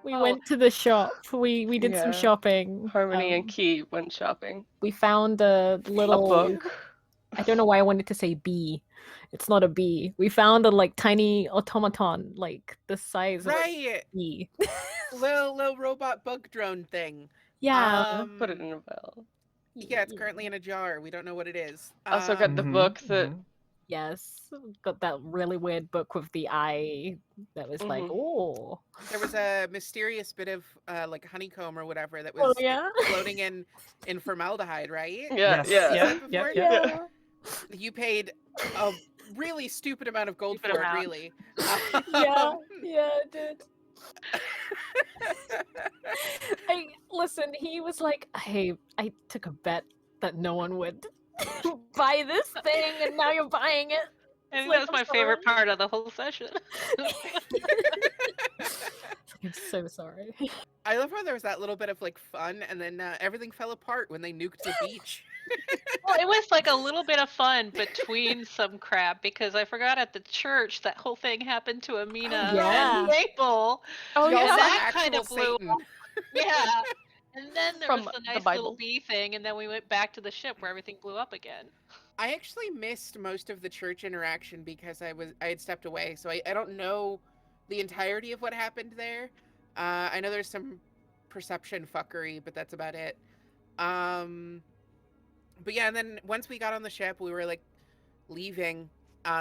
We went to the shop. We did some Yeah. shopping. Harmony and Key went shopping. We found a little book. I don't know why I wanted to say bee. It's not a bee. We found a like tiny automaton, like the size of a Right. bee. Little robot bug drone thing. Yeah. Put it in a bell. Yeah, it's currently in a jar. We don't know what it is. Also got the book that Yes, got that really weird book with the eye that was like, oh. There was a mysterious bit of like honeycomb or whatever that Oh was yeah. floating in formaldehyde, right? Yeah, Yes. yeah. Yeah. You paid a really stupid amount of gold for it, really. Yeah, I did. Listen, he was like, hey, I took a bet that no one would buy this thing, and now you're buying it. I think that was my favorite part of the whole session. I'm so sorry. I love how there was that little bit of like fun, and then everything fell apart when they nuked the beach. Well, it was like a little bit of fun between some crap, because I forgot at the church that whole thing happened to Amina and Maple. Oh Y'all yeah, saw that kind actual of blew Satan. up. Yeah. And then there From was the the nice Bible. little bee thing, and then we went back to the ship where everything blew up again. I actually missed most of the church interaction because I had stepped away, so I don't know the entirety of what happened there. I know there's some perception fuckery, but that's about it. But yeah, and then once we got on the ship, we were like leaving,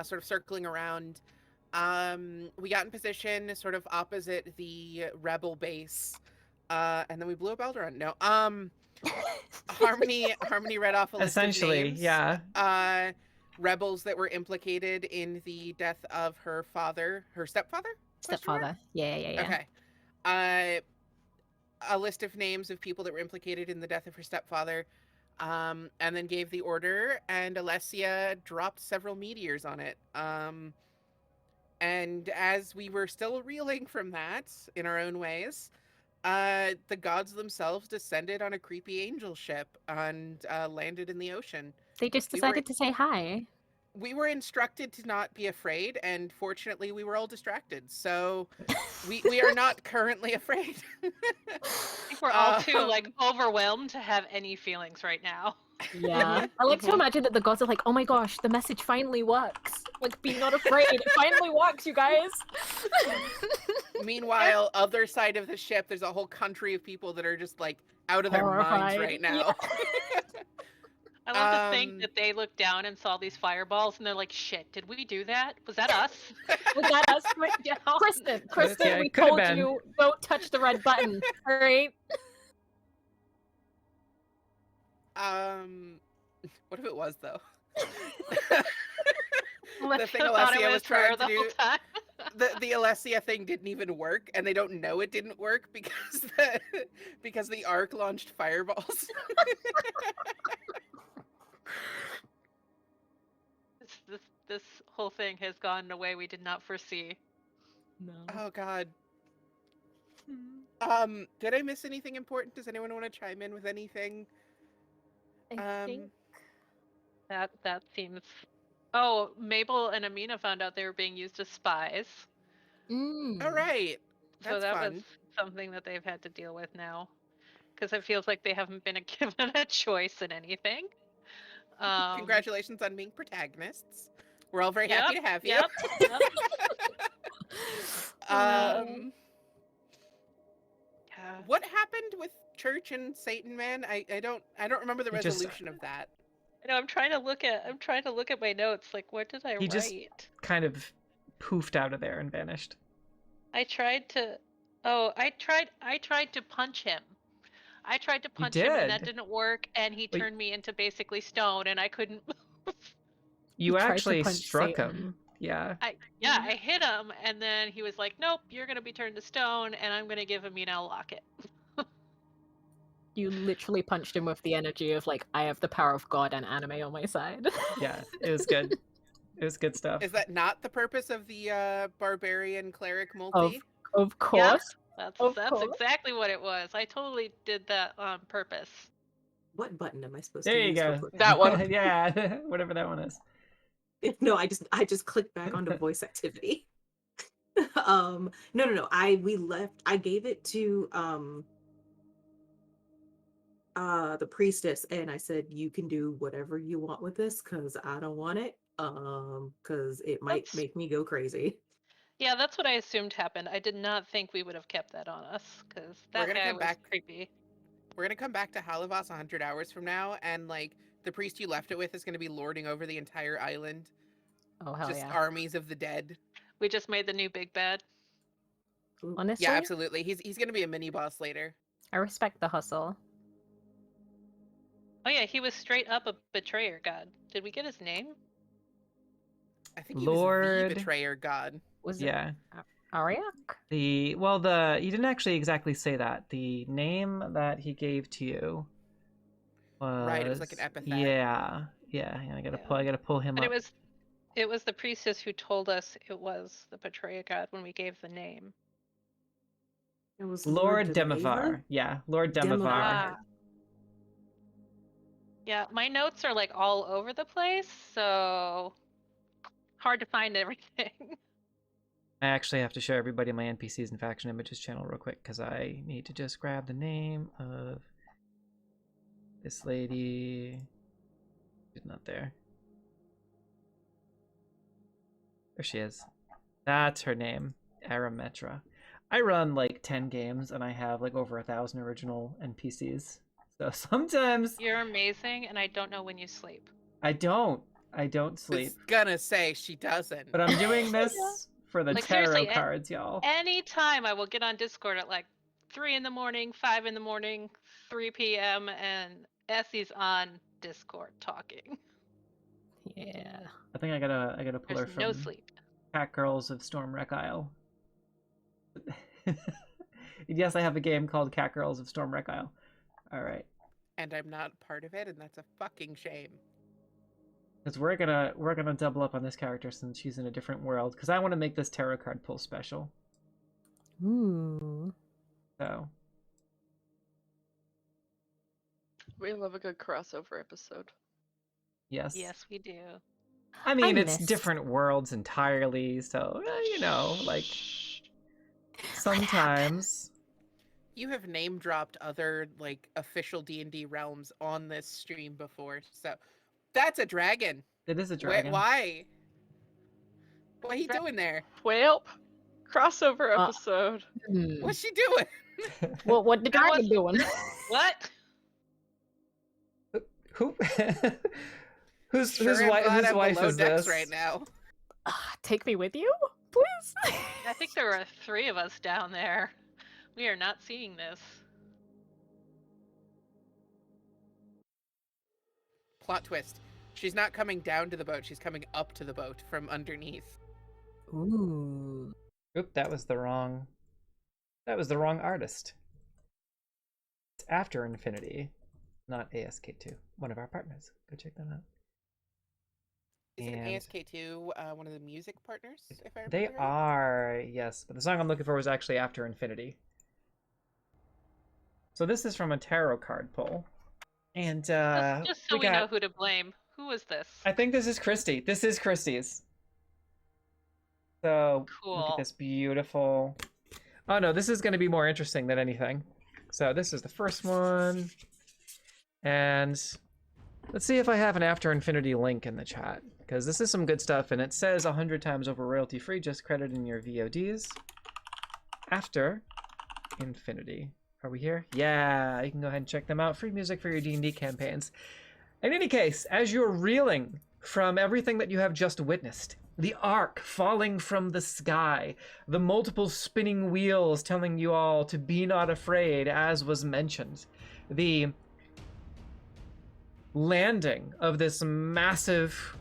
sort of circling around. We got in position sort of opposite the rebel base, and then we blew up Eldaron. No, Harmony read off a list Essentially, of names. yeah. Rebels that were implicated in the death of her father, her stepfather? Stepfather. Yeah. Okay. A list of names of people that were implicated in the death of her stepfather, and then gave the order, and Alessia dropped several meteors on it. And as we were still reeling from that in our own ways, the gods themselves descended on a creepy angel ship and landed in the ocean. They just decided to say hi. We were instructed to not be afraid, and fortunately we were all distracted, so we are not currently afraid. I think we're all too like overwhelmed to have any feelings right now. Yeah. I like to imagine that the gods are like, oh my gosh, the message finally works. Like, be not afraid. It finally works, you guys. Meanwhile, other side of the ship, there's a whole country of people that are just like out of their minds right now. Yeah. I love to think that they looked down and saw these fireballs, and they're like, "Shit, did we do that? Was that us? Was that us?" Kristen, Yeah, we it could've told been. you, don't touch the red button. All right. What if it was though? The thing Alessia was trying to the do. whole time. The Alessia thing didn't even work, and they don't know it didn't work because the Ark launched fireballs. This whole thing has gone in a way we did not foresee. No. Oh God. Did I miss anything important? Does anyone want to chime in with anything? I think... That seems. Oh, Mabel and Amina found out they were being used as spies. All right. That's So that fun. was something that they've had to deal with now, because it feels like they haven't been given a choice in anything. Congratulations on being protagonists. We're all very happy to have you. Yep. What happened with Church and Satan Man? I don't remember the resolution of that. I know, I'm trying to look at my notes. Like, what did I write? He just kind of poofed out of there and vanished. I tried to punch him. I tried to punch him, and that didn't work, and he turned me into basically stone, and I couldn't move. You actually struck him. Yeah. I hit him, and then he was like, "Nope, you're gonna be turned to stone, and I'm gonna give Amina a locket." You literally punched him with the energy of like, I have the power of God and anime on my side. Yeah, it was good. It was good stuff. Is that not the purpose of the barbarian cleric multi? Of course. That's exactly what it was. I totally did that on purpose. What button am I supposed there to use? There you go. That one. Yeah, whatever that one is. No, I just clicked back onto voice activity. No. I gave it to the priestess, and I said, you can do whatever you want with this because I don't want it. Because it might make me go crazy. Yeah, that's what I assumed happened. I did not think we would have kept that on us because that guy was creepy. We're gonna come back to Halavas 100 hours from now, and like the priest you left it with is gonna be lording over the entire island. Oh hell Just yeah! armies of the dead. We just made the new big bad. Honestly, Yeah, absolutely. He's gonna be a mini boss later. I respect the hustle. Oh yeah, he was straight up a betrayer god. Did we get his name? I think he was the betrayer god. Was it Yeah. Ariak? You didn't actually exactly say that. The name that he gave to you was Right, it was like an epithet. Yeah. I gotta pull him but up. It was the priestess who told us it was the betrayer god when we gave the name. It was Lord Demivar. Yeah, Lord Demivar. Ah. Yeah, my notes are like all over the place, so hard to find everything. I actually have to show everybody my NPCs and faction images channel real quick because I need to just grab the name of this lady. She's not there. There she is. That's her name, Arametra. I run like 10 games and I have like over 1,000 original NPCs. So sometimes You're amazing, and I don't know when you sleep. I don't sleep. I was gonna say she doesn't. But I'm doing this for the Like, tarot seriously, cards, y'all. Anytime I will get on Discord at like 3 in the morning, 5 in the morning, 3 p.m., and Essie's on Discord talking. Yeah. I think I gotta pull There's her from no sleep. Cat Girls of Stormwreck Isle. Yes, I have a game called Cat Girls of Stormwreck Isle. All right. And I'm not part of it, and that's a fucking shame. Because we're gonna double up on this character since she's in a different world. Because I want to make this tarot card pull special. Ooh. So. We love a good crossover episode. Yes. Yes, we do. I mean, I it's missed. different worlds entirely, so you know, like sometimes. You have name dropped other like official D&D realms on this stream before, so that's a dragon. It is a dragon. Why? What are you doing there? Well, crossover episode. What's she doing? Well, what the dragon doing? What? Who? whose Sure, I'm glad I'm wife below is decks this? right now? Take me with you, please. I think there are 3 of us down there. We are not seeing this. Plot twist. She's not coming down to the boat, she's coming up to the boat from underneath. Ooh. Oop, that was the wrong artist. It's After Infinity, not ASKII, one of our partners. Go check them out. Is it an And ASK2 one of the music partners? If I remember they right? are, yes, but the song I'm looking for was actually After Infinity. So this is from a tarot card pull. And Just so we know who to blame. Who is this? I think this is Christy. This is Christy's. So Cool. look at this beautiful. Oh no, this is going to be more interesting than anything. So this is the first one. And let's see if I have an After Infinity link in the chat, because this is some good stuff, and it says 100 times over royalty free, just credit in your VODs. After Infinity. Are we here? Yeah, you can go ahead and check them out. Free music for your D&D campaigns. In any case, as you're reeling from everything that you have just witnessed, the ark falling from the sky, the multiple spinning wheels telling you all to be not afraid, as was mentioned, the landing of this massive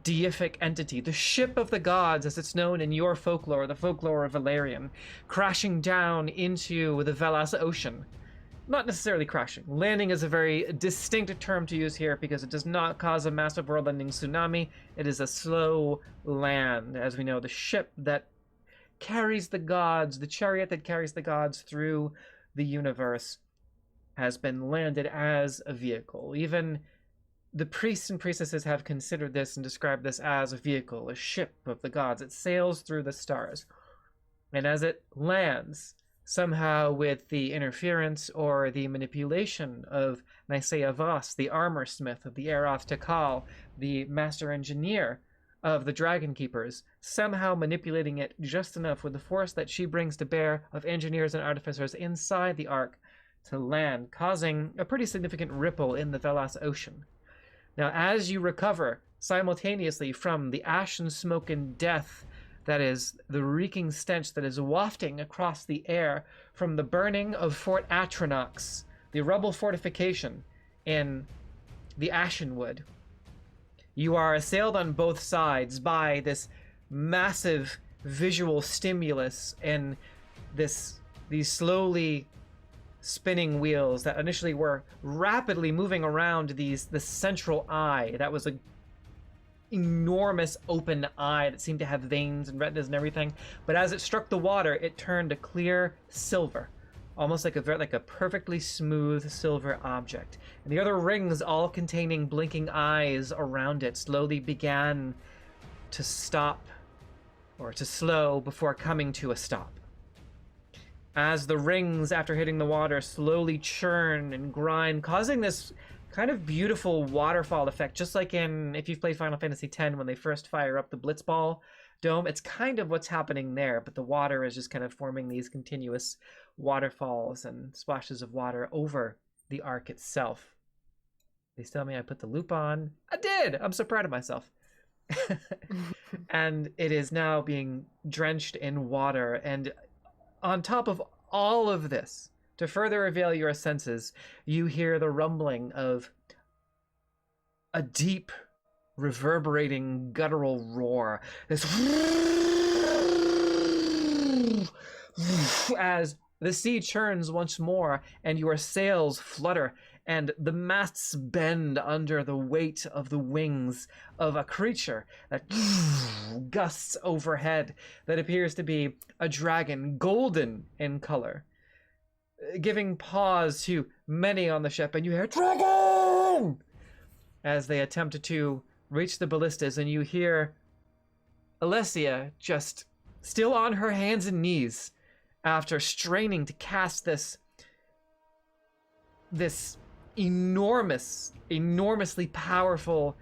deific entity, the ship of the gods as it's known in your folklore, the folklore of Valerian, crashing down into the Velas Ocean. Not necessarily crashing. Landing is a very distinct term to use here because it does not cause a massive world-ending tsunami. It is a slow land. As we know, the ship that carries the gods, the chariot that carries the gods through the universe, has been landed as a vehicle. Even the priests and priestesses have considered this and described this as a vehicle, a ship of the gods. It sails through the stars. And as it lands, somehow with the interference or the manipulation of Nisea Voss, the armor smith of the Aer'ath Takal, the master engineer of the Dragon Keepers, somehow manipulating it just enough with the force that she brings to bear of engineers and artificers inside the Ark to land, causing a pretty significant ripple in the Velas Ocean. Now, as you recover simultaneously from the ash and smoke and death that is the reeking stench that is wafting across the air from the burning of Fort Atronox, the rubble fortification in the Ashenwood, you are assailed on both sides by this massive visual stimulus and these slowly spinning wheels that initially were rapidly moving around the central eye that was a enormous open eye that seemed to have veins and retinas and everything, but as it struck the water it turned a clear silver, almost like a perfectly smooth silver object, and the other rings, all containing blinking eyes around it, slowly began to stop or to slow before coming to a stop. As the rings, after hitting the water, slowly churn and grind, causing this kind of beautiful waterfall effect, just like in, if you've played Final Fantasy X, when they first fire up the Blitzball dome, it's kind of what's happening there, but the water is just kind of forming these continuous waterfalls and splashes of water over the Ark itself. Please tell me I put the loop on. I did! I'm so proud of myself. And it is now being drenched in water, and on top of all of this, to further reveal your senses, you hear the rumbling of a deep, reverberating, guttural roar. This as the sea churns once more, and your sails flutter, and the masts bend under the weight of the wings of a creature that gusts overhead that appears to be a dragon, golden in color, giving pause to many on the ship, and you hear "Dragon!" as they attempt to reach the ballistas, and you hear Alessia just still on her hands and knees after straining to cast this enormously powerful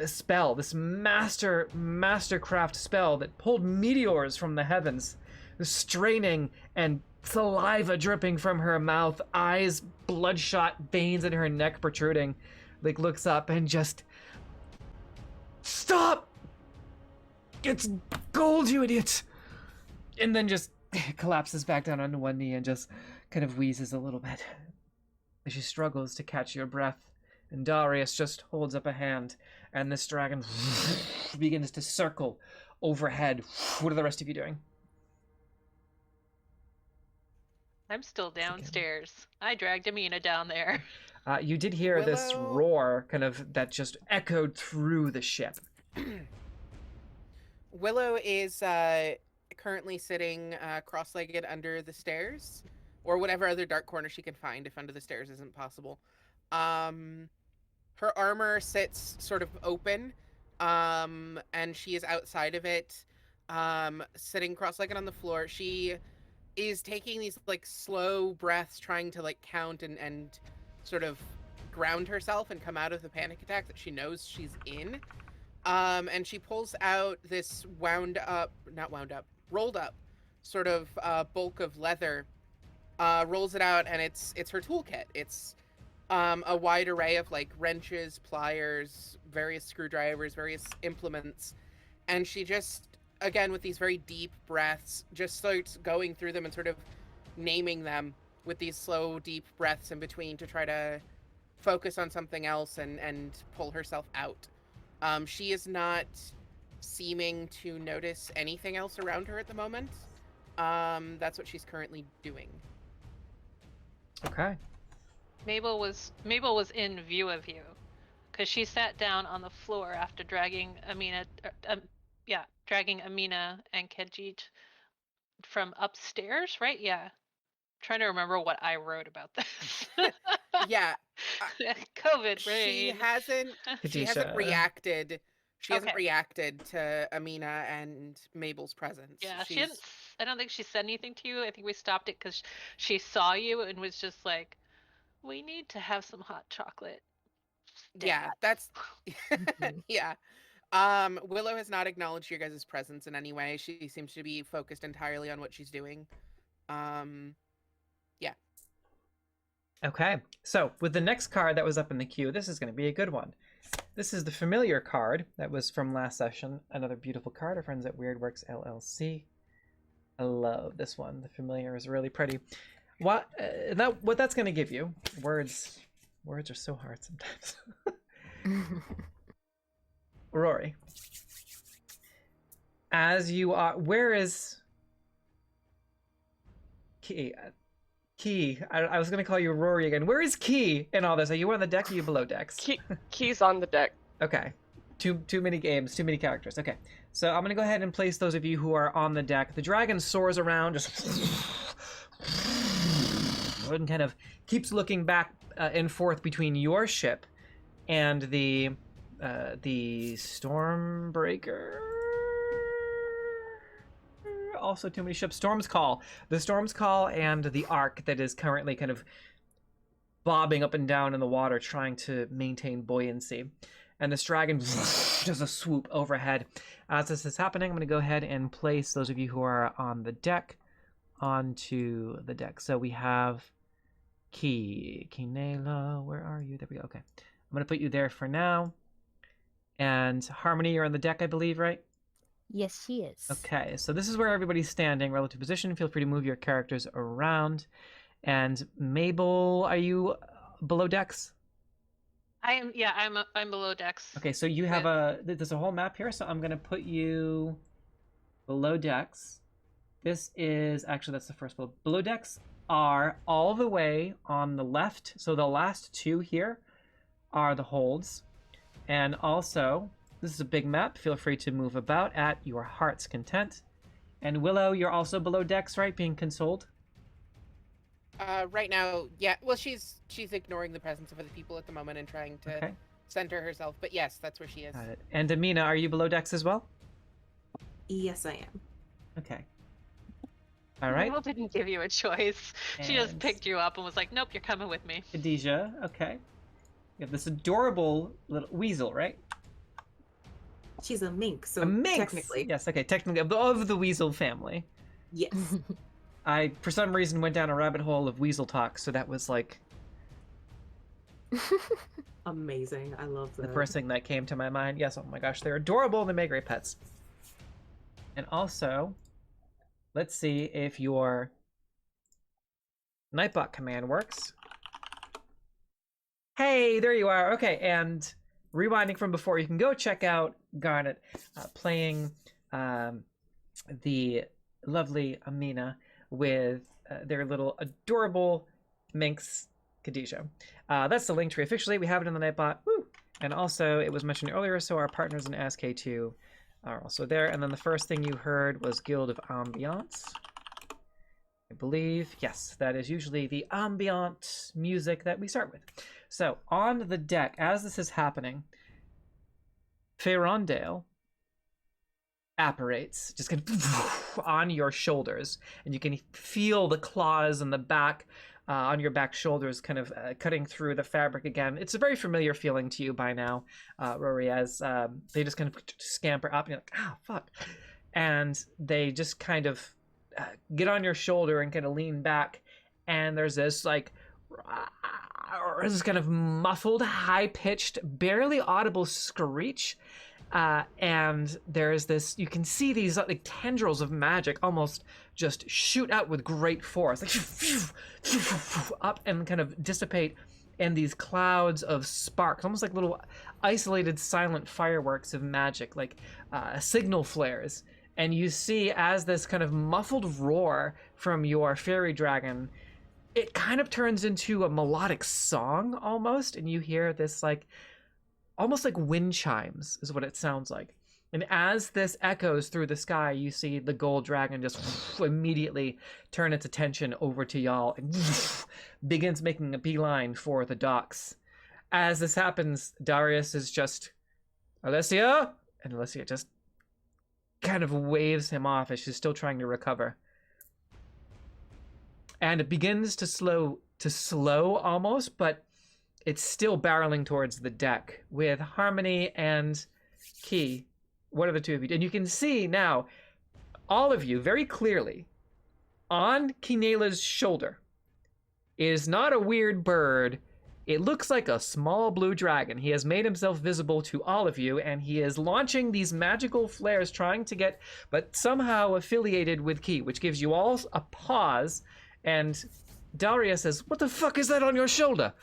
spell, this mastercraft spell that pulled meteors from the heavens, straining and saliva dripping from her mouth, eyes bloodshot, veins in her neck protruding, like looks up and just, "Stop! It's gold, you idiot!" And then just collapses back down onto one knee and just kind of wheezes a little bit as she struggles to catch your breath. And Darius just holds up a hand, and this dragon begins to circle overhead. What are the rest of you doing? I'm still downstairs. I dragged Amina down there. You did hear this Willow. roar kind of that just echoed through the ship. Willow is currently sitting cross-legged under the stairs, or whatever other dark corner she can find if under the stairs isn't possible. Her armor sits sort of open, and she is outside of it, sitting cross-legged on the floor. She is taking these like slow breaths, trying to like count and sort of ground herself and come out of the panic attack that she knows she's in. And she pulls out this rolled up sort of bulk of leather, rolls it out, and it's her toolkit. It's a wide array of like wrenches, pliers, various screwdrivers, various implements, and she just, again with these very deep breaths, just starts going through them and sort of naming them with these slow, deep breaths in between to try to focus on something else and pull herself out. She is not seeming to notice anything else around her at the moment. That's what she's currently doing. Okay. Mabel was in view of you, because she sat down on the floor after dragging Amina and Khajiit from upstairs, right? Yeah. Trying to remember what I wrote about this. Yeah. COVID, right? She hasn't reacted. She hasn't Okay. reacted to Amina and Mabel's presence. Yeah, She's I don't think she said anything to you. I think we stopped it because she saw you and was just like, "We need to have some hot chocolate." Yeah, Dad. that's Mhm. yeah. Willow has not acknowledged your guys' presence in any way. She seems to be focused entirely on what she's doing. Yeah. Okay, so with the next card that was up in the queue, this is going to be a good one. This is the familiar card that was from last session. Another beautiful card. Our friends at Weirdworks LLC. I love this one. The familiar is really pretty. What that's going to give you? Words are so hard sometimes. Rory, as you are, where is Key? Key. I was gonna call you Rory again. Where is Key in all this? Are you on the deck or are you below decks? Key's on the deck. Okay. Too many games, too many characters. Okay. So I'm gonna go ahead and place those of you who are on the deck. The dragon soars around, just and kind of keeps looking back and forth between your ship and the Stormbreaker. Also too many ships. Storm's Call. The Storm's Call and the Ark that is currently kind of bobbing up and down in the water trying to maintain buoyancy. And this dragon does a swoop overhead. As this is happening, I'm going to go ahead and place those of you who are on the deck onto the deck. So we have Kinela, where are you? There we go. Okay. I'm going to put you there for now. And Harmony, you're on the deck, I believe, right? Yes, she is. Okay, so this is where everybody's standing, relative position. Feel free to move your characters around. And Mabel, are you below decks? I am. Yeah, I'm below decks. Okay, so you have there's a whole map here, so I'm going to put you below decks. This is, actually, that's the first below. Below decks are all the way on the left. So the last two here are the holds. And also, this is a big map. Feel free to move about at your heart's content. And Willow, you're also below decks, right? Being consoled? Right now, yeah. Well, she's ignoring the presence of other people at the moment and trying to center herself. But yes, that's where she is. Got it. And Amina, are you below decks as well? Yes, I am. Okay. All right. Mabel didn't give you a choice. She just And picked you up and was like, "Nope, you're coming with me." Khadijah, okay. You have this adorable little weasel, right? She's a mink, so A minx. technically. Yes, okay, technically of the weasel family. Yes. I, for some reason, went down a rabbit hole of weasel talk, so that was like Amazing. I love that. the first thing that came to my mind. Yes, oh my gosh, they're adorable and they make great pets. And also, let's see if your Nightbot command works. Hey, there you are. Okay, and rewinding from before, you can go check out Garnet playing the lovely Amina with their little adorable minx, Khadijah. That's the link tree officially. We have it in the Nightbot. Woo! And also, it was mentioned earlier, so our partners in ASKII are also there. And then the first thing you heard was Guild of Ambiance. I believe, yes, that is usually the ambient music that we start with. So, on the deck, as this is happening, Ferondale apparates, just kind of on your shoulders, and you can feel the claws in the back, on your back shoulders, kind of cutting through the fabric again. It's a very familiar feeling to you by now, Rory, as they just kind of scamper up, and you're like, oh, fuck. And they just kind of get on your shoulder and kind of lean back, and there's this, like, this kind of muffled, high-pitched, barely audible screech. And there's this, you can see these like tendrils of magic almost just shoot out with great force, like up and kind of dissipate in these clouds of sparks, almost like little isolated silent fireworks of magic, like signal flares. And you see as this kind of muffled roar from your fairy dragon, it kind of turns into a melodic song almost, and you hear this like almost like wind chimes is what it sounds like. And as this echoes through the sky, you see the gold dragon just immediately turn its attention over to y'all and begins making a beeline for the docks. As this happens, Darius is just, Alessia? And Alessia just kind of waves him off as she's still trying to recover and it begins to slow almost, but it's still barreling towards the deck with Harmony and Key. What are the two of you? And you can see now, all of you very clearly, on Kinela's shoulder is not a weird bird. It looks like a small blue dragon. He has made himself visible to all of you, and he is launching these magical flares trying to get, but somehow affiliated with Key, which gives you all a pause. And Daria says, "What the fuck is that on your shoulder?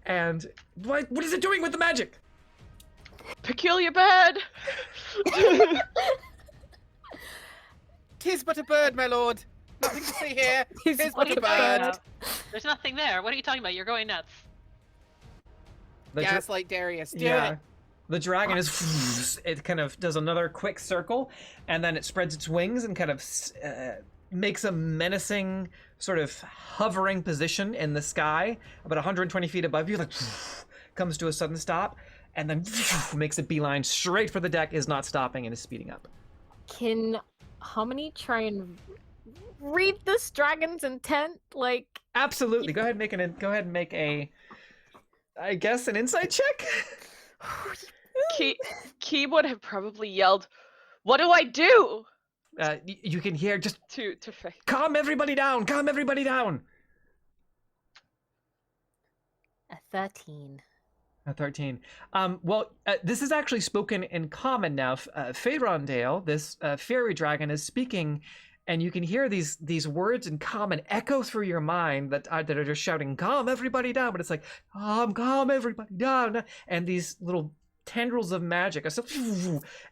And what is it doing with the magic?" Peculiar bird! 'Tis but a bird, my lord. Nothing to see here. 'Tis What but are a you talking bird. about? There's nothing there. What are you talking about? You're going nuts. Gaslight Darius. Do Yeah. it. The dragon is, it kind of does another quick circle, and then it spreads its wings and kind of makes a menacing sort of hovering position in the sky, about 120 feet above you, like comes to a sudden stop, and then makes a beeline straight for the deck, is not stopping, and is speeding up. Can Harmony try and read this dragon's intent? Like, Absolutely. Go ahead and make a, I guess, an insight check. Key would have probably yelled, "What do I do?" You can hear just To Faye. calm everybody down. Calm everybody down. a 13. A 13. This is actually spoken in common now. Faerondale, this fairy dragon, is speaking, and you can hear these words in common echo through your mind that are just shouting, "Calm everybody down!" But it's like, calm everybody down, and these little tendrils of magic,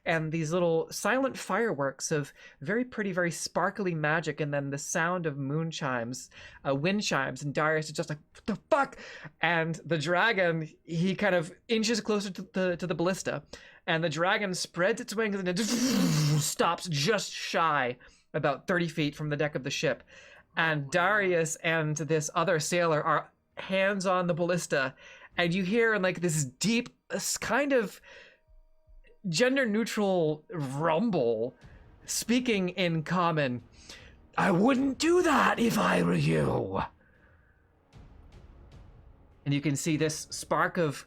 and these little silent fireworks of very pretty, very sparkly magic, and then the sound of moon chimes, wind chimes, and Darius is just like, "What the fuck?" And the dragon, he kind of inches closer to the ballista, and the dragon spreads its wings and it stops just shy, about 30 feet from the deck of the ship. And Darius and this other sailor are hands on the ballista, and you hear in like this deep, kind of gender neutral rumble, speaking in common, "I wouldn't do that if I were you." And you can see this spark of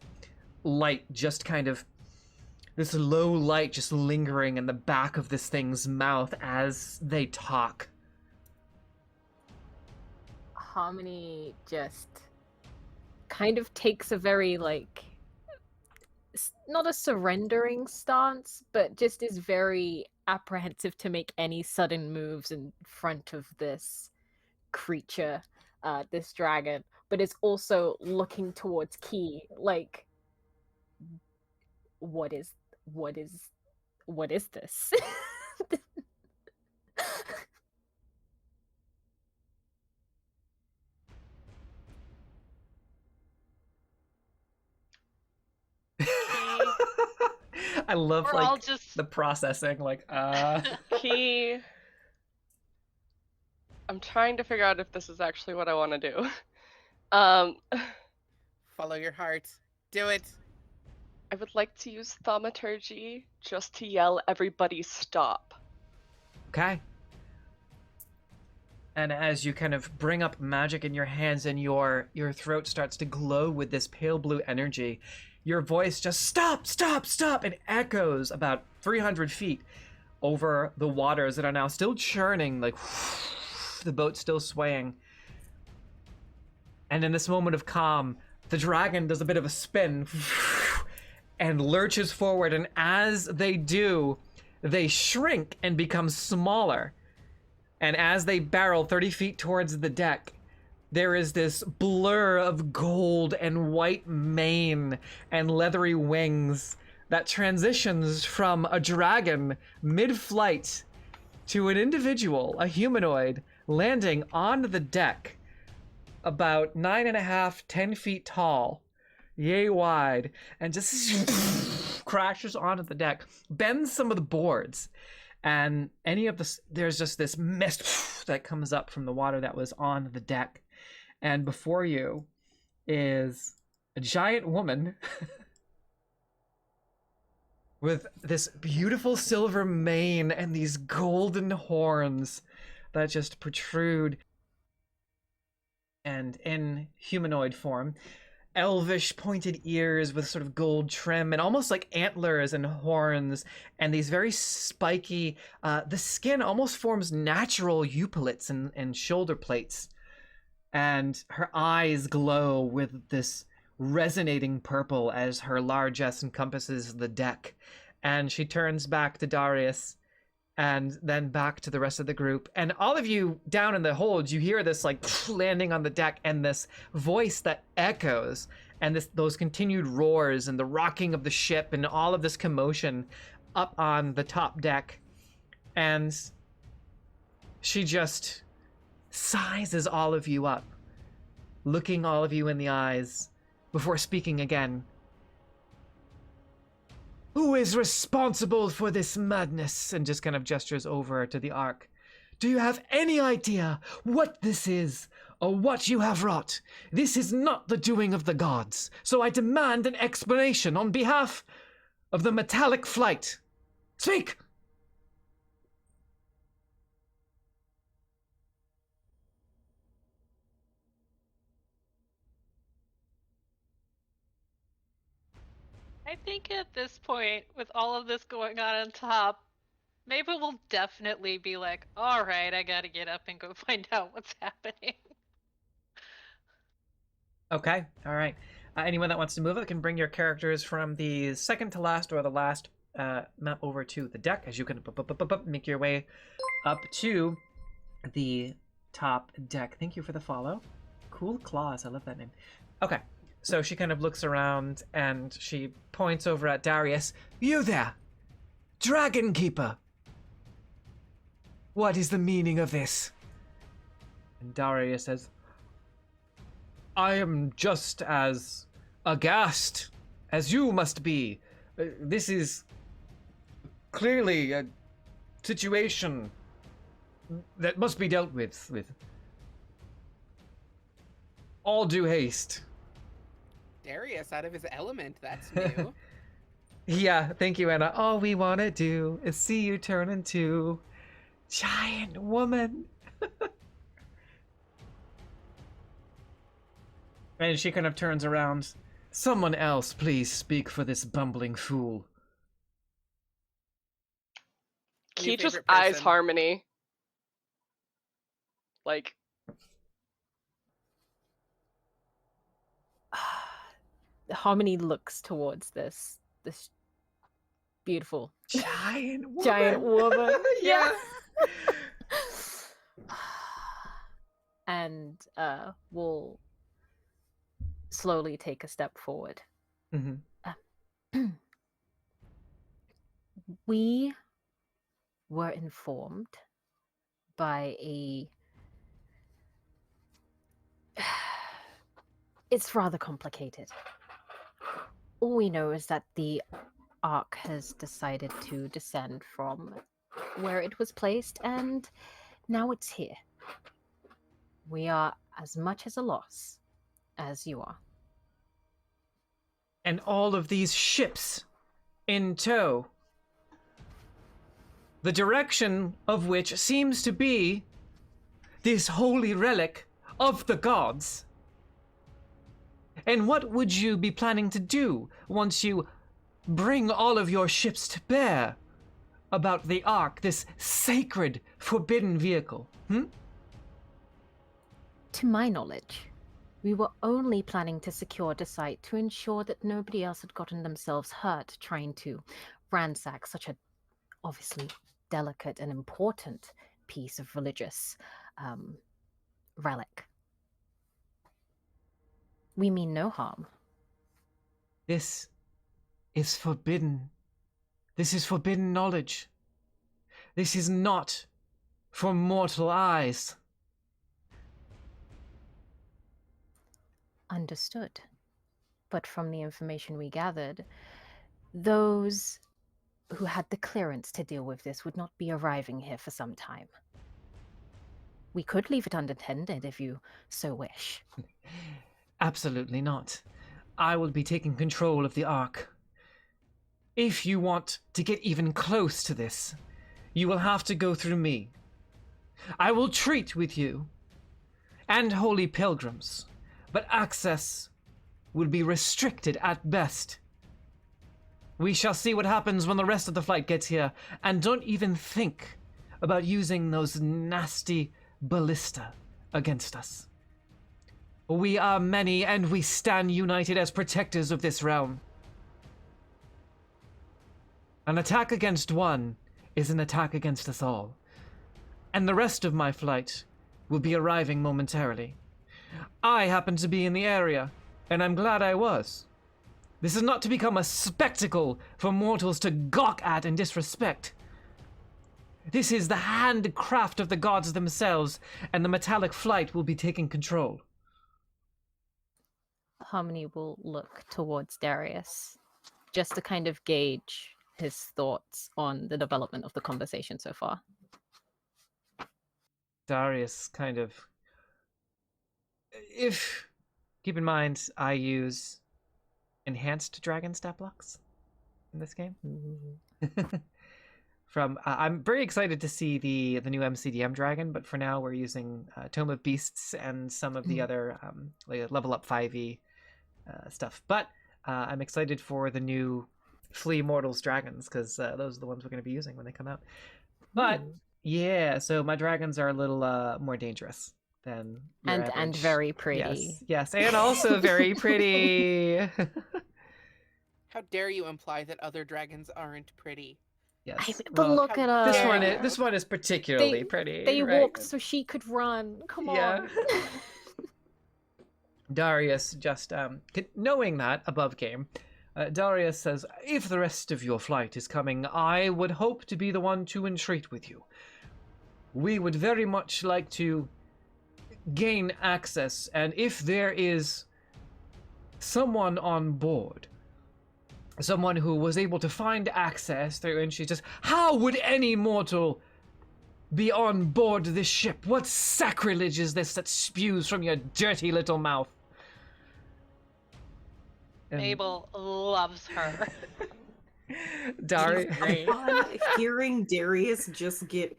light, just kind of this low light just lingering in the back of this thing's mouth as they talk. Harmony just kind of takes a very, like, not a surrendering stance, but just is very apprehensive to make any sudden moves in front of this creature, this dragon, but is also looking towards Key, like, what is this? I love We're all like just the processing, like Key. I'm trying to figure out if this is actually what I want to do. Follow your heart. Do it. I would like to use thaumaturgy just to yell, "Everybody stop." Okay. And as you kind of bring up magic in your hands and your throat starts to glow with this pale blue energy, your voice just stop, stop, stop, and echoes about 300 feet over the waters that are now still churning, like the boat's still swaying. And in this moment of calm, the dragon does a bit of a spin and lurches forward, and as they do, they shrink and become smaller. And as they barrel 30 feet towards the deck, there is this blur of gold and white mane and leathery wings that transitions from a dragon mid-flight to an individual, a humanoid, landing on the deck, about 9.5, 10 feet tall, yay wide, and just crashes onto the deck, bends some of the boards, and there's just this mist that comes up from the water that was on the deck. And before you is a giant woman with this beautiful silver mane and these golden horns that just protrude. and in humanoid form. Elvish pointed ears with sort of gold trim and almost like antlers and horns and these very spiky, the skin almost forms natural epaulets and shoulder plates. And her eyes glow with this resonating purple as her largesse encompasses the deck. And she turns back to Darius and then back to the rest of the group. And all of you down in the hold, you hear this like landing on the deck and this voice that echoes and those continued roars and the rocking of the ship and all of this commotion up on the top deck. And she just sizes all of you up, looking all of you in the eyes before speaking again. Who is responsible for this madness? And just kind of gestures over to the Ark. Do you have any idea what this is, or what you have wrought? This is not the doing of the gods, so I demand an explanation on behalf of the Mettalic Flight. Speak! I think at this point, with all of this going on top, maybe we'll definitely be like, all right, I gotta get up and go find out what's happening. Okay, all right. Anyone that wants to move it can bring your characters from the second to last or the last map over to the deck as you can make your way up to the top deck. Thank you for the follow. Cool Claws, I love that name. Okay, so she kind of looks around and she points over at Darius. You there, Dragon Keeper. What is the meaning of this? And Darius says, I am just as aghast as you must be. This is clearly a situation that must be dealt with all due haste. Darius out of his element, that's new. Yeah, thank you, Anna. All we want to do is see you turn into giant woman. And she kind of turns around. Someone else, please speak for this bumbling fool. He just favorite eyes person? Harmony. Like, Harmony looks towards this beautiful Giant woman. giant woman. Yeah. And we'll slowly take a step forward. Mm-hmm. We were informed by a... It's rather complicated. All we know is that the Ark has decided to descend from where it was placed, and now it's here. We are as much as a loss as you are. And all of these ships in tow, the direction of which seems to be this holy relic of the gods. And what would you be planning to do once you bring all of your ships to bear about the Ark, this sacred, forbidden vehicle? To my knowledge, we were only planning to secure the site to ensure that nobody else had gotten themselves hurt trying to ransack such a obviously delicate and important piece of religious relic. We mean no harm. This is forbidden. This is forbidden knowledge. This is not for mortal eyes. Understood. But from the information we gathered, those who had the clearance to deal with this would not be arriving here for some time. We could leave it unattended if you so wish. Absolutely not. I will be taking control of the Ark. If you want to get even close to this, you will have to go through me. I will treat with you, and holy pilgrims, but access will be restricted at best. We shall see what happens when the rest of the flight gets here, and don't even think about using those nasty ballista against us. We are many, and we stand united as protectors of this realm. An attack against one is an attack against us all. And the rest of my flight will be arriving momentarily. I happen to be in the area, and I'm glad I was. This is not to become a spectacle for mortals to gawk at and disrespect. This is the handcraft of the gods themselves, and the Mettalic Flight will be taking control. Harmony will look towards Darius, just to kind of gauge his thoughts on the development of the conversation so far. Darius kind of... Keep in mind, I use enhanced dragon stat blocks in this game. I'm very excited to see the new MCDM dragon, but for now we're using Tome of Beasts and some of the other like level up 5e stuff. But I'm excited for the new Flea Mortals dragons, because those are the ones we're going to be using when they come out. But yeah, so my dragons are a little more dangerous than your and average. very pretty. Yes, and also very pretty. How dare you imply that other dragons aren't pretty? Yes. But Well, look at how her. dare this one is particularly pretty. They right? walked so she could run. Come Yeah. on. Darius just knowing that above game, Darius says, if the rest of your flight is coming, I would hope to be the one to entreat with you. We would very much like to gain access, and if there is someone on board, someone who was able to find access through, and she just, how would any mortal be on board this ship? What sacrilege is this that spews from your dirty little mouth? And Mabel loves her. Darius, Upon hearing Darius just get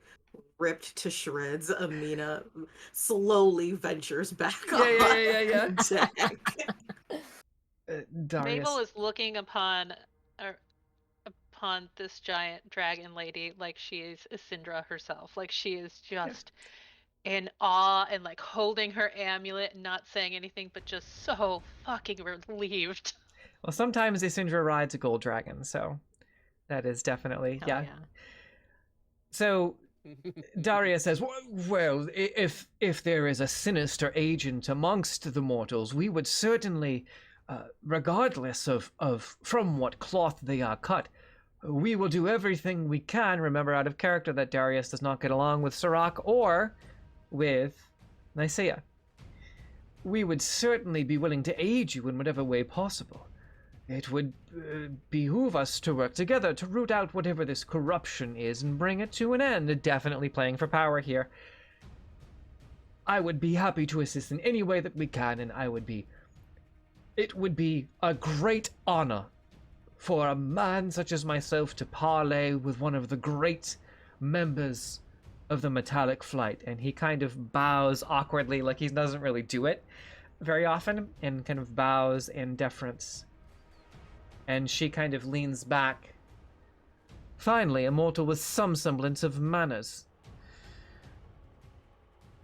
ripped to shreds, Amina slowly ventures back yeah. on deck. Darius. Mabel is looking upon this giant dragon lady like she is Syndra herself. Like she is just in awe and like holding her amulet and not saying anything, but just so fucking relieved. Well, sometimes Isindra rides a gold dragon, so that is definitely Hell yeah. So Darius says, well, if there is a sinister agent amongst the mortals, we would certainly, regardless of from what cloth they are cut, we will do everything we can. Remember, out of character, that Darius does not get along with Sirach or with Nicaea. We would certainly be willing to aid you in whatever way possible. It would behoove us to work together to root out whatever this corruption is and bring it to an end. Definitely playing for power here. I would be happy to assist in any way that we can, and it would be a great honor for a man such as myself to parlay with one of the great members of the Mettalic Flight. And he kind of bows awkwardly, like he doesn't really do it very often, and kind of bows in deference. And she kind of leans back. Finally, a mortal with some semblance of manners.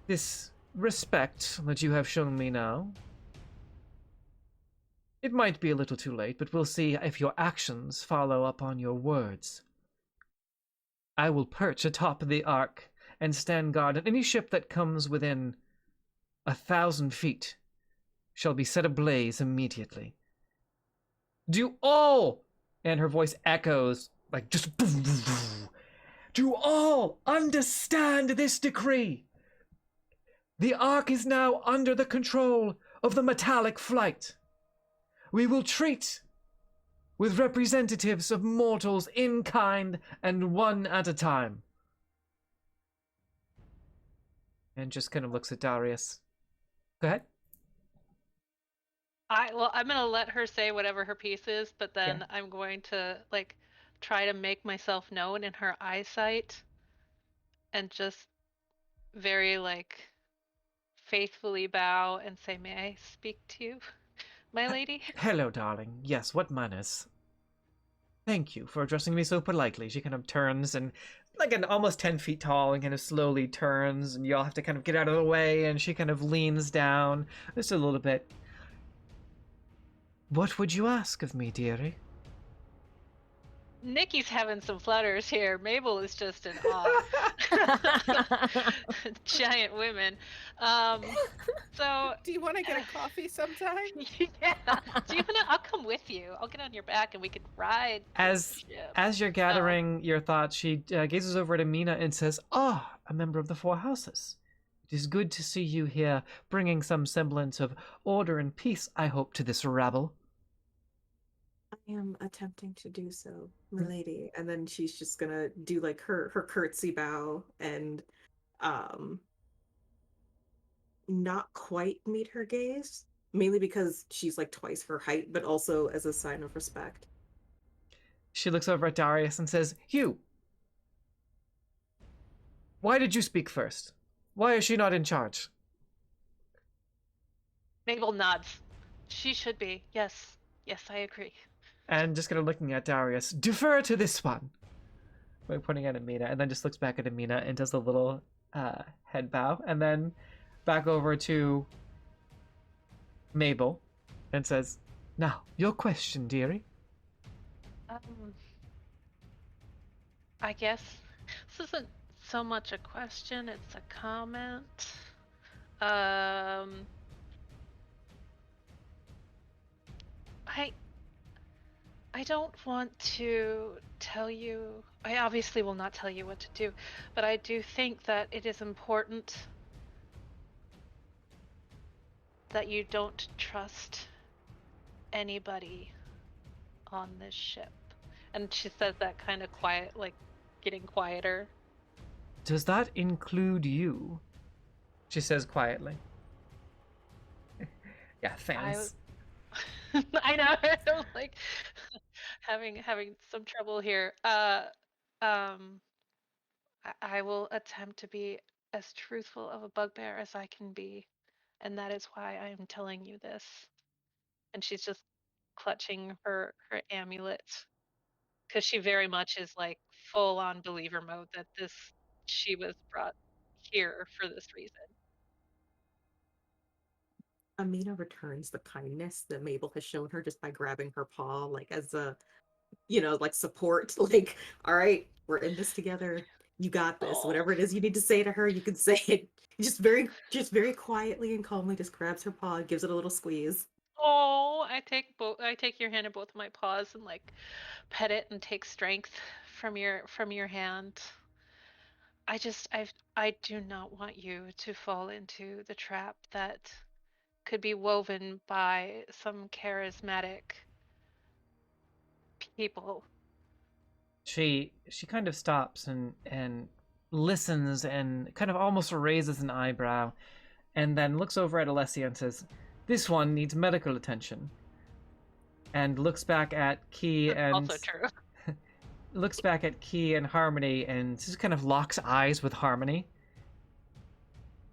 This respect that you have shown me now, it might be a little too late, but we'll see if your actions follow up on your words. I will perch atop the Ark and stand guard, and any ship that comes within 1,000 feet shall be set ablaze immediately. Do all, and her voice echoes like just, do all understand this decree? The Ark is now under the control of the Mettalic Flight. We will treat with representatives of mortals in kind and one at a time. And just kind of looks at Darius. Go ahead. I'm gonna let her say whatever her piece is, but then I'm going to like try to make myself known in her eyesight and just very like faithfully bow and say, "May I speak to you, my lady?" Hello, darling. Yes, what manners? Thank you for addressing me so politely. She kind of turns and, like, an almost 10 feet tall, and kind of slowly turns, and y'all have to kind of get out of the way, and she kind of leans down just a little bit. What would you ask of me, dearie? Nikki's having some flutters here. Mabel is just in awe. Giant women. So Do you want to get a coffee sometime? yeah. Do you wanna? I'll come with you. I'll get on your back and we could ride. As ship. as you're gathering your thoughts, she gazes over at Amina and says, "Ah, a member of the Four Houses. It is good to see you here, bringing some semblance of order and peace, I hope, to this rabble." I am attempting to do so, milady. And then she's just gonna do like her curtsy bow and not quite meet her gaze. Mainly because she's like twice her height, but also as a sign of respect. She looks over at Darius and says, "You. Why did you speak first? Why is she not in charge?" Mabel nods. She should be. Yes. Yes, I agree. And just kind of looking at Darius, "Defer to this one." By pointing at Amina, and then just looks back at Amina and does a little head bow, and then back over to Mabel and says, "Now, your question, dearie." I guess this isn't so much a question, it's a comment. I don't want to tell you, I obviously will not tell you what to do, but I do think that it is important that you don't trust anybody on this ship. And she says that kind of quiet, like getting quieter. "Does that include you?" She says quietly. Yeah, thanks. I know. I'm like having some trouble here. I will attempt to be as truthful of a bugbear as I can be, and that is why I am telling you this. And she's just clutching her amulet because she very much is like full on believer mode that she was brought here for this reason. Amina returns the kindness that Mabel has shown her just by grabbing her paw, like as a, like support. Like, all right, we're in this together. You got this. Oh. Whatever it is you need to say to her, you can say it. Just very quietly and calmly just grabs her paw, gives it a little squeeze. Oh, I take your hand in both of my paws and like pet it and take strength from your hand. I do not want you to fall into the trap that could be woven by some charismatic people. She kind of stops and listens and kind of almost raises an eyebrow, and then looks over at Alessia and says, "This one needs medical attention." And looks back at Key That's and also true. looks back at Key and Harmony and just kind of locks eyes with Harmony.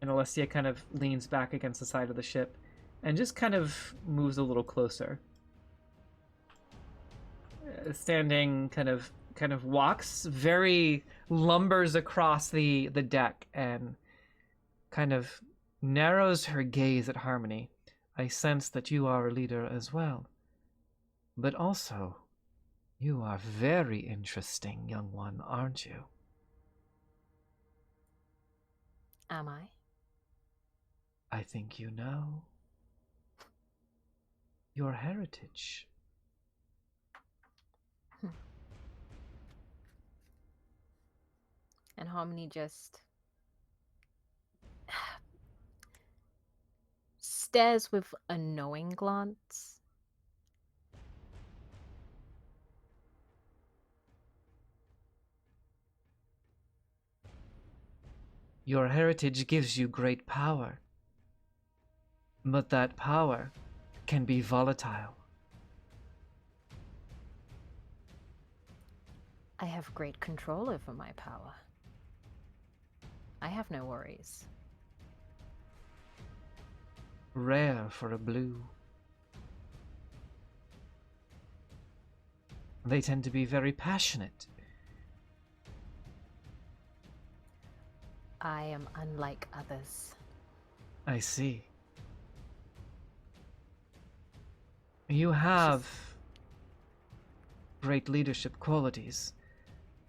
And Alessia kind of leans back against the side of the ship and just kind of moves a little closer. Standing kind of walks, very lumbers across the deck and kind of narrows her gaze at Harmony. "I sense that you are a leader as well. But also, you are very interesting, young one, aren't you?" Am I? "I think you know. Your heritage." And Harmony just stares with a knowing glance. Your heritage gives you great power. But that power can be volatile. I have great control over my power. I have no worries. rare for a blue. They tend to be very passionate. I am unlike others. I see. You have great leadership qualities.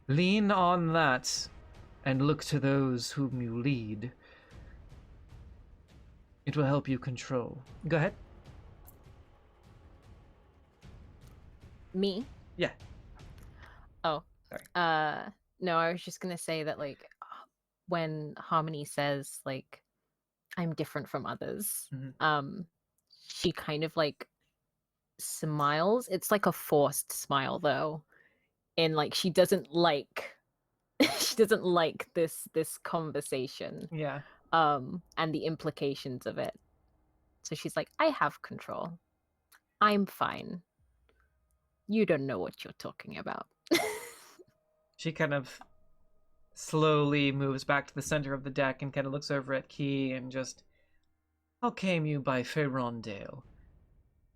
Lean on that and look to those whom you lead. It will help you control. Go ahead. Me? Yeah. Oh. Sorry. No, I was just gonna say that, like, when Harmony says, like, I'm different from others, she kind of, like, smiles. It's like a forced smile, though. And, like, she doesn't like this conversation. Yeah. And the implications of it. So she's like, I have control. I'm fine. You don't know what you're talking about. She kind of slowly moves back to the center of the deck and kind of looks over at Key and just, how came you by Ferondale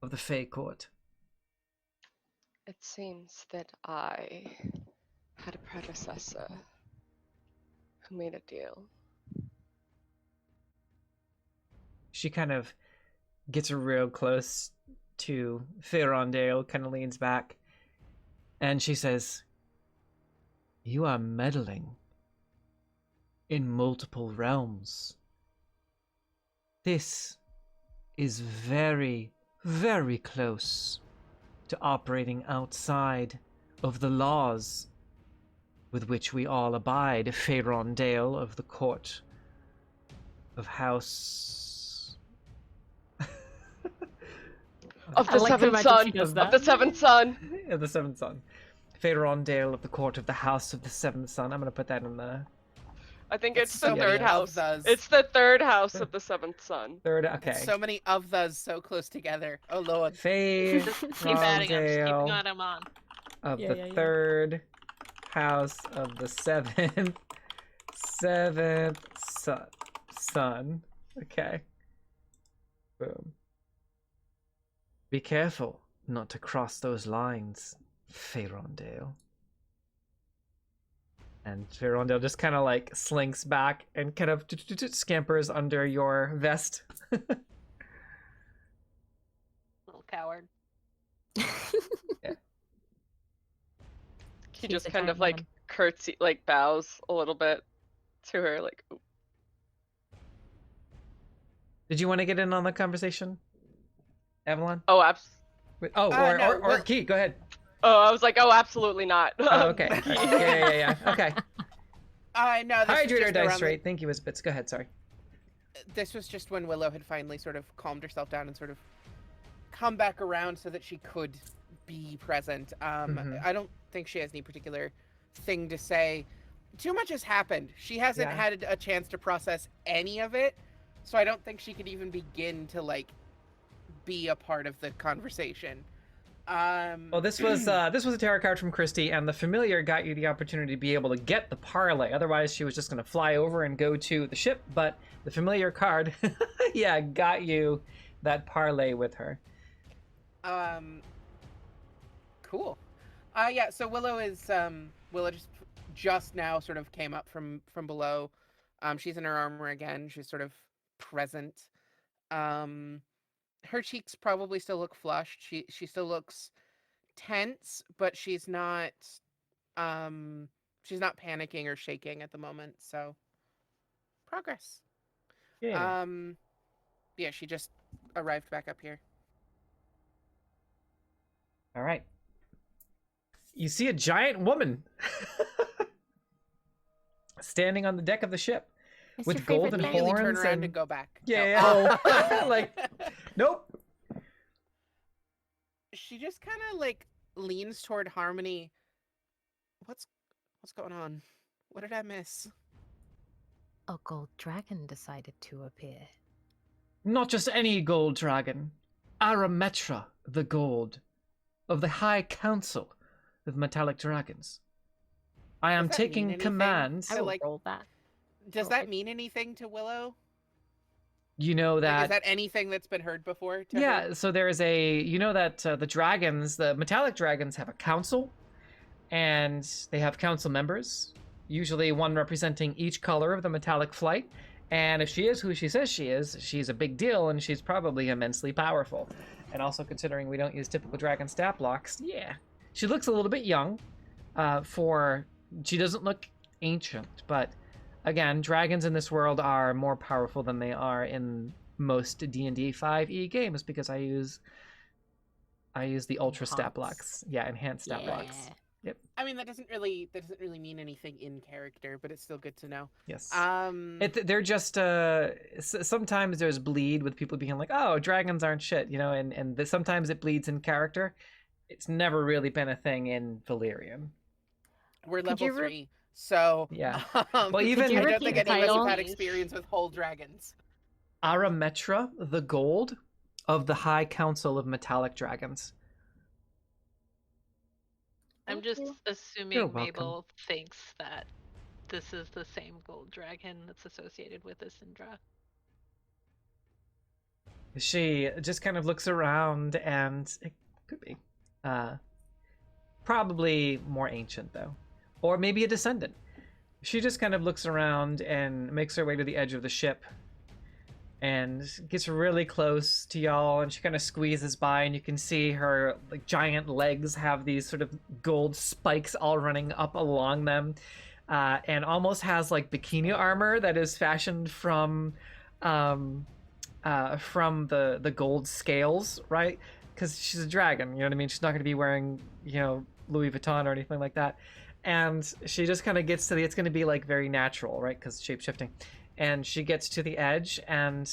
of the Fey Court? It seems that I had a predecessor who made a deal. She kind of gets real close to Ferondale, kind of leans back, and she says, you are meddling in multiple realms. This is very, very close to operating outside of the laws with which we all abide. Ferondale of the court of House... Of the seventh son! Of the seventh son! Of the seventh son. Ferondale of the court of the House of the Seventh Son. I'm gonna put that in the... I think It's it's so the many third of house. those. It's the third house of the seventh son. Third, okay. So many of those so close together. Oh lord. Just keep adding them, just keep Ferondale adding them on. of Yeah, the yeah, yeah. third house of the seventh son. Okay. Boom. Be careful not to cross those lines, Ferondale. And Ferondale just kind of like slinks back and kind of scampers under your vest. Little coward. He She's just a kind of tiny like one. curtsy, like bows a little bit to her, like, ooh. Did you want to get in on the conversation, Evelyn? Oh, No, or well- Key, go ahead. oh, I was like, oh, absolutely not. Oh, okay. Yeah. Okay. No, this was Hydrate our just dice around straight. Thank you, Isbits. Go ahead, sorry. This was just when Willow had finally sort of calmed herself down and sort of come back around so that she could be present. Mhm. I don't think she has any particular thing to say. Too much has happened. She hasn't Yeah. had a chance to process any of it, so I don't think she could even begin to like be a part of the conversation. Well, this was a tarot card from Christy, and the familiar got you the opportunity to be able to get the parlay. Otherwise, she was just going to fly over and go to the ship. But the familiar card, yeah, got you that parlay with her. Cool. Yeah. So Willow is Willow just now sort of came up from below. She's in her armor again. She's sort of present. Her cheeks probably still look flushed. She still looks tense, but she's not panicking or shaking at the moment. So progress. Yeah. Yeah, she just arrived back up here. All right. You see a giant woman standing on the deck of the ship. It's With your favorite golden thing. Immediately turn horns around and- and go back. Yeah, No. yeah. Like, nope. She just kind of like leans toward Harmony. What's going on? What did I miss? A gold dragon decided to appear. Not just any gold dragon. Arametra, the gold, of the High Council of Metallic Dragons. I am Does that mean taking anything? command. I So, will like, roll that. Does Oh, that it- mean anything to Willow? You know Like, that. is that anything that's been heard before? To Yeah, her? so there is a, you know that the dragons, the metallic dragons, have a council, and they have council members, usually one representing each color of the Mettalic Flight. And if she is who she says she is, she's a big deal, and she's probably immensely powerful. And also considering we don't use typical dragon stat blocks, yeah. She looks a little bit young, she doesn't look ancient, but again, dragons in this world are more powerful than they are in most D&D 5e games because I use the ultra stat blocks. Yeah, enhanced stat blocks. Yep. I mean, that doesn't really mean anything in character, but it's still good to know. Yes. They're just sometimes there's bleed with people being like, "Oh, dragons aren't shit," you know, and sometimes it bleeds in character. It's never really been a thing in Valyrian. We're level 3, so yeah. Well, even I don't think any of us have had title? experience with whole dragons. Arametra the Gold of the High Council of Metallic Dragons. I'm just you. assuming You're welcome. Mabel thinks that this is the same gold dragon that's associated with Isindra. She just kind of looks around, and it could be probably more ancient though, or maybe a descendant. She just kind of looks around and makes her way to the edge of the ship and gets really close to y'all, and she kind of squeezes by, and you can see her like giant legs have these sort of gold spikes all running up along them, and almost has like bikini armor that is fashioned from the gold scales, right? Because she's a dragon, you know what I mean? She's not going to be wearing, you know, Louis Vuitton or anything like that. And she just kind of gets to it's going to be like very natural, right? Because shape-shifting. And she gets to the edge, and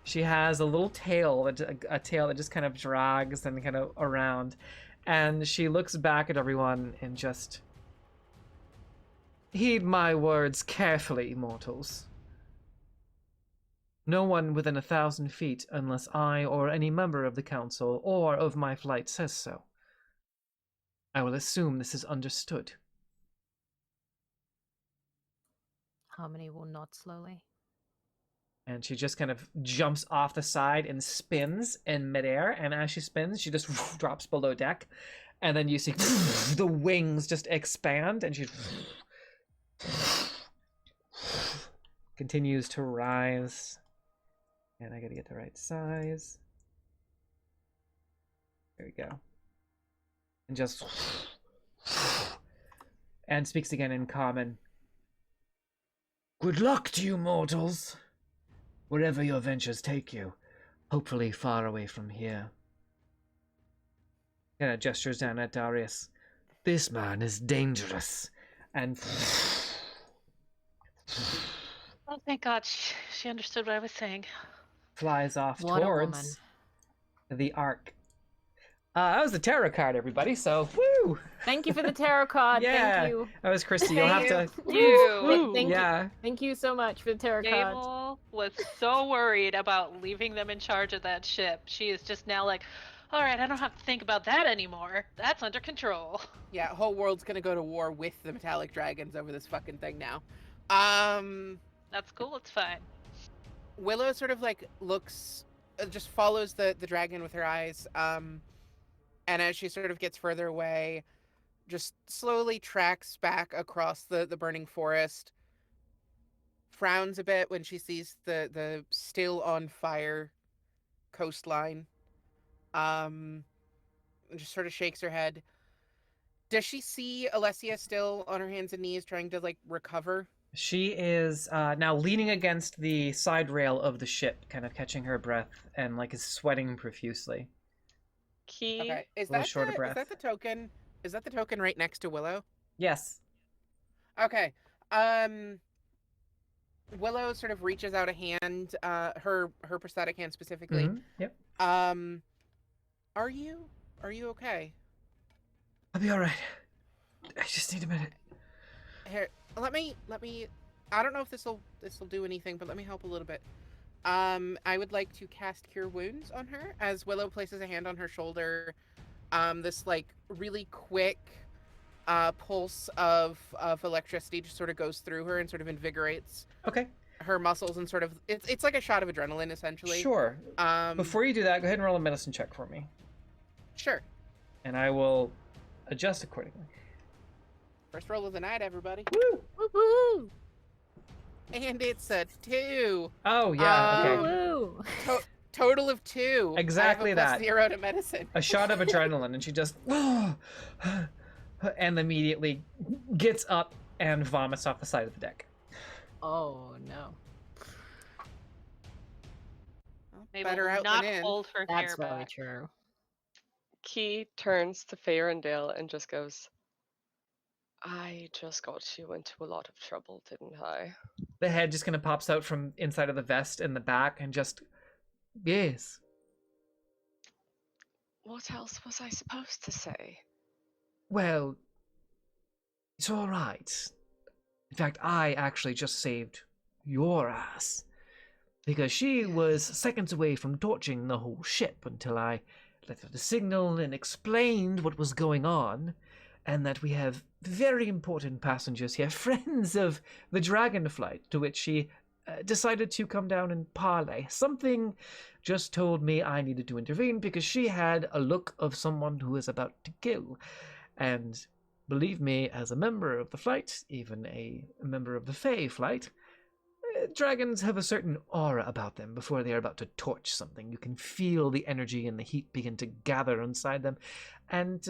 she has a little tail, a tail that just kind of drags and kind of around. And she looks back at everyone and just, heed my words carefully, mortals. No one within 1,000 feet, unless I or any member of the council or of my flight says so. I will assume this is understood. Harmony will nod slowly. And she just kind of jumps off the side and spins in midair. And as she spins, she just drops below deck. And then you see the wings just expand, and she continues to rise. And I gotta get the right size. There we go. And just and speaks again in common. Good luck to you, mortals. Wherever your ventures take you, hopefully far away from here. Kind of gestures down at Darius. This man is dangerous. And Oh, thank God she understood what I was saying. flies off What a woman. towards the Ark. That was the tarot card, everybody. So, woo! Thank you for the tarot card. Yeah. Thank you. That was Christy. You'll have to. You. Thank you. Yeah. Thank you so much for the tarot card. Mabel was so worried about leaving them in charge of that ship. She is just now like, all right, I don't have to think about that anymore. That's under control. Yeah, whole world's gonna go to war with the metallic dragons over this fucking thing now. That's cool. It's fine. Willow sort of like looks, just follows the dragon with her eyes. And as she sort of gets further away, just slowly tracks back across the burning forest. Frowns a bit when she sees the still on fire coastline. Just sort of shakes her head. Does she see Alessia still on her hands and knees trying to like recover? She is now leaning against the side rail of the ship, kind of catching her breath, and like is sweating profusely. Key. Okay. Is little that short of breath. is that the token? Is that the token right next to Willow? Yes. Okay. Willow sort of reaches out a hand, her prosthetic hand specifically. Mhm. Yep. Are you okay? I'll be all right. I just need a minute. Here, let me. I don't know if this'll do anything, but let me help a little bit. I would like to cast Cure Wounds on her as Willow places a hand on her shoulder. This like really quick pulse of electricity just sort of goes through her and sort of invigorates. Okay. her muscles and sort of it's like a shot of adrenaline essentially. Sure. Um, Before you do that, go ahead and roll a medicine check for me, sure. and I will adjust accordingly. First roll of the night, everybody. Woo! Woo-woo! And it's a 2. Oh yeah. Okay. Woo! Total of 2. Exactly I have a that. +0 to medicine. A shot of adrenaline, and she just and immediately gets up and vomits off the side of the deck. Oh no. Mabel Better will out not than in. hold her That's hair very back. true. Key turns to Ferendale and just goes, I just got you into a lot of trouble, didn't I? The head just kind of pops out from inside of the vest in the back and just, yes. What else was I supposed to say? Well, it's all right. In fact, I actually just saved your ass. Because she was seconds away from torching the whole ship until I let out the signal and explained what was going on, and that we have very important passengers here, friends of the Dragonflight, to which she decided to come down and parlay. Something just told me I needed to intervene because she had a look of someone who is about to kill. And believe me, as a member of the flight, even a member of the Fae flight, dragons have a certain aura about them before they are about to torch something. You can feel the energy and the heat begin to gather inside them. And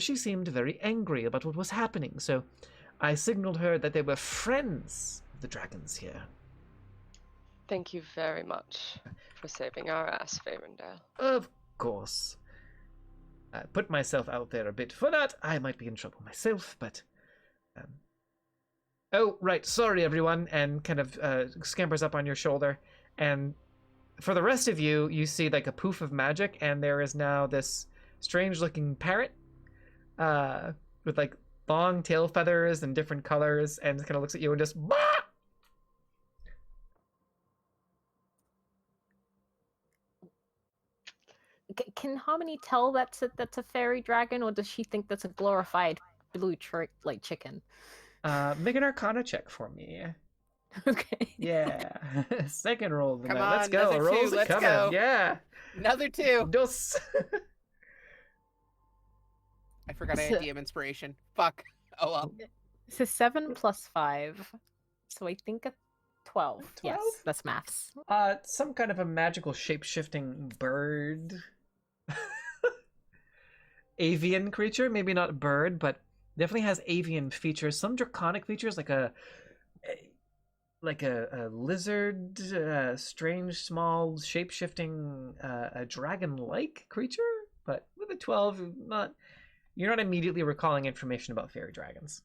she seemed very angry about what was happening, so I signaled her that they were friends of the dragons here. Thank you very much for saving our ass, Ferendale. Of course. I put myself out there a bit for that. I might be in trouble myself, but... Oh, right, sorry everyone, and kind of scampers up on your shoulder. And for the rest of you, you see like a poof of magic, and there is now this strange-looking parrot with like long tail feathers and different colors, and kind of looks at you and just bah! Can Harmony tell that's a fairy dragon, or does she think that's a glorified blue chicken? Make an Arcana check for me. Okay. Yeah. Second roll of the Come night. Let's on, go. another Rolls two, are let's coming. go. Yeah. Another 2. Dos. I forgot I had DM inspiration. Fuck. Oh well. It's a 7 plus 5, so I think a 12. Yes, 12? that's maths. Some kind of a magical shape-shifting bird. Avian creature, maybe not bird, but definitely has avian features. Some draconic features, like a lizard, strange, small, shape-shifting, a dragon-like creature. But with a 12, you're not immediately recalling information about fairy dragons.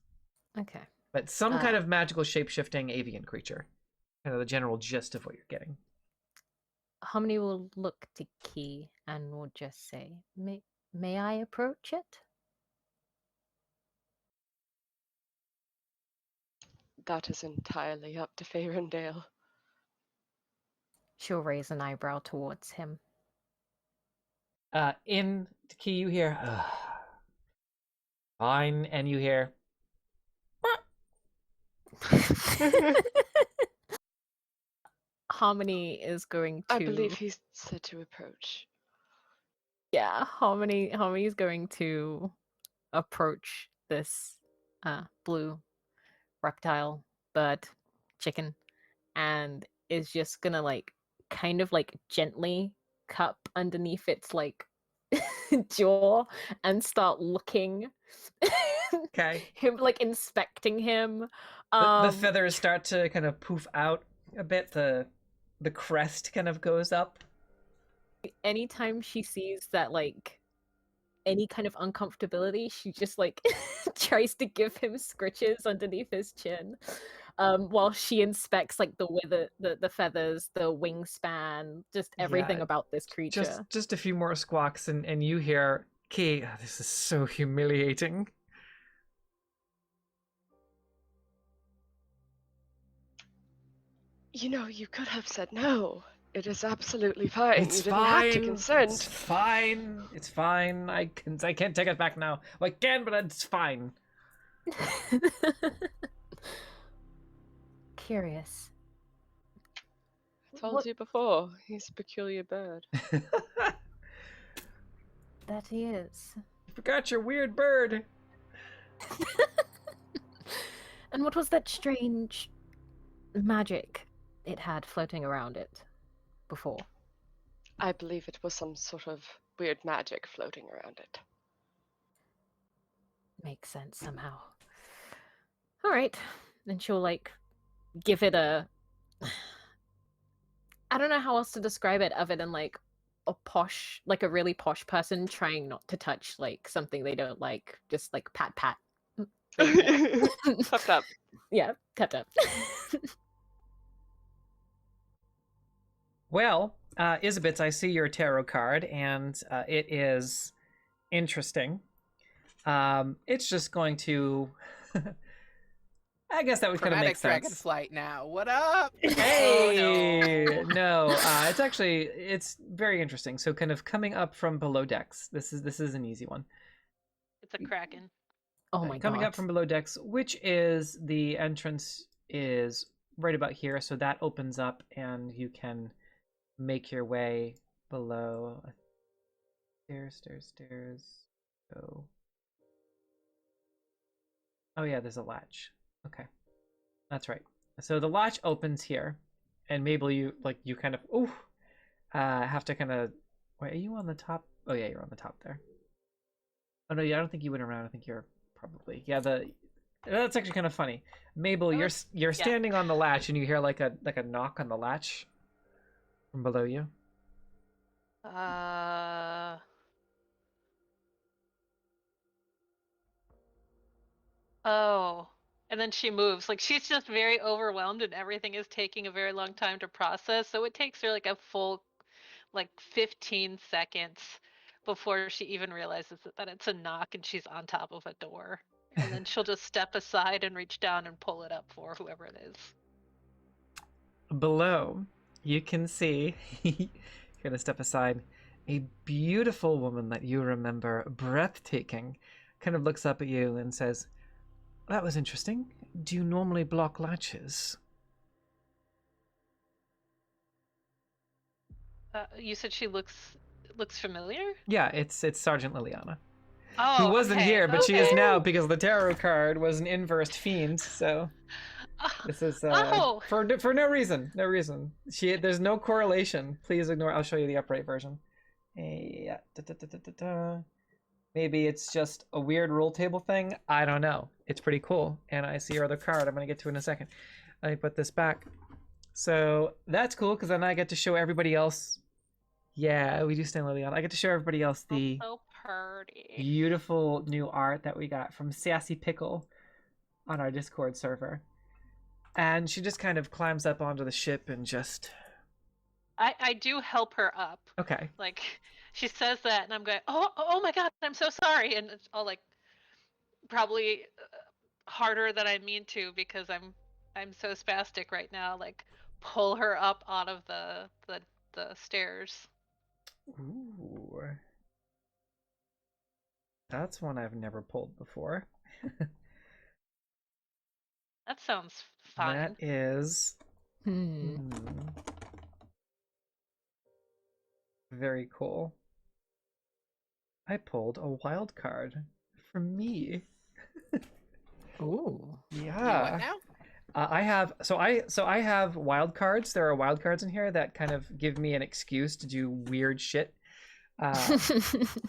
Okay. But some kind of magical shape-shifting avian creature. Kind of the general gist of what you're getting. Harmony will look to Key and will just say, May I approach it? That is entirely up to Ferendale. She'll raise an eyebrow towards him. In Key, you hear, fine, and you hear, Harmony is going to... I believe he said to approach. Yeah, Harmony is going to approach this blue reptile, bird, chicken, and is just gonna like kind of like gently cup underneath its like jaw and start looking. okay. Him like inspecting him. The feathers start to kind of poof out a bit. The crest kind of goes up. Anytime she sees that like any kind of uncomfortability, she just like tries to give him scritches underneath his chin, while she inspects like the feathers, the wingspan, just everything Yeah, about this creature. Just a few more squawks, and you hear, Key, this is so humiliating. You know, you could have said no. It is absolutely fine. It's you didn't fine. have to consent. It's fine. It's fine. I can't take it back now. Well, I can, but it's fine. Curious. Told What- you before, he's a peculiar bird. That he is. You forgot your weird bird. And what was that strange magic it had floating around it before? I believe it was some sort of weird magic floating around it. Makes sense somehow. All right. Then she'll like give it a. I don't know how else to describe it other than like a posh, like a really posh person trying not to touch like something they don't like. Just like pat pat. Tap tap. Yeah, tap tap. Well, Isabits, I see your tarot card, and it is interesting. It's just going to... I guess that would kind of make Chromatic sense. Dragonflight now. What up? Hey! No, it's very interesting. So kind of coming up from below decks. This is an easy one. It's a kraken. Oh my god. Coming up from below decks, which is the entrance is right about here. So that opens up and you can make your way below. Stairs. Go. Oh yeah, there's a latch. Okay, that's right. So the latch opens here, and Mabel, you kind of have to kind of. Wait, are you on the top? Oh yeah, you're on the top there. Oh no, yeah, I don't think you went around. I think you're probably That's actually kind of funny. Mabel, you're standing on the latch, and you hear like a knock on the latch from below you. Oh. And then she moves. Like, she's just very overwhelmed and everything is taking a very long time to process. So it takes her like a full, 15 seconds before she even realizes that it's a knock and she's on top of a door. And then she'll just step aside and reach down and pull it up for whoever it is. Below, you can see, gonna step aside, a beautiful woman that you remember, breathtaking, kind of looks up at you and says, "That was interesting. Do you normally block latches?" You said she looks familiar? Yeah, it's Sergeant Liliana. Oh, who wasn't okay, here, but she is okay. now because the tarot card was an inversed fiend. So this is for no reason. No reason. There's no correlation. Please ignore. I'll show you the upright version. Yeah. Maybe it's just a weird roll table thing. I don't know. It's pretty cool. And I see your other card. I'm going to get to it in a second. Let me put this back. So that's cool because then I get to show everybody else. Yeah, we do stand Liliana. I get to show everybody else the so pretty. Beautiful new art that we got from Sassy Pickle on our Discord server. And she just kind of climbs up onto the ship and just... I do help her up. Okay. Like, she says that, and I'm going, oh my god, I'm so sorry. And it's all probably harder than I mean to because I'm so spastic right now. Like, pull her up out of the stairs. Ooh. That's one I've never pulled before. That sounds fun. That is... Very cool. I pulled a wild card for me. Ooh. Yeah. What now? I have wild cards. There are wild cards in here that kind of give me an excuse to do weird shit.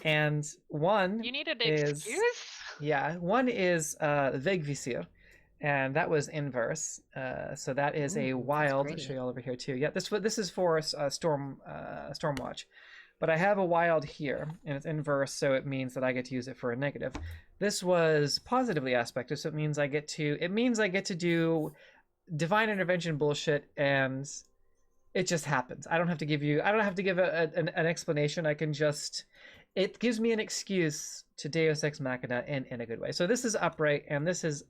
And one You needed an is excuse? one is Vegvisir, and that was inverse. So that is a wild. I'll show you all over here too. Yeah, this is for Stormwatch, but I have a wild here, and it's inverse, so it means that I get to use it for a negative. This was positively aspected, so it means I get to do divine intervention bullshit, and it just happens. I don't have to give an explanation. I can just, it gives me an excuse to Deus Ex Machina in a good way. So this is upright, and this is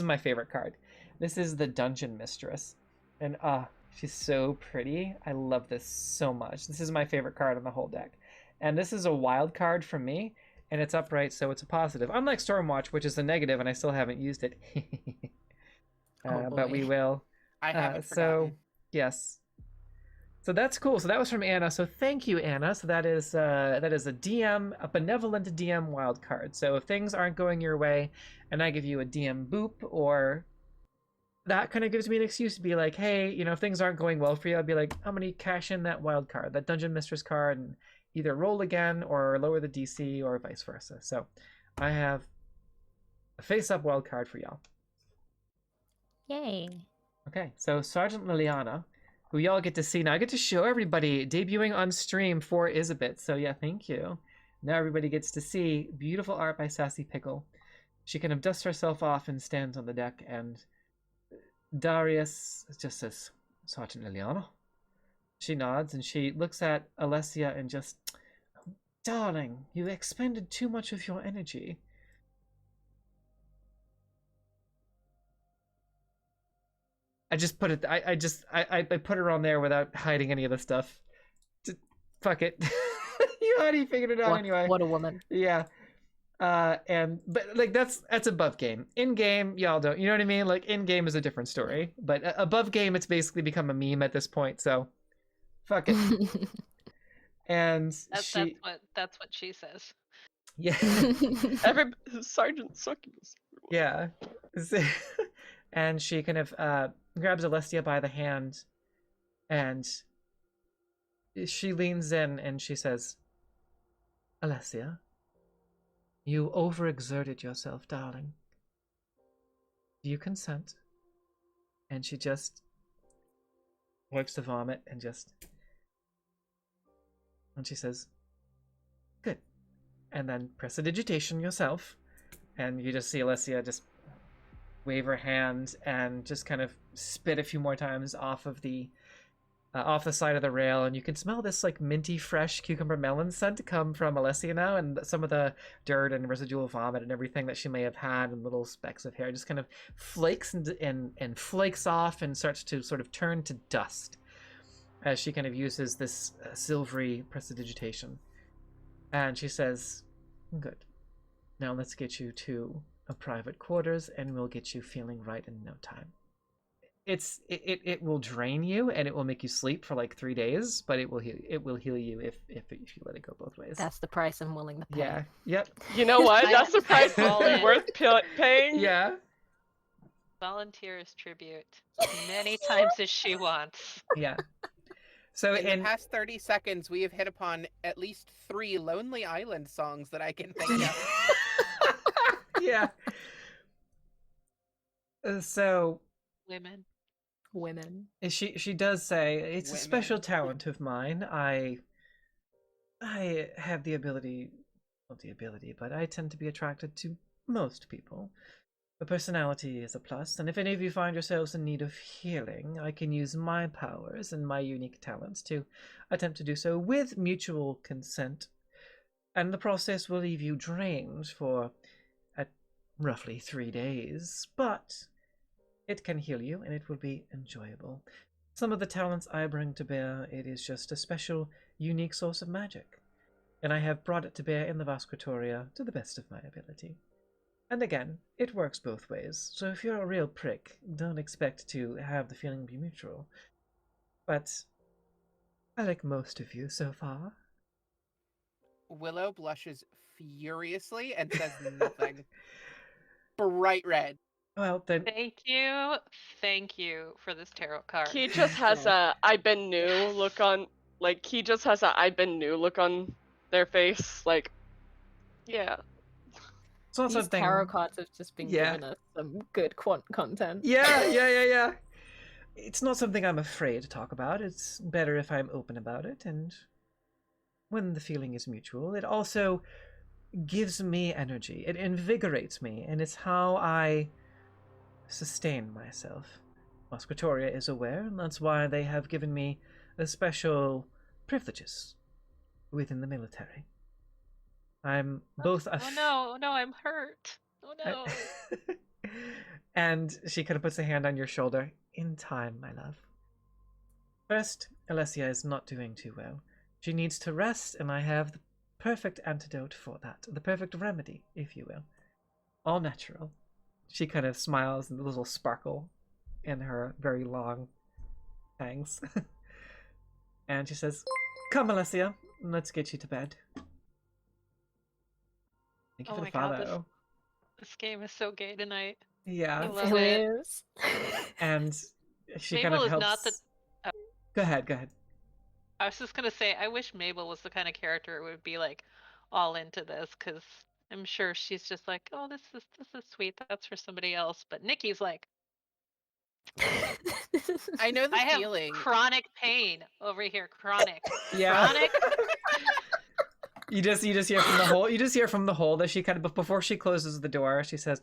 my favorite card. This is the Dungeon Mistress, and she's so pretty. I love this so much. This is my favorite card on the whole deck, and this is a wild card from me. And it's upright, so it's a positive. Unlike Stormwatch, which is a negative, and I still haven't used it. But we will. I haven't so, forgotten. yes. So that's cool. So that was from Anna. So thank you, Anna. So that is a DM, a benevolent DM wild card. So if things aren't going your way, and I give you a DM boop, or that kind of gives me an excuse to be like, hey, you know, if things aren't going well for you, I'll be like, I'm gonna cash in that wild card, that Dungeon Mistress card, and either roll again or lower the DC or vice versa. So I have a face-up wild card for y'all. Yay. Okay, so Sergeant Liliana, who y'all get to see now. I get to show everybody debuting on stream for Isabeth. So yeah, thank you. Now everybody gets to see beautiful art by Sassy Pickle. She kind of dusts herself off and stands on the deck, and Darius just says, Sergeant Liliana. She nods and she looks at Alessia and just, darling, you expended too much of your energy. I just put it. I put her on there without hiding any of the stuff. Fuck it. You already figured it out anyway. What a woman. Yeah. But like that's above game. In game, y'all don't. You know what I mean? Like in game is a different story. But above game, it's basically become a meme at this point. So, fuck it. And That's what she says. Yeah. Every Sergeant Succulus. Yeah. And she kind of grabs Alessia by the hand, and she leans in and she says, Alessia, you overexerted yourself, darling. Do you consent? And she just wipes the vomit and she says, good. And then prestidigitation yourself, and you just see Alessia just wave her hand and just kind of spit a few more times off the side of the rail, and you can smell this like minty fresh cucumber melon scent come from Alessia now, and some of the dirt and residual vomit and everything that she may have had and little specks of hair just kind of flakes and flakes off and starts to sort of turn to dust as she kind of uses this silvery prestidigitation. And she says, good, now let's get you to a private quarters and we'll get you feeling right in no time. It will drain you and it will make you sleep for like 3 days, but it will heal you if you let it go both ways. That's the price I'm willing to pay. Yeah. Yep. You know what? That's the price worth paying. Yeah. Volunteer as tribute many times as she wants. Yeah. So in the past 30 seconds, we have hit upon at least 3 Lonely Island songs that I can think of. Yeah. So Women. She does say it's a special talent of mine. I have the ability, not the ability, but I tend to be attracted to most people. The personality is a plus, and if any of you find yourselves in need of healing, I can use my powers and my unique talents to attempt to do so with mutual consent. And the process will leave you drained for roughly 3 days, but it can heal you and it will be enjoyable. Some of the talents I bring to bear, it is just a special, unique source of magic, and I have brought it to bear in the Vas'Kratoria to the best of my ability. And again, it works both ways, so if you're a real prick, don't expect to have the feeling be mutual. But I like most of you so far. Willow blushes furiously and says nothing. Bright red. Well, then... Thank you for this tarot card. He just has a I've been new look on, like, he just has a I've been new look on their face, like, yeah. It's not These something... tarot cards have just been giving us some good content. Yeah. It's not something I'm afraid to talk about. It's better if I'm open about it, and when the feeling is mutual, it also gives me energy. It invigorates me, and it's how I sustain myself. Vas'Kratoria is aware, and that's why they have given me special privileges within the military. I'm both a... Oh no, I'm hurt. Oh no. And she kind of puts a hand on your shoulder. In time, my love. First, Alessia is not doing too well. She needs to rest, and I have the perfect antidote for that. The perfect remedy, if you will. All natural. She kind of smiles, and a little sparkle in her very long fangs. And she says, "Come, Alessia, let's get you to bed." Thank you Oh for my the god, follow. this game is so gay tonight. I Yeah. love Really it. is. And she kind Mabel of is helps. not the. Go ahead, go ahead. I was just gonna say, I wish Mabel was the kind of character who would be like all into this, because I'm sure she's just like, oh, this is sweet. That's for somebody else. But Nikki's like, I know the I have feeling. chronic pain over here. Chronic. Yeah. Chronic. You just hear from the hole. You just hear from the hole that she kind of, before she closes the door, she says,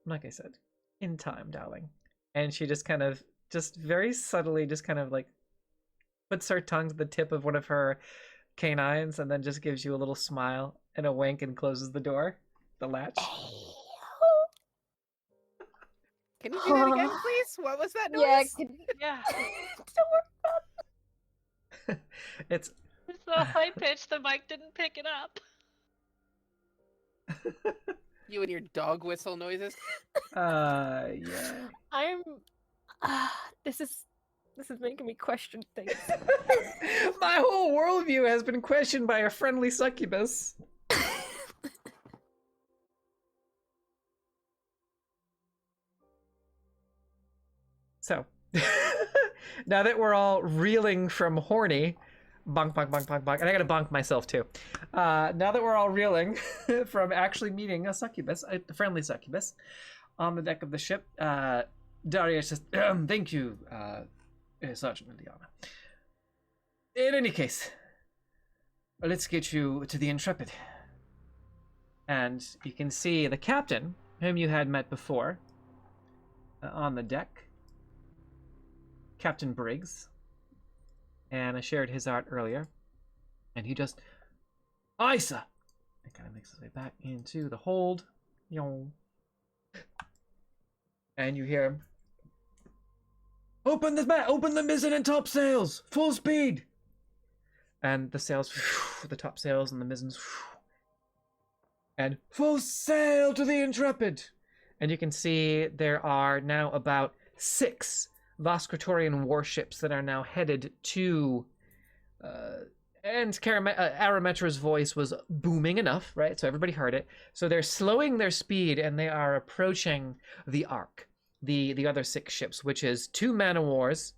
"Like I said, in time, darling." And she just kind of, just very subtly, just kind of like puts her tongue to the tip of one of her canines, and then just gives you a little smile and a wink and closes the door, the latch. Can you do that again, please? What was that noise? Yeah, Yeah. It's It's so high pitched the mic didn't pick it up. You and your dog whistle noises. yeah. I'm. This is making me question things. My whole worldview has been questioned by a friendly succubus. So, now that we're all reeling from horny, bonk, bonk, bonk, bonk, bonk, and I gotta bonk myself too. Now that we're all reeling from actually meeting a succubus, a friendly succubus, on the deck of the ship, Darius says, "Thank you, Sergeant Liliana. In any case, let's get you to the Intrepid." And you can see the captain, whom you had met before, on the deck. Captain Briggs. And I shared his art earlier. And he just, "Aye, sir." It kind of makes his way back into the hold. Yo. And you hear him, "Open the mizzen and topsails! Full speed!" And the sails, the topsails and the mizzens, and "Full sail to the Intrepid!" And you can see there are now about 6 Vas'Kratorian warships that are now headed to, and Arametra's voice was booming enough, right? So everybody heard it. So they're slowing their speed and they are approaching the Ark, the other 6 ships, which is 2 man-o'-wars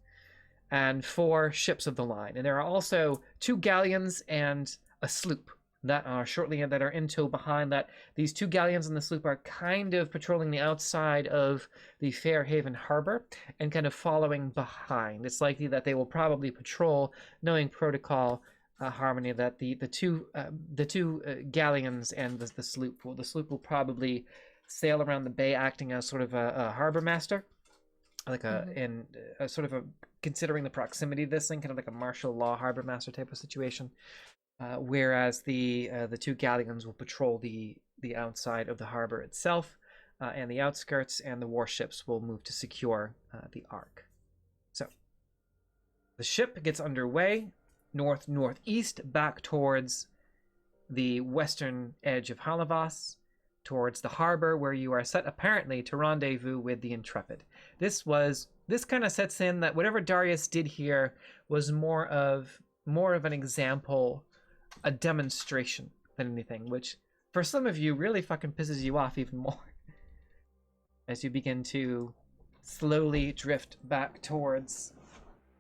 and 4 ships of the line. And there are also 2 galleons and a sloop that are in tow behind that. These 2 galleons and the sloop are kind of patrolling the outside of the Fairhaven harbor and kind of following behind. It's likely that they will probably patrol, knowing protocol harmony, that the two galleons and the sloop will probably sail around the bay, acting as sort of a harbor master, like considering the proximity of this thing, kind of like a martial law harbor master type of situation. Whereas the 2 galleons will patrol the outside of the harbor itself, and the outskirts, and the warships will move to secure the Ark. So the ship gets underway northeast back towards the western edge of Halavas, towards the harbor where you are set apparently to rendezvous with the Intrepid. This kind of sets in that whatever Darius did here was more of an example, a demonstration than anything, which for some of you really fucking pisses you off even more as you begin to slowly drift back towards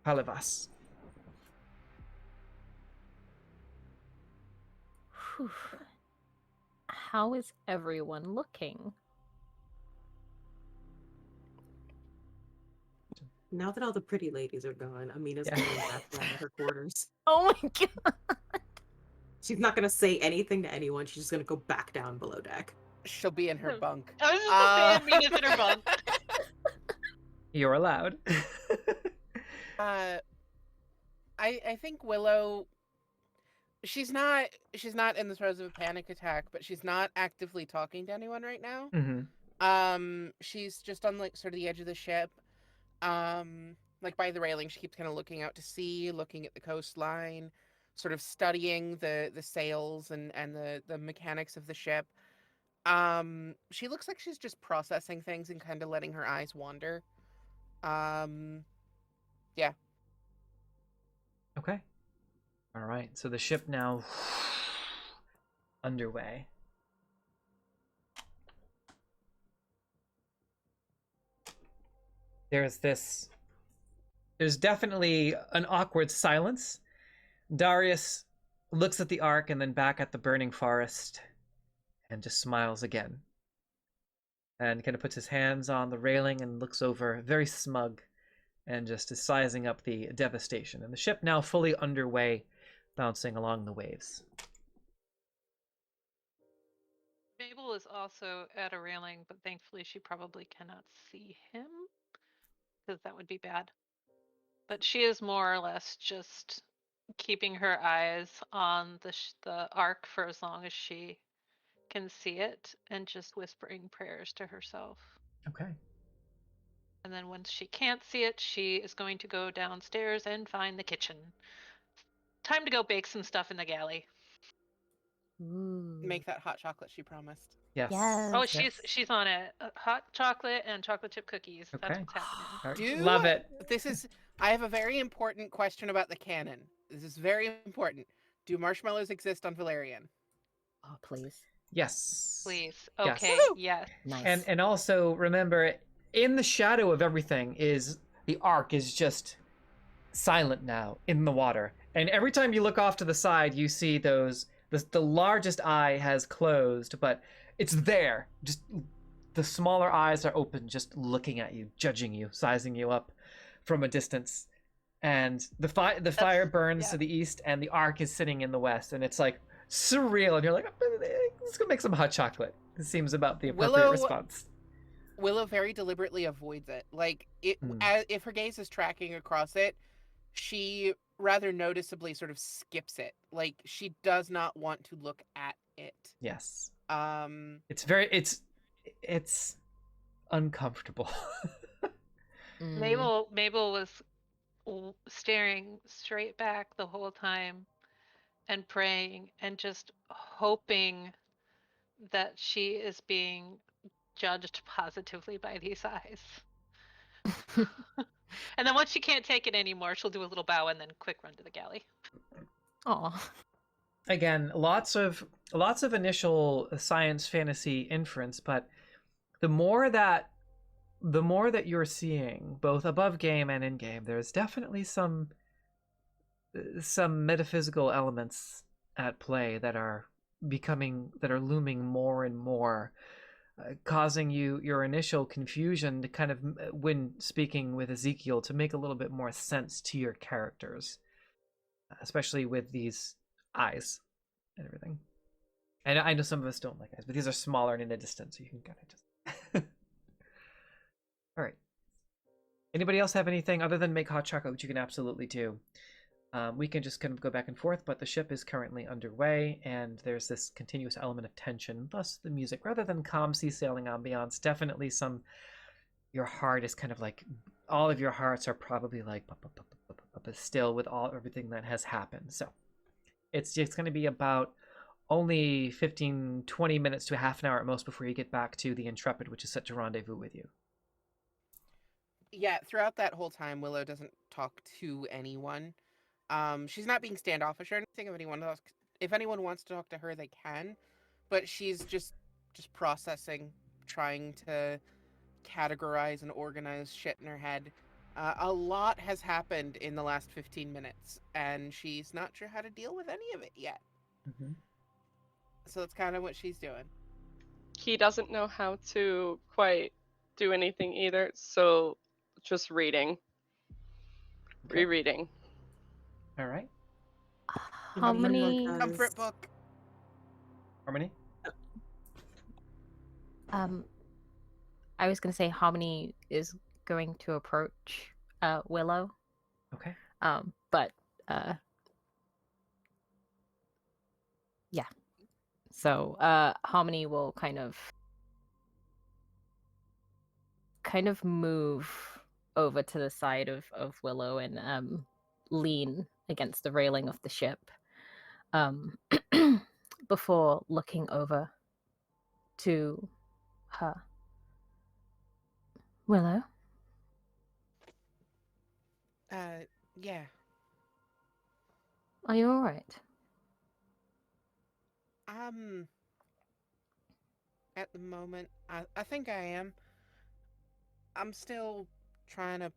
Halavas. Whew. How is everyone looking? Now that all the pretty ladies are gone, Amina's Yeah. going back down to her quarters. Oh my god! She's not gonna say anything to anyone. She's just gonna go back down below deck. She'll be in her bunk. I was just gonna say Amina's in her bunk. You're allowed. I think Willow, she's not in the throes of a panic attack, but she's not actively talking to anyone right now. Mm-hmm. She's just on like sort of the edge of the ship, like by the railing. She keeps kind of looking out to sea, looking at the coastline, sort of studying the sails and the mechanics of the ship. She looks like she's just processing things and kind of letting her eyes wander. Yeah. Okay. All right, so the ship now underway. There's definitely an awkward silence. Darius looks at the Ark and then back at the burning forest and just smiles again. And kind of puts his hands on the railing and looks over, very smug, and just is sizing up the devastation. And the ship now fully underway, bouncing along the waves. Mabel is also at a railing, but thankfully she probably cannot see him, because that would be bad. But she is more or less just keeping her eyes on the Ark for as long as she can see it, and just whispering prayers to herself. Okay. And then once she can't see it, she is going to go downstairs and find the kitchen. Time to go bake some stuff in the galley. Ooh. Make that hot chocolate she promised. Yes. Yes. Oh, Yes. she's on it. Hot chocolate and chocolate chip cookies. That's Okay. what's happening. All right, Do love it. I have a very important question about the canon. This is very important. Do marshmallows exist on Valerian? Oh, please. Yes. Please. Yes. Okay. Woohoo! Yes. Nice. And also remember, in the shadow of everything is the Ark is just silent now in the water. And every time you look off to the side, you see the largest eye has closed, but it's there. Just the smaller eyes are open, just looking at you, judging you, sizing you up from a distance. And the fire burns to the east, and the Ark is sitting in the west, and it's like surreal. And you're like, let's go make some hot chocolate. This seems about the appropriate response. Willow very deliberately avoids it. Like, if her gaze is tracking across it, she rather noticeably sort of skips it. Like, she does not want to look at it. Yes. It's It's uncomfortable. Mabel was staring straight back the whole time and praying and just hoping that she is being judged positively by these eyes. And then once she can't take it anymore, she'll do a little bow and then quick run to the galley. Aw. Again, lots of initial science fantasy inference, but the more that you're seeing, both above game and in game, there's definitely some metaphysical elements at play that are looming more and more, causing your initial confusion to kind of, when speaking with Ezekiel, to make a little bit more sense to your characters, especially with these eyes and everything. And I know some of us don't like eyes, but these are smaller and in a distance, so you can kind of just... All right. Anybody else have anything other than make hot chocolate, which you can absolutely do? We can just kind of go back and forth, but the ship is currently underway, and there's this continuous element of tension, thus the music. Rather than calm sea sailing ambiance, definitely your heart is kind of like, all of your hearts are probably like still with everything that has happened. So it's going to be about only 15-20 minutes to a half an hour at most before you get back to the Intrepid, which is set to rendezvous with you. Yeah, throughout that whole time, Willow doesn't talk to anyone. She's not being standoffish or anything. If anyone wants to talk to her, they can. But she's just processing, trying to categorize and organize shit in her head. A lot has happened in the last 15 minutes, and she's not sure how to deal with any of it yet. Mm-hmm. So that's kind of what she's doing. He doesn't know how to quite do anything either, so just reading. Okay. Rereading. All right. How many? Comfort book. Harmony? I was gonna say Harmony is going to approach Willow. Okay. But yeah. So Harmony will kind of move over to the side of Willow and lean against the railing of the ship before looking over to her. Willow? Yeah. Are you alright? At the moment, I think I am. I'm still trying to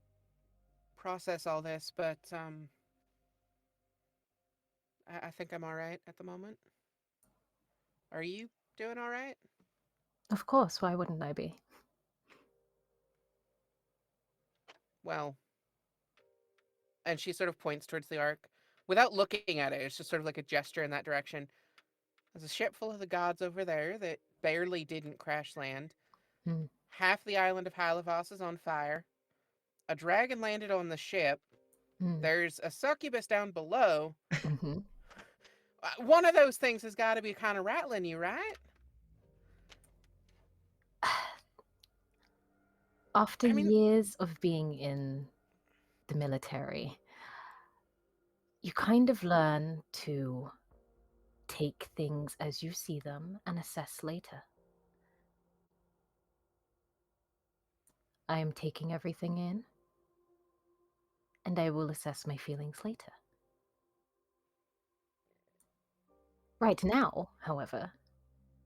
process all this, but I think I'm all right at the moment. Are you doing all right? Of course, why wouldn't I be? Well, and she sort of points towards the ark. Without looking at it, it's just sort of like a gesture in that direction. There's a ship full of the gods over there that barely didn't crash land. Hmm. Half the island of Hylavos is on fire. A dragon landed on the ship. Hmm. There's a succubus down below. Mm-hmm. One of those things has got to be kind of rattling you, right? After I mean, years of being in the military, you kind of learn to take things as you see them and assess later. I am taking everything in, and I will assess my feelings later. Right now, however,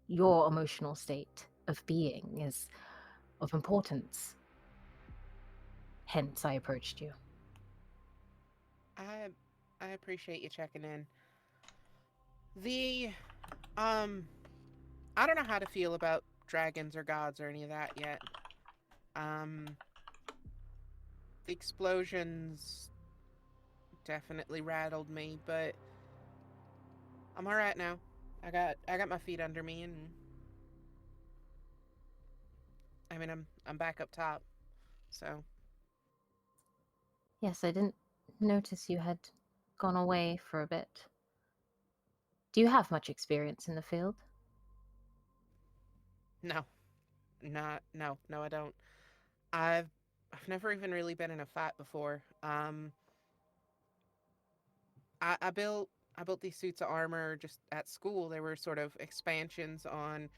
your emotional state of being is of importance. Hence, I approached you. I appreciate you checking in. I don't know how to feel about dragons or gods or any of that yet. The explosions definitely rattled me, but I'm all right now. I got my feet under me, and I mean I'm back up top. So Yes, I didn't notice you had gone away for a bit. Do you have much experience in the field? no, no, I don't. I've never even really been in a fight before. I built these suits of armor just at school. They were sort of expansions on,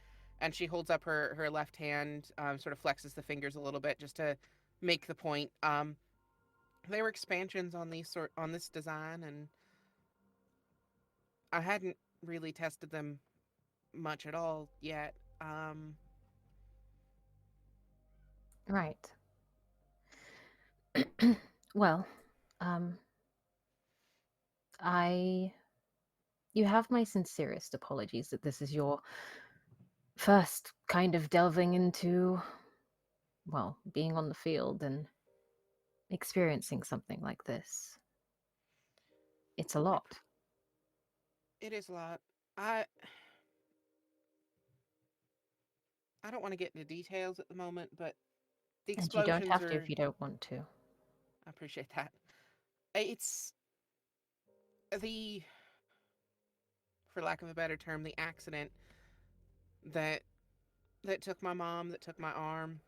and she holds up her left hand, sort of flexes the fingers a little bit just to make the point. They were expansions on this design, and I hadn't really tested them much at all yet. Right. Well, you have my sincerest apologies that this is your first kind of delving into, well, being on the field and experiencing something like this. It's a lot. It is a lot. I I don't want to get into details at the moment, but the And you don't explosions have to are. if you don't want to. I appreciate that. It's the, for lack of a better term, the accident that took my mom, that took my arm,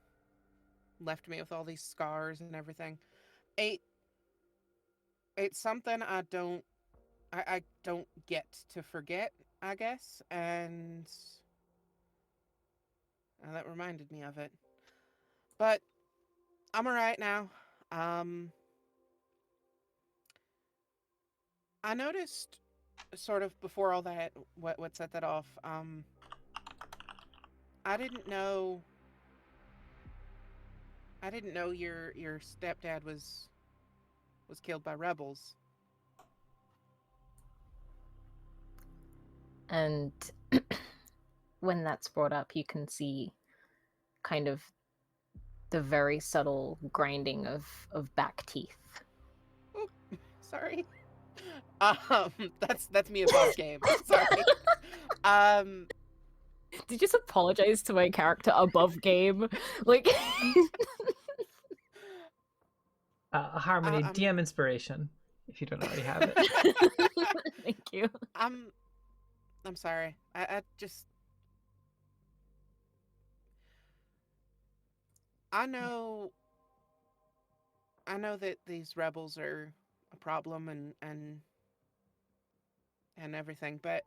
left me with all these scars and everything. It it's something I don't get to forget, I guess, and that reminded me of it. But I'm alright now. Um, I noticed sort of before all that, what set that off. I didn't know. I didn't know your stepdad was killed by rebels. And when that's brought up, you can see kind of the very subtle grinding of back teeth. Oh, sorry. That's me above game. Sorry. Did you just apologize to my character above game? Like, Harmony, I'm DM inspiration, if you don't already have it. thank you. I'm sorry. I just I know that these rebels are a problem and everything, but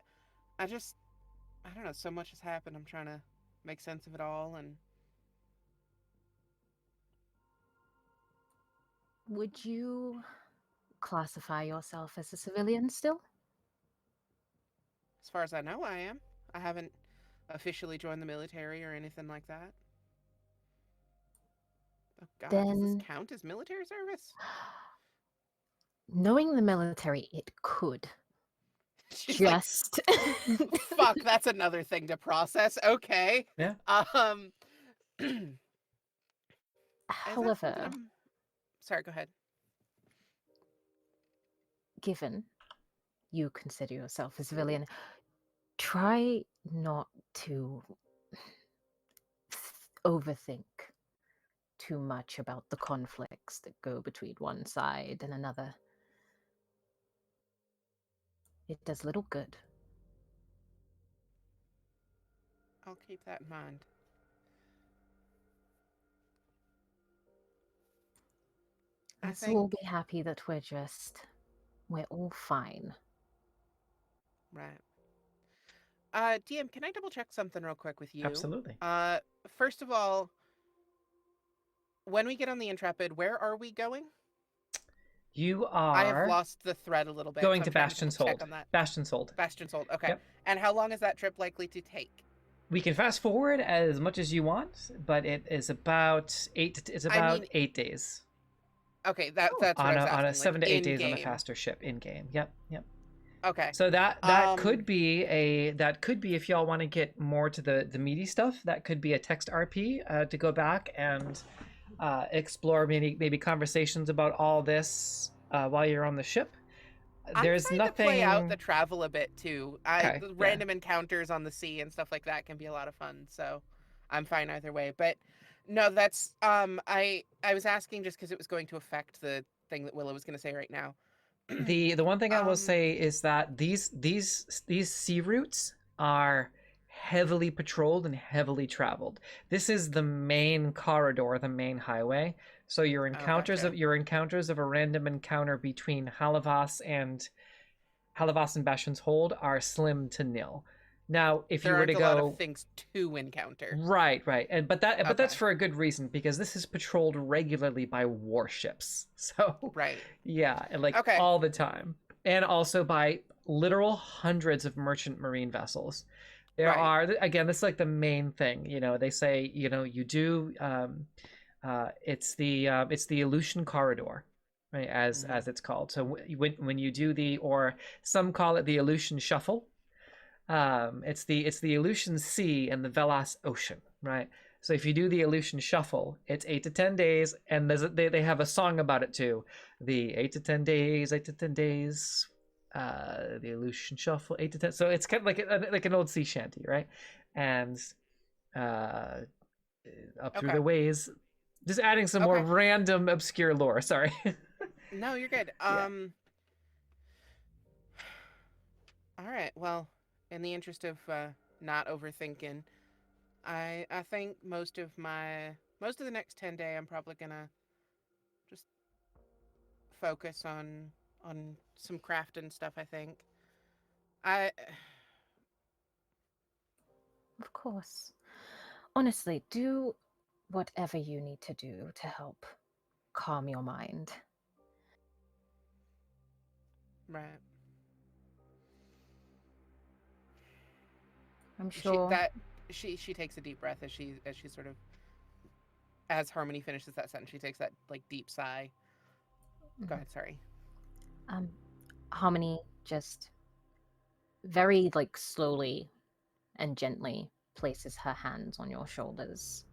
I don't know, so much has happened. I'm trying to make sense of it all, and Would you classify yourself as a civilian still? As far as I know, I am. I haven't officially joined the military or anything like that. Oh God, does Then- this count as military service? Knowing the military, it could. She's like, Just. fuck, that's another thing to process. Okay. Yeah. Is that However, something sorry, go ahead. given you consider yourself a civilian, try not to overthink too much about the conflicts that go between one side and another. It does little good. I'll keep that in mind. I Let's think all be happy that we're all fine. right. DM, can I double check something real quick with you? Absolutely. First of all, when we get on the Intrepid, where are we going? You I have are lost the thread a little bit. going so to I'm trying Bastion's check Hold. on that. Bastion's Hold. Bastion's Hold. Okay. Yep. And how long is that trip likely to take? We can fast forward as much as you want, but it is about 8 days. Okay, that's what I was asking. On a like, 7 to 8 days on a in-game. faster ship in game. Yep. Okay. So that Um, could be if y'all want to get more to the meaty stuff, that could be a text RP to go back and explore maybe conversations about all this while you're on the ship. There's I'm trying nothing to play out the travel a bit too. Okay, The yeah. random encounters on the sea and stuff like that can be a lot of fun. So I'm fine either way. But no, that's I was asking just because it was going to affect the thing that Willow was going to say right now. The one thing I will Um, say is that these sea routes are heavily patrolled and heavily traveled. This is the main corridor, the main highway. So your encounters gotcha. of a random encounter between Halavas and Bastion's Hold are slim to nil. Now, if there you were aren't to a lot go of things to encounter. right, but that's Okay. for a good reason, because this is patrolled regularly by warships. So Right. yeah, and like Okay. all the time, and also by literal hundreds of merchant marine vessels. There Right. are, again, this is like the main thing. They say you do. It's the Aleutian corridor, right? As Mhm. it's called. So when you do or some call it the Aleutian shuffle. It's the Aleutian Sea and the Velas Ocean, right? So if you do the Aleutian Shuffle, it's 8 to 10 days, and they have a song about it too. The 8 to 10 days, the Aleutian Shuffle, 8 to 10. So it's kind of like an old sea shanty, right? And up through Okay. the ways, just adding some more Okay. random obscure lore. Sorry. No, you're good. Yeah. All right. Well, in the interest of not overthinking, I think most of the next 10 day I'm probably gonna just focus on some crafting stuff. I think Of course. Honestly, do whatever you need to do to help calm your mind. right. I'm sure. She takes a deep breath as she sort of, as Harmony finishes that sentence, she takes that like deep sigh. Go ahead, sorry. Harmony just very slowly and gently places her hands on your shoulders.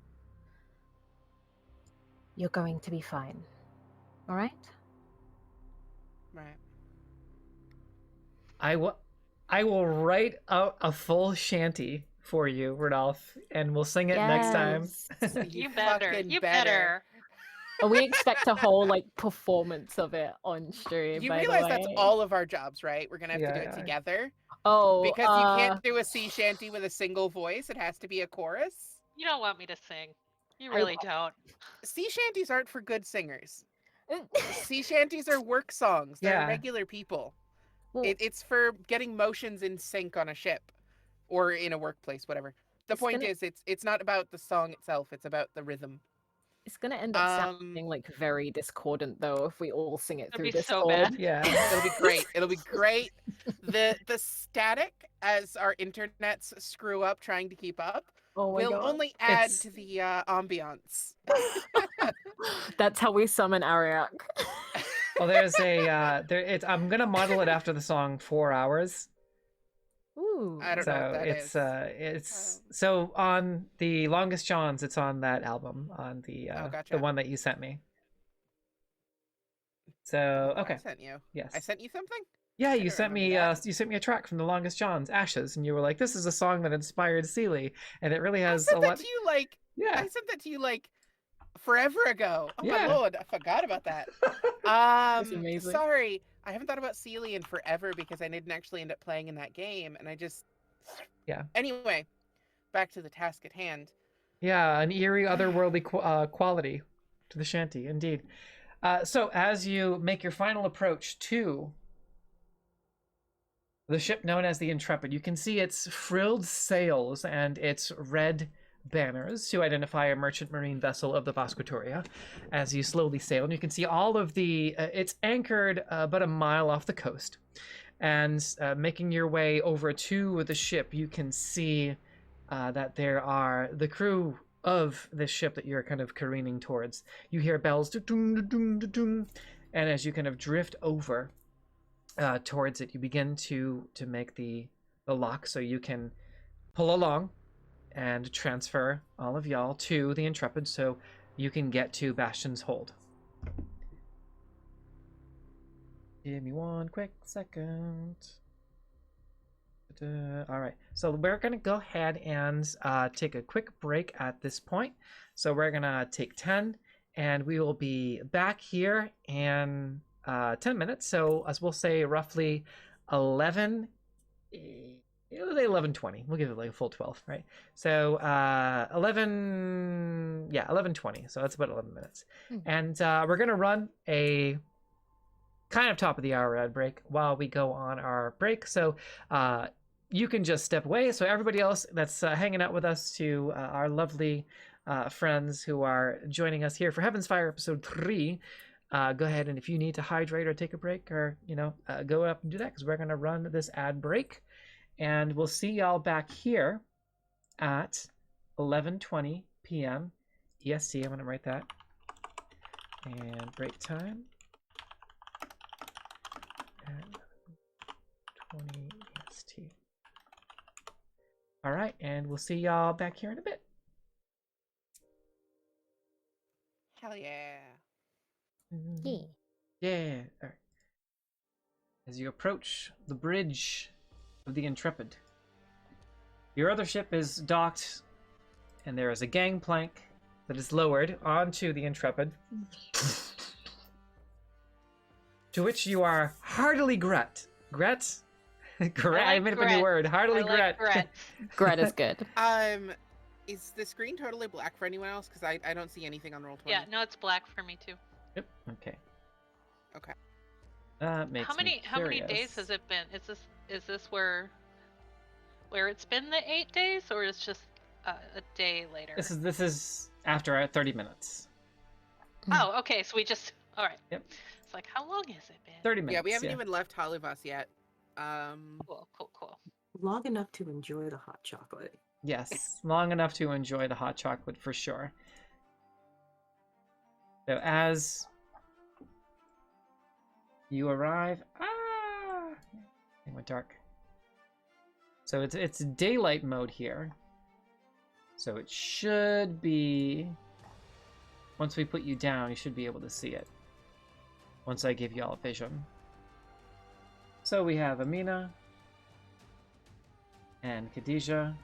You're going to be fine. All right? Right. I will write out a full shanty for you, Rodolphe, and we'll sing it next time. Yes. You better. fucking You better. better. And we expect a whole performance of it on stream. You by the realize that's way. all of our jobs, right? We're gonna have to do Yeah. it together. Oh, Because you can't do a sea shanty with a single voice. It has to be a chorus. You don't want me to sing. You I- really don't. Sea shanties aren't for good singers. Sea shanties are work songs. They're Yeah. regular people. Well, It's for getting motions in sync on a ship or in a workplace, whatever. The It's point gonna- is, it's not about the song itself. It's about the rhythm. It's gonna end up Um, sounding like very discordant though if we all sing it It'd through be so Discord. bad. Yeah. It'll be great. It'll be great. The static as our internets screw up trying to keep up Oh my will god. only add It's- to the ambiance. That's how we summon Ariak. Well, there's a I'm gonna model it after the song 4 Hours. Ooh. I don't know what that is. It's so on the Longest Johns, it's on that album, on the gotcha. the one that you sent me. So I okay, sent you. yes, I sent you something? yeah, I you don't sent me remember that. you sent me a track from the Longest Johns, Ashes, and you were like, this is a song that inspired Sealy, and it really I has a sent that lot. to you like Yeah, I sent that to you like forever ago. Oh Yeah. my lord, I forgot about that. amazing. Sorry, I haven't thought about Sealy in forever because I didn't actually end up playing in that game, and I just. Yeah. Anyway, back to the task at hand. yeah, an eerie otherworldly quality to the shanty, indeed. So as you make your final approach to the ship known as the Intrepid, you can see its frilled sails and its red banners to identify a merchant marine vessel of the Vas'Kratoria as you slowly sail. And you can see all of the, it's anchored about a mile off the coast. And making your way over to the ship, you can see that there are the crew of this ship that you're kind of careening towards. You hear bells, da-dum, da-dum, da-dum, and as you kind of drift over towards it, you begin to make the lock so you can pull along and transfer all of y'all to the Intrepid so you can get to Bastion's Hold. Give me one quick second. All right, so we're gonna go ahead and take a quick break at this point. So we're gonna take 10, and we will be back here in 10 minutes. So as we'll say roughly 11, 11:20. We'll give it like a full 12, right? So 11:20. So that's about 11 minutes. And we're gonna run a kind of top of the hour ad break while we go on our break. So you can just step away. So everybody else that's hanging out with us, to our lovely friends who are joining us here for Heavensfire episode 3, go ahead, and if you need to hydrate or take a break, or go up and do that, because we're going to run this ad break, and we'll see y'all back here at 11:20 p.m. EST. I'm going to write that. And break time at 11:20 EST. All right, and we'll see y'all back here in a bit. Hell yeah. Yeah. Yeah. All right. As you approach the bridge of the Intrepid, your other ship is docked, and there is a gangplank that is lowered onto the Intrepid, to which you are heartily gret. I made up a new word. Heartily I like gret. Gret. Gret is good. Is the screen totally black for anyone else? Because I don't see anything on Roll20. Yeah, no, it's black for me too. Yep. Okay. Okay. That makes How many curious. days has it been? Is this where it's been the 8 days, or is just a day later? This is after 30 minutes. Oh, okay. So we just all right. Yep. It's like, how long has it been? 30 minutes. Yeah, we haven't even left Hollywood yet. Cool. Long enough to enjoy the hot chocolate. Yes, long enough to enjoy the hot chocolate for sure. So as you arrive, it went dark. So it's daylight mode here. So it should be, once we put you down, you should be able to see it. Once I give y'all a vision. So we have Amina and Khadijah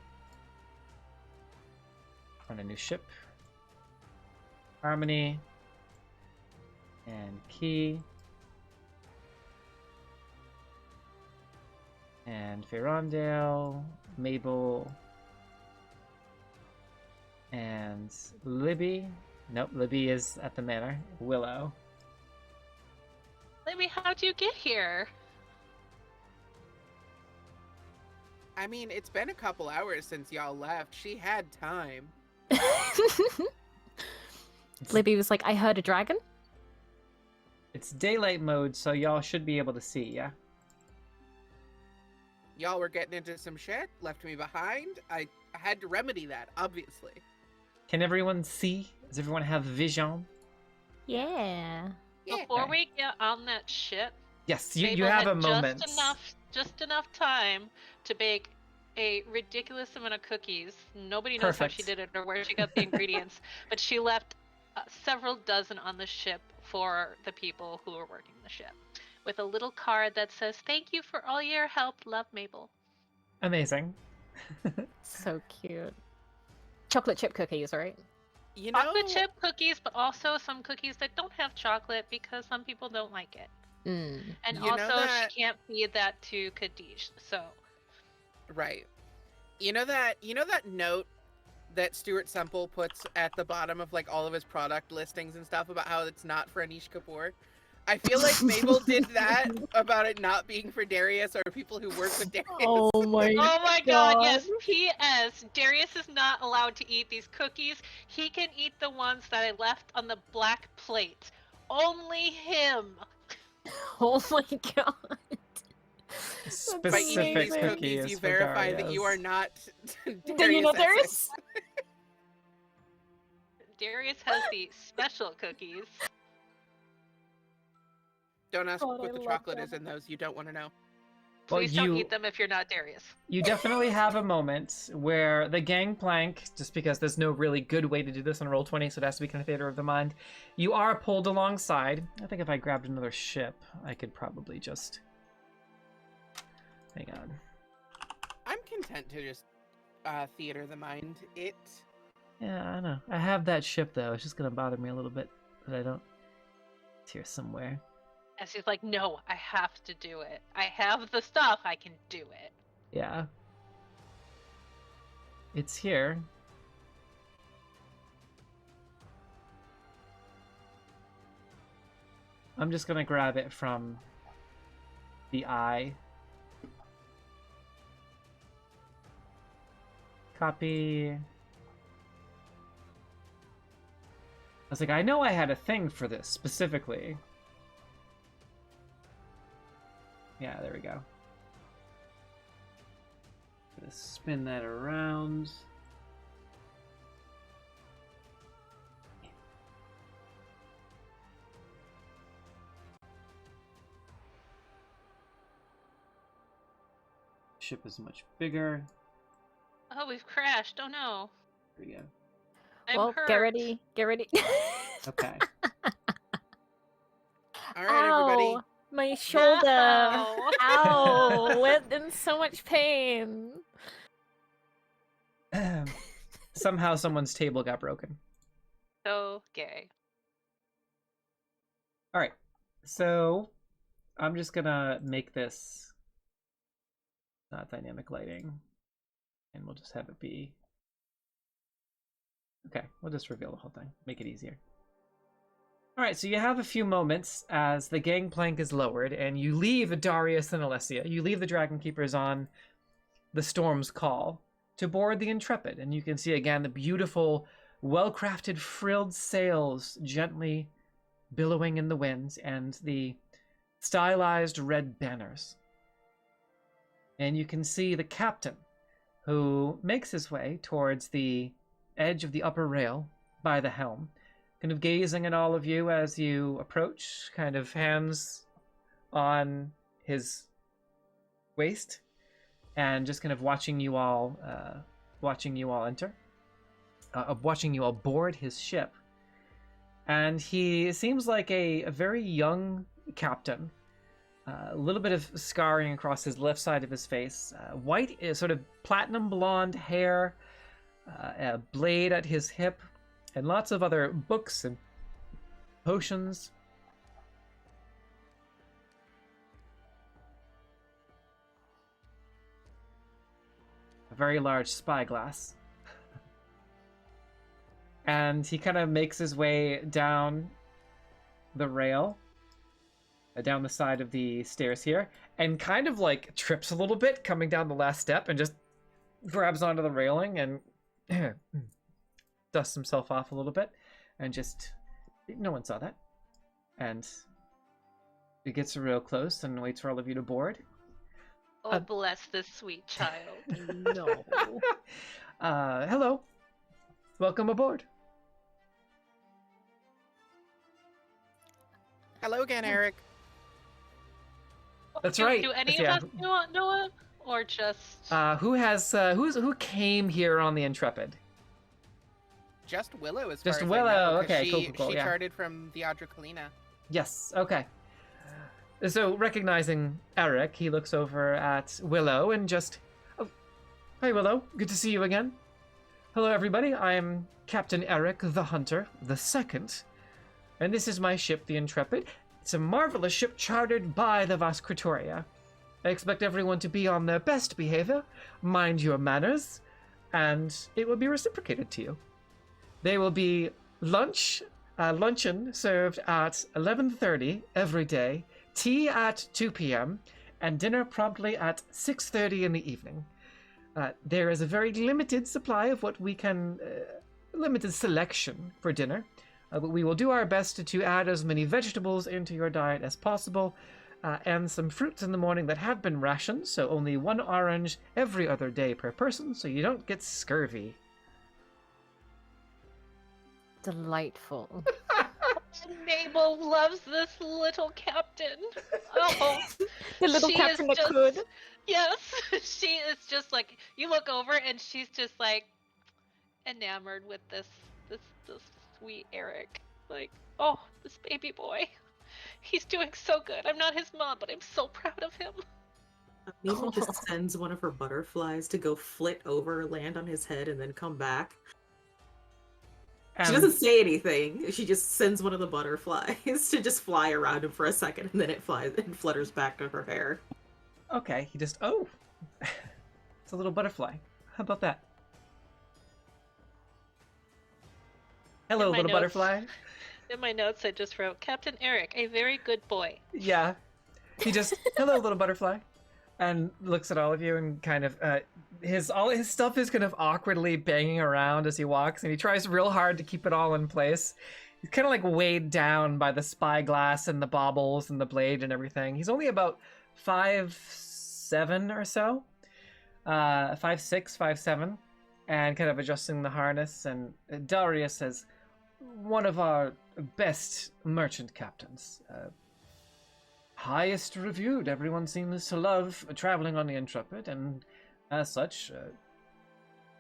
on a new ship. Harmony and Key and Ferondale, Mabel and Libby. Nope, Libby is at the manor. Willow. Libby, how'd you get here? I mean, it's been a couple hours since y'all left. She had time. Libby was like, I heard a dragon. It's daylight mode, so y'all should be able to see, yeah? Y'all were getting into some shit, left me behind. I had to remedy that, obviously. Can everyone see? Does everyone have vision? Yeah. Yeah. Before we get on that ship, Yes, you Mabel have had a moment. just enough time to bake a ridiculous amount of cookies. Nobody knows how she Perfect. did it or where she got the ingredients, but she left several dozen on the ship for the people who were working the ship, with a little card that says, "Thank you for all your help, love, Mabel." Amazing. So cute. Chocolate chip cookies, right? You know, Chocolate chip cookies, but also some cookies that don't have chocolate because some people don't like it. Mm. And You know also, that- she can't feed that to Kadej, so. right. You know that note that Stuart Semple puts at the bottom of like all of his product listings and stuff about how it's not for Anish Kapoor? I feel like Mabel did that about it not being for Darius or people who work with Darius. Oh my Oh my god, yes. God. P.S. Darius is not allowed to eat these cookies. He can eat the ones that I left on the black plate. Only him. Oh my god. By eating Specific these amazing. cookies, you for verify that you are Darius. not Do you know Darius. Darius? Darius has the special cookies. Don't ask God, I what the love chocolate them. is in those. You don't want to know. Well, Please don't eat them if you're not Darius. You definitely have a moment where the gangplank, just because there's no really good way to do this on Roll20, so it has to be kind of theater of the mind, you are pulled alongside. I think if I grabbed another ship, I could probably just... Hang on. I'm content to just theater the mind. It. Yeah, I know. I have that ship, though. It's just going to bother me a little bit that I don't... It's here somewhere. And she's like, no, I have to do it. I have the stuff, I can do it. Yeah. It's here. I'm just gonna grab it from the eye. Copy. I was like, I know I had a thing for this specifically. Yeah, there we go. Gonna spin that around. Ship is much bigger. Oh, we've crashed. Oh no. There we go. I'm well, hurt. get ready. Get ready. Okay. All right, everybody. Ow, my shoulder. No. Ow, we're in so much pain. Somehow someone's table got broken. So gay. All right. So I'm just gonna make this not dynamic lighting, and we'll just have it be. Okay, we'll just reveal the whole thing. Make it easier. All right, so you have a few moments as the gangplank is lowered, and you leave Darius and Alessia. You leave the Dragon Keepers on the Storm's call to board the Intrepid, and you can see again the beautiful, well-crafted, frilled sails gently billowing in the winds, and the stylized red banners. And you can see the captain, who makes his way towards the edge of the upper rail by the helm, kind of gazing at all of you as you approach, kind of hands on his waist, and just kind of watching you all enter, watching you all board his ship. And he seems like a very young captain. A little bit of scarring across his left side of his face. White, sort of platinum blonde hair, a blade at his hip, and lots of other books and potions. A very large spyglass. And he kind of makes his way down the rail, down the side of the stairs here, and kind of like trips a little bit coming down the last step and just grabs onto the railing and dusts himself off a little bit. and just no one saw that. And he gets real close and waits for all of you to board. Oh, bless this sweet child. No. Hello. Welcome aboard. Hello again, Eric. That's do, right. Do any Yeah. of us know him? Or just... Who came here on the Intrepid? Just Willow, as Just far as Willow, I know, 'cause okay, cool, cool, She yeah. charted from the Draconic. Yes, okay. So, recognizing Eric, he looks over at Willow and just... Oh, hi, Willow. Good to see you again. Hello, everybody. I am Captain Eric the Hunter, the Second. And this is my ship, the Intrepid. It's a marvelous ship chartered by the Vas'Kratoria. I expect everyone to be on their best behavior, mind your manners, and it will be reciprocated to you. There will be luncheon served at 11:30 every day, tea at 2 p.m., and dinner promptly at 6:30 in the evening. There is a very limited supply of what we can, limited selection for dinner, but we will do our best to add as many vegetables into your diet as possible, and some fruits in the morning that have been rationed, so only one orange every other day per person, so you don't get scurvy. Delightful. Mabel loves this little captain. Oh, The little she captain is that just- could. Yes, she is just like, you look over and she's just like enamored with this sweet Eric. Like, oh, this baby boy. He's doing so good. I'm not his mom, but I'm so proud of him. Mabel just sends one of her butterflies to go flit over, land on his head, and then come back. She doesn't say anything. She just sends one of the butterflies to just fly around him for a second, and then it flies and flutters back to her hair. Okay, he just... Oh! It's a little butterfly. How about that? Hello, In my little notes- butterfly. In my notes, I just wrote, Captain Eric, a very good boy. Yeah. He just... Hello, little butterfly. And looks at all of you and kind of... all his stuff is kind of awkwardly banging around as he walks, and he tries real hard to keep it all in place. He's kind of like weighed down by the spyglass and the baubles and the blade and everything. He's only about 5'7" or so. 5'6", 5'7", and kind of adjusting the harness. And Darius says, one of our best merchant captains. Highest reviewed. Everyone seems to love traveling on the Intrepid, and as such,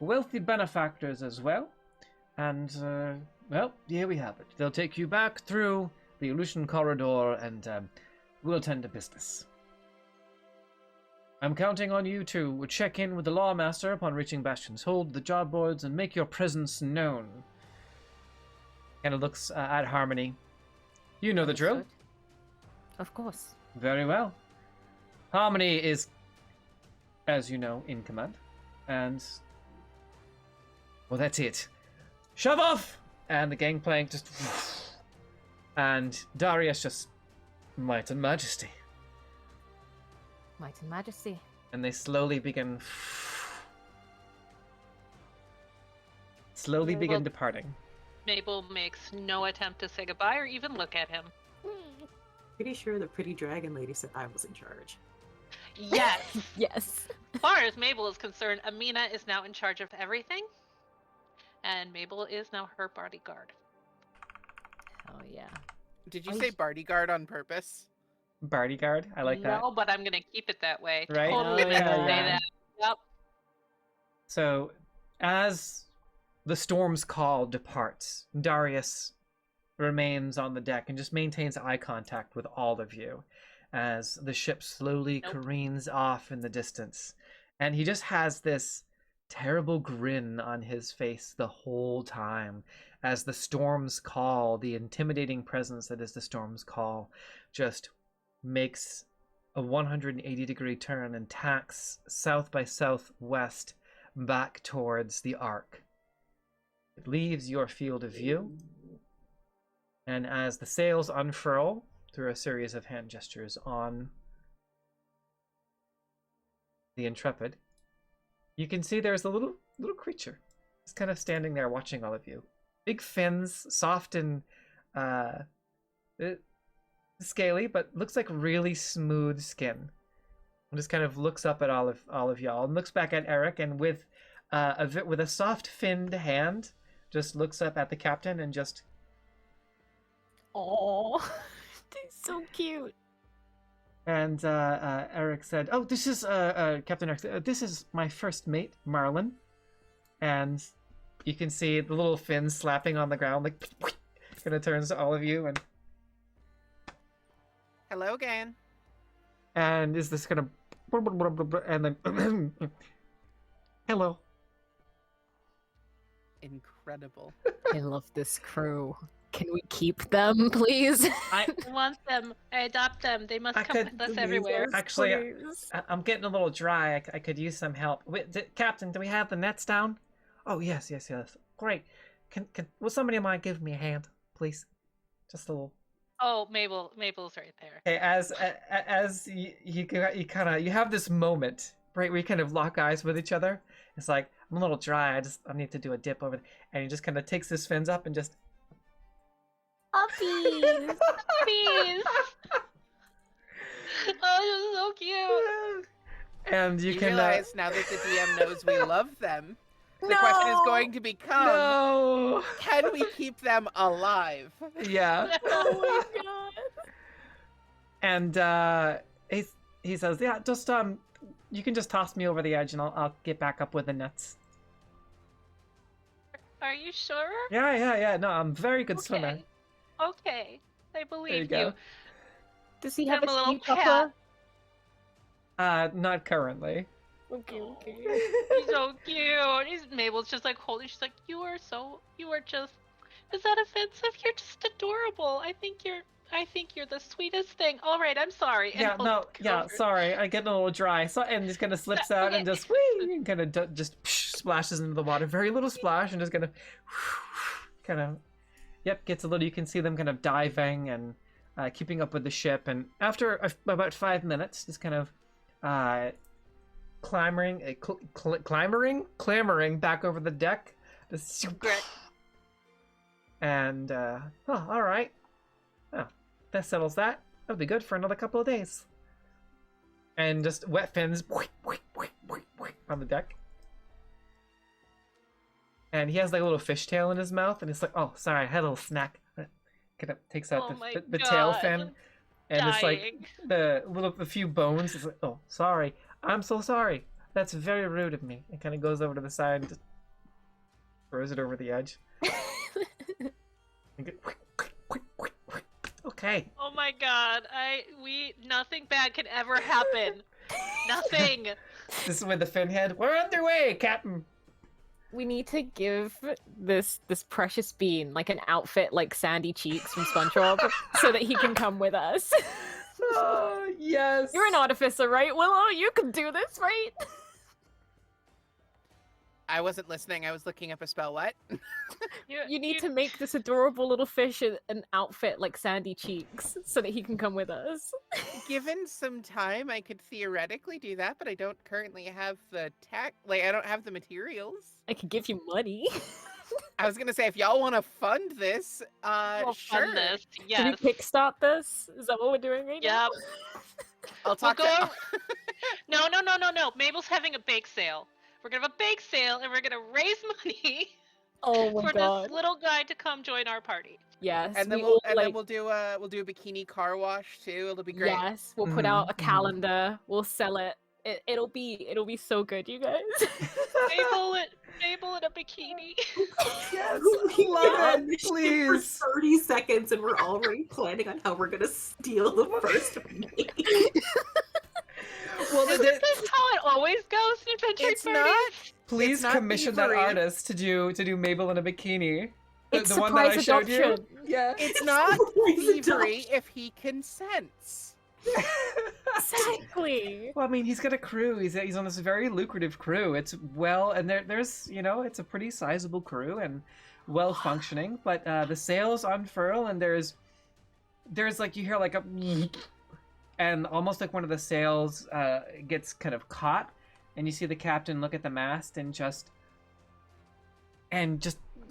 wealthy benefactors as well. And, well, here we have it. They'll take you back through the Aleutian Corridor, and we'll tend to business. I'm counting on you to check in with the Lawmaster upon reaching Bastion's Hold, the job boards, and make your presence known. Kind of looks at Harmony. You know the drill. Understood. Of course. Very well. Harmony is, as you know, in command. And, well, that's it. Shove off! And the gangplank just... And Darius just... Might and Majesty. Might and Majesty. And they slowly begin... Slowly begin Well- departing. Mabel makes no attempt to say goodbye or even look at him. Pretty sure the pretty dragon lady said I was in charge. Yes! Yes. As far as Mabel is concerned, Amina is now in charge of everything. And Mabel is now her bodyguard. Oh yeah. Did you Oh, say y- bodyguard on purpose? Bodyguard, I like that. No, but I'm gonna keep it that way. Right? Totally Oh, meant to yeah. say that. Yep. So, as the Storm's Call departs, Darius remains on the deck and just maintains eye contact with all of you as the ship slowly Nope. careens off in the distance. And he just has this terrible grin on his face the whole time as the Storm's Call, the intimidating presence that is the Storm's Call, just makes a 180-degree turn and tacks south by southwest back towards the Ark. It leaves your field of view, and as the sails unfurl through a series of hand gestures on the Intrepid, you can see there's a little creature. It's kind of standing there watching all of you. big fins, soft and scaly, but looks like really smooth skin. And just kind of looks up at all of y'all and looks back at Eric, and with a soft finned hand, just looks up at the captain and just. Oh, he's so cute. And Eric said, "Oh, this is Captain Eric. This is my first mate, Marlin." And you can see the little fins slapping on the ground, like kind of turns to all of you and. Hello again. And is this kind of and then hello. Incredible. I love this crew. Can we keep them, please? I want them. I adopt them. They must I come could- with us everywhere. Actually, I'm getting a little dry. I could use some help. Wait, Captain, do we have the nets down? Oh, yes. Great. Can will somebody mind give me a hand, please? Just a little. Oh, Mabel's right there. Okay, as you have this moment, right, where you kind of lock eyes with each other. It's like, I'm a little dry. I need to do a dip over, and he just kind of takes his fins up and just. Puppies! Please. Oh, you're so cute. And you You can realize now that the DM knows we love them, the question is going to become, no. can we keep them alive? Yeah. Oh my god. And he says, yeah, just you can just toss me over the edge and I'll get back up with the nets. Are you sure? Yeah. No, I'm a very good swimmer. Okay. I believe There you you. go. Does he I'm have a a little ski papa? Not currently. Okay. He's so cute. Mabel's just like holding. She's like, you are just. Is that offensive? You're just adorable. I think you're the sweetest thing. All right, I'm sorry. And Yeah, he'll no, go yeah, over. sorry, I get a little dry. So, and just kind of slips out and just whee, and kind of just splashes into the water. Very little splash, and just kind of, yep, gets a little. You can see them kind of diving and keeping up with the ship. And after about 5 minutes, just kind of clambering back over the deck. Just, and all right. Oh, that settles that. That'll be good for another couple of days. And just wet fins on the deck. And he has like a little fishtail in his mouth, and it's like, oh, sorry, I had a little snack. Kind of takes out the tail fin, and it's like a few bones. It's like, oh, sorry, I'm so sorry. That's very rude of me. It kind of goes over to the side and just throws it over the edge. Okay. Oh my god, nothing bad can ever happen. Nothing. This is with the fin head. We're underway, Captain. We need to give this precious bean like an outfit like Sandy Cheeks from SpongeBob so that he can come with us. Oh, yes. You're an artificer, right, Willow? You can do this, right? I wasn't listening. I was looking up a spell. What? You need to make this adorable little fish an outfit like Sandy Cheeks so that he can come with us. Given some time, I could theoretically do that, but I don't currently have the tech. Like, I don't have the materials. I could give you money. I was gonna say, if y'all want to fund this, We'll sure. fund this. Can Yes. we kickstart this? Is that what we're doing right now? Yep. I'll talk We'll to. No. Mabel's having a bake sale. We're gonna have a bake sale, and we're gonna raise money Oh my for god. this little guy to come join our party. Yes. And then we we'll all, and like, then we'll do a bikini car wash too. It'll be great. Yes, we'll put out a Mhm. calendar. We'll sell it. It'll be so good, you guys. Mabel in a bikini. Yes, We love get on it, this ship please. For 30 seconds, and we're already planning on how we're gonna steal the first mate. Well, Isn't this how it always goes in adventure It's parties? not. please It's not commission that thievery. artist to do Mabel in a bikini. It's The one that I surprise showed you. adoption. Yeah. It's not Surprise thievery adoption. if he consents. Exactly. Well, I mean, he's got a crew. He's on this very lucrative crew. It's and there's it's a pretty sizable crew and well functioning. But the sails unfurl and there's like you hear like a and almost like one of the sails gets kind of caught, and you see the captain look at the mast and just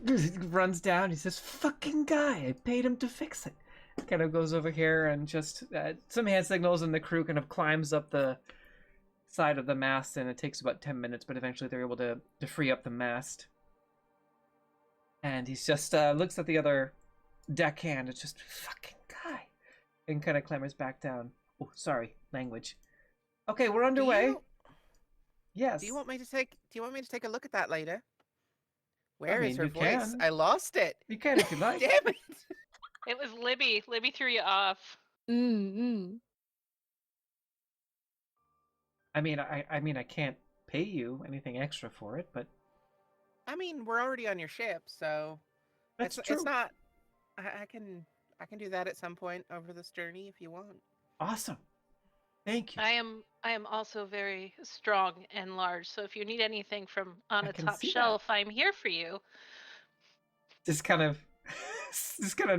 runs down. He says, "Fucking guy! I paid him to fix it." Kind of goes over here and just some hand signals, and the crew kind of climbs up the side of the mast, and it takes about 10 minutes, but eventually they're able to free up the mast. And he's just looks at the other deckhand. It's just fucking guy, and kind of clambers back down. Oh, sorry, language. Okay, we're underway. Yes. Do you want me to take a look at that later? Where is mean, her you voice? can. I lost it. You can if you like. Damn it. It was Libby. Libby threw you off. Mm-mm. I mean, I can't pay you anything extra for it, but I mean, we're already on your ship, so that's it's true. not. I can do that at some point over this journey if you want. Awesome. Thank you. I am also very strong and large, so if you need anything from on I a can top see that. shelf, I'm here for you. Just kind of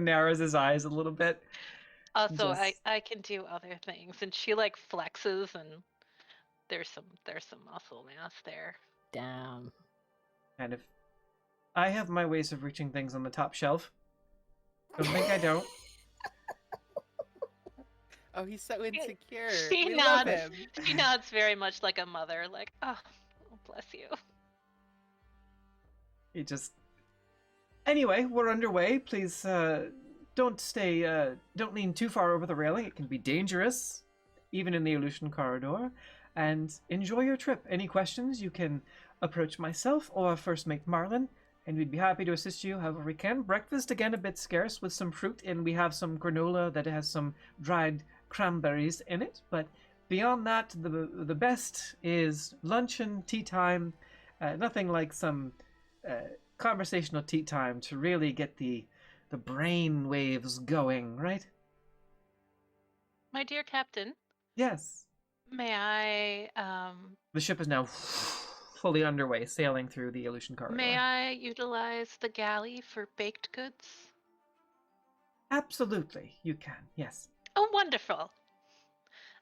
narrows his eyes a little bit. Also, Just- I can do other things, and she like flexes, and there's some muscle mass there. Damn. Kind of. I have my ways of reaching things on the top shelf. Don't think I don't. Oh, he's so insecure. She We love nods. him. She nods very much like a mother, like, oh, bless you. He just. Anyway, we're underway. Please don't lean too far over the railing. It can be dangerous, even in the Illusion Corridor. And enjoy your trip. Any questions, you can approach myself or First Mate Marlin, and we'd be happy to assist you however we can. Breakfast, again, a bit scarce with some fruit, and we have some granola that has some dried cranberries in it. But beyond that, the best is lunch and tea time. Nothing like some conversational tea time to really get the brain waves going, right? My dear Captain, Yes. may I The ship is now fully underway, sailing through the Illusion Corridor. may I utilize the galley for baked goods? Absolutely, you can, yes. Oh, wonderful.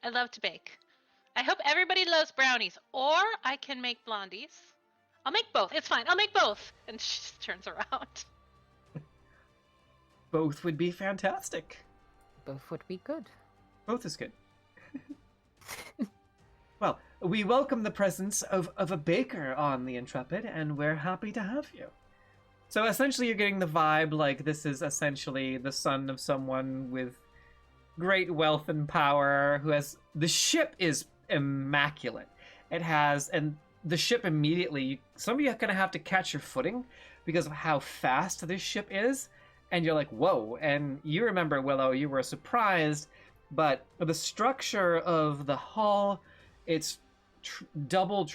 I love to bake. I hope everybody loves brownies, or I can make blondies. I'll make both. It's fine. I'll make both. And she just turns around. Both would be fantastic. Both would be good. Both is good. Well, we welcome the presence of a baker on the Intrepid, and we're happy to have you. So essentially you're getting the vibe like this is essentially the son of someone with great wealth and power who has... The ship is immaculate. It has... And the ship immediately... Some of you are going to have to catch your footing because of how fast this ship is. And you're like, whoa. And you remember, Willow, you were surprised, but the structure of the hull, it's double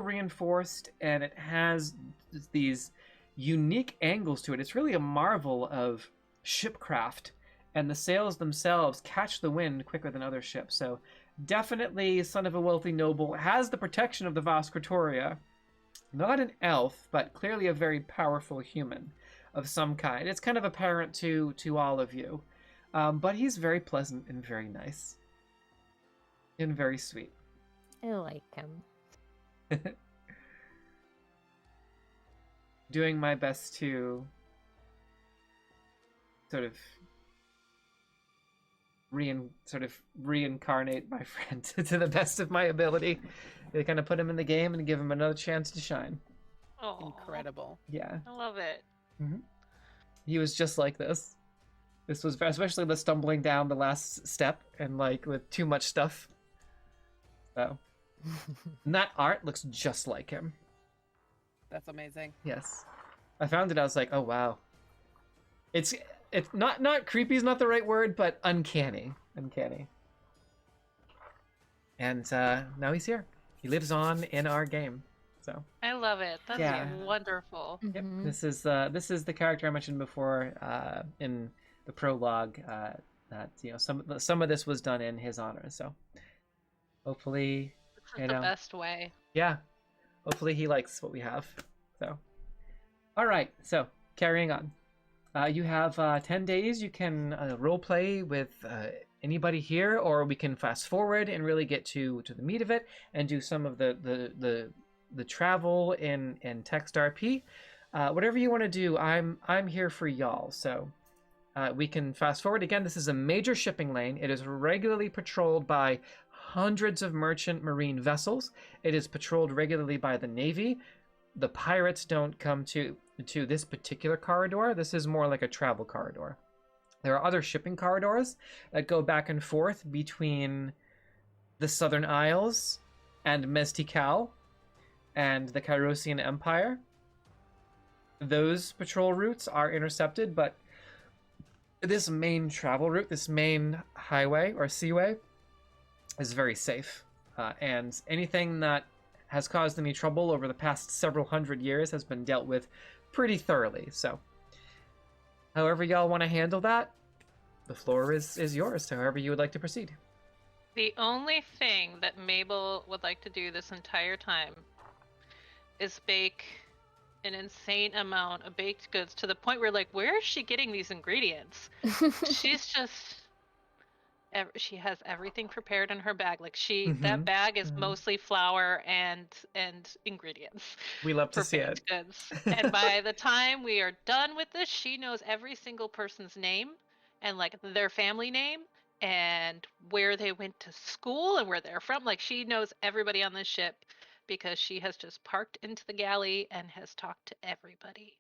reinforced, and it has these unique angles to it. It's really a marvel of shipcraft, and the sails themselves catch the wind quicker than other ships. So definitely son of a wealthy noble, has the protection of the Vas'Kratoria. Not an elf, but clearly a very powerful human of some kind. It's kind of apparent to all of you. But he's very pleasant and very nice. And very sweet. I like him. Doing my best to sort of reincarnate my friend to the best of my ability. They kind of put him in the game and give him another chance to shine. Oh, Incredible. Yeah. I love it. He was just like this. This was especially the stumbling down the last step and like with too much stuff. So, and that art looks just like him. That's amazing. Yes, I found it. I was like, oh wow. It's not creepy is not the right word, but uncanny. And now he's here. He lives on in our game. So I love it. That's Yeah. wonderful. yep, Mhm. this is the character I mentioned before in the prologue. That some of this was done in his honor. So hopefully, This is the best way. yeah, hopefully he likes what we have. So, all right. So carrying on, you have 10 days. You can roleplay with anybody here, or we can fast forward and really get to the meat of it and do some of the travel in text RP. Whatever you want to do, I'm here for y'all. So we can fast forward. Again, this is a major shipping lane. It is regularly patrolled by hundreds of merchant marine vessels. It is patrolled regularly by the Navy. The pirates don't come to this particular corridor. This is more like a travel corridor. There are other shipping corridors that go back and forth between the Southern Isles and Takal and the Cairosian Empire. Those patrol routes are intercepted, but this main travel route, this main highway or seaway, is very safe. And anything that has caused any trouble over the past several hundred years has been dealt with pretty thoroughly. So, however y'all want to handle that, the floor is yours, however you would like to proceed. The only thing that Mabel would like to do this entire time is bake an insane amount of baked goods to the point where, like, where is she getting these ingredients? She's just... She has everything prepared in her bag. Like, that bag is mostly flour and ingredients. We love to see it. Goods. And by the time we are done with this, she knows every single person's name and, like, their family name and where they went to school and where they're from. Like, she knows everybody on this ship because she has just parked into the galley and has talked to everybody.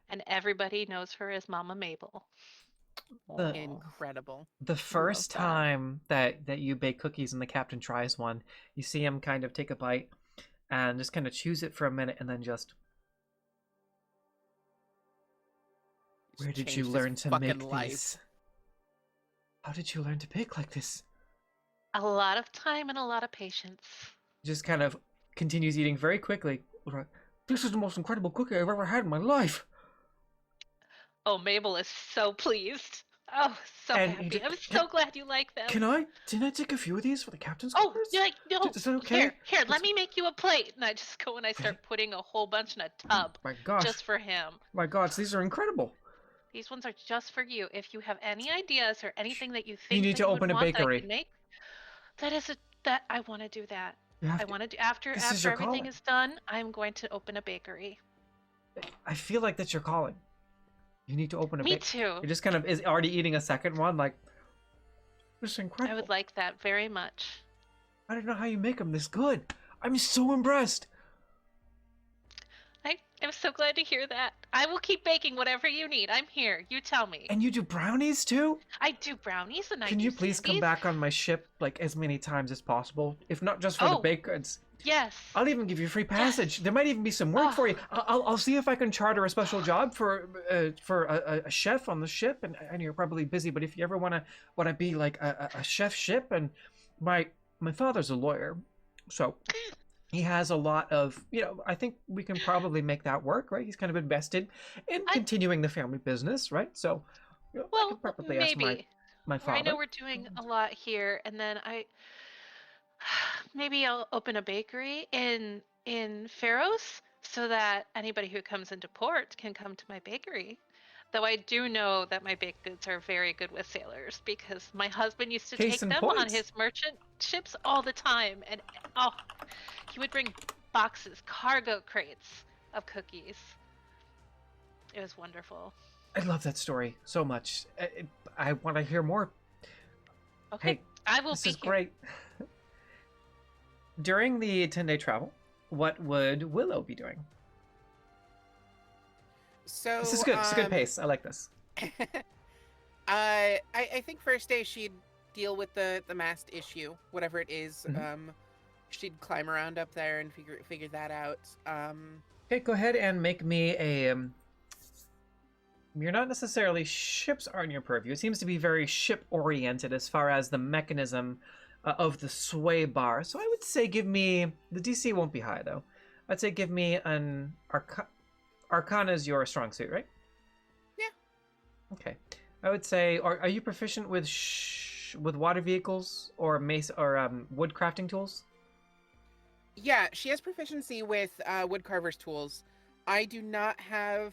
And everybody knows her as Mama Mabel. Incredible. The first time that you bake cookies and the captain tries one, you see him kind of take a bite and just kind of chews it for a minute and then just... Where did you learn to make these? How did you learn to bake like this? A lot of time and a lot of patience. Just kind of continues eating very quickly. This is the most incredible cookie I've ever had in my life. Oh, Mabel is so pleased. Oh, so happy. I'm so glad you like them. Can I take a few of these for the captain's Oh, quarters? you're like, no. Is that okay? Here, let me make you a plate. And I just go and I start putting a whole bunch in a tub. My gosh. Just for him. My gosh, these are incredible. These ones are just for you. If you have any ideas or anything that you think you need to open a bakery. That I want to do that. I want to do after everything calling. is done. I'm going to open a bakery. I feel like that's your calling. You need to open a bakery. Me too. You're just kind of already eating a second one. Like, this is incredible. I would like that very much. I don't know how you make them this good. I'm so impressed. I'm so glad to hear that. I will keep baking whatever you need. I'm here. You tell me. And you do brownies too? I do brownies and Can you please come back on my ship like as many times as possible? If not just for the baked goods. Yes. I'll even give you free passage. There might even be some work for you. I'll see if I can charter a special job for a chef on the ship. And I know you're probably busy, but if you ever want to be like a chef ship, and my father's a lawyer, so he has a lot of, I think we can probably make that work, right? He's kind of invested in continuing the family business, right? So, I could probably ask my father. I know we're doing a lot here, and then maybe I'll open a bakery in Pharos so that anybody who comes into port can come to my bakery. Though I do know that my baked goods are very good with sailors because my husband used to take them on his merchant ships all the time, and he would bring boxes, cargo crates of cookies. It was wonderful. I love that story so much. I want to hear more. Okay, hey, I will this be is here. Great. During the 10-day travel, what would Willow be doing? So this is good. It's a good pace. I like this. I think first day she'd deal with the mast issue, whatever it is. She'd climb around up there and figure that out. Okay, go ahead and make me a. You're not necessarily ships aren't your purview. It seems to be very ship oriented as far as the mechanism of the sway bar. So I would say give me the DC won't be high though. I'd say give me an Arcana is your strong suit, right? Yeah. Okay. I would say, are you proficient with water vehicles or mace or wood crafting tools? Yeah, she has proficiency with woodcarver's tools. I do not have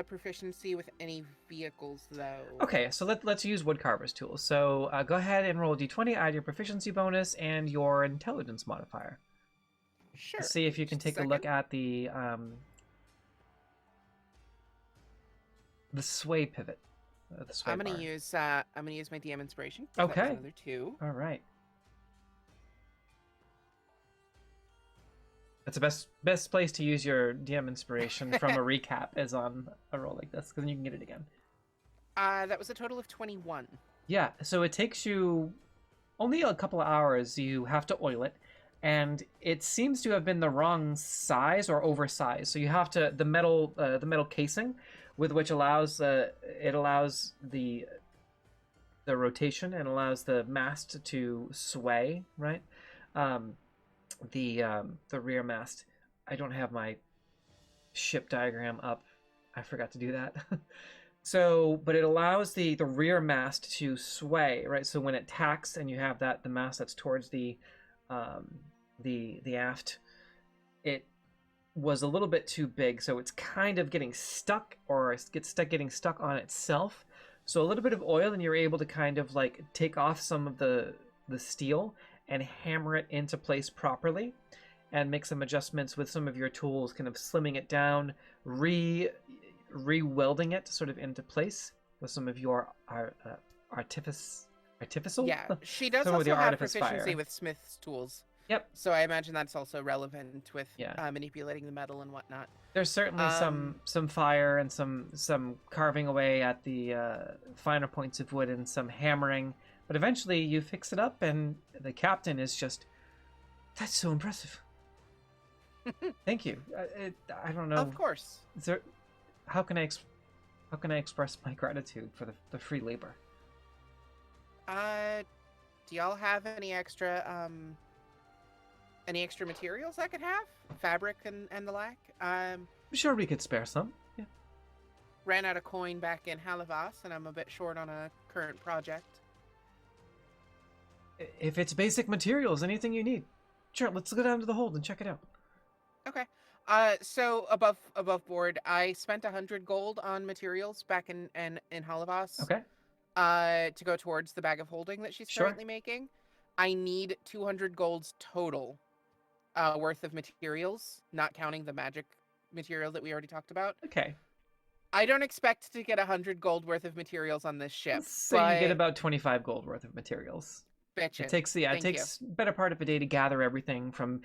proficiency with any vehicles though. Okay, so let's use woodcarver's tools. So go ahead and roll a d20, add your proficiency bonus and your intelligence modifier. Sure. Let's see if you can take a look at the the sway pivot. The sway I'm gonna bar. use my DM inspiration. 'Cause that was Okay. another 2. All right. That's the best place to use your DM inspiration from a recap is on a roll like this, because then you can get it again. That was a total of 21. Yeah, so it takes you only a couple of hours. You have to oil it, and it seems to have been the wrong size or oversized. So you have to the metal casing, with which allows the rotation and allows the mast to sway, right? The rear mast. I don't have my ship diagram up. I forgot to do that. So, but it allows the rear mast to sway, right? So when it tacks and you have the mast that's towards the aft, it was a little bit too big, so it's kind of getting stuck, or it gets getting stuck on itself. So a little bit of oil, and you're able to kind of like take off some of the steel and hammer it into place properly, and make some adjustments with some of your tools, kind of slimming it down, re-welding it sort of into place with some of your artificial. Yeah, she does Some of also the have Artifice proficiency Fire. with Smith's tools. Yep. So I imagine that's also relevant with Yeah. manipulating the metal and whatnot. There's certainly some fire and some carving away at the finer points of wood and some hammering, but eventually you fix it up, and the captain is just, that's so impressive. Thank you. I don't know. Of course. Is there, how can I express my gratitude for the free labor? Do y'all have any extra materials I could have? Fabric and the like? I'm sure we could spare some. Yeah. Ran out of coin back in Halavas, and I'm a bit short on a current project. If it's basic materials, anything you need. Sure, let's go down to the hold and check it out. Okay. So above board, I spent 100 gold on materials back in Halavas. Okay. To go towards the bag of holding that she's Sure. currently making. I need 200 golds total worth of materials, not counting the magic material that we already talked about. Okay. I don't expect to get 100 gold worth of materials on this ship. Let's say you get about 25 gold worth of materials. Bitchin'. It takes better part of a day to gather everything from.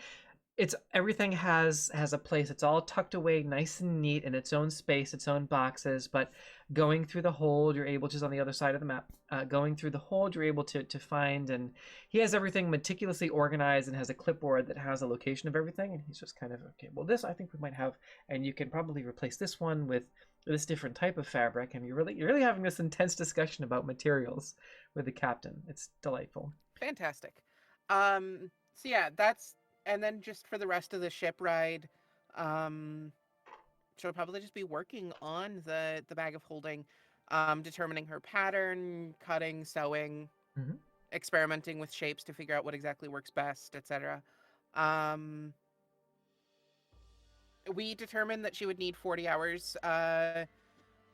Everything has a place. It's all tucked away nice and neat in its own space, its own boxes, but going through the hold, you're able, just on the other side of the map, going through the hold, you're able to find, and he has everything meticulously organized and has a clipboard that has a location of everything, and he's just kind of, okay, well, this I think we might have, and you can probably replace this one with this different type of fabric, and you're really having this intense discussion about materials with the captain. It's delightful. Fantastic. So yeah, that's, and then just for the rest of the ship ride, she'll probably just be working on the bag of holding, determining her pattern, cutting, sewing, Mhm. experimenting with shapes to figure out what exactly works best, etc. We determined that she would need 40 hours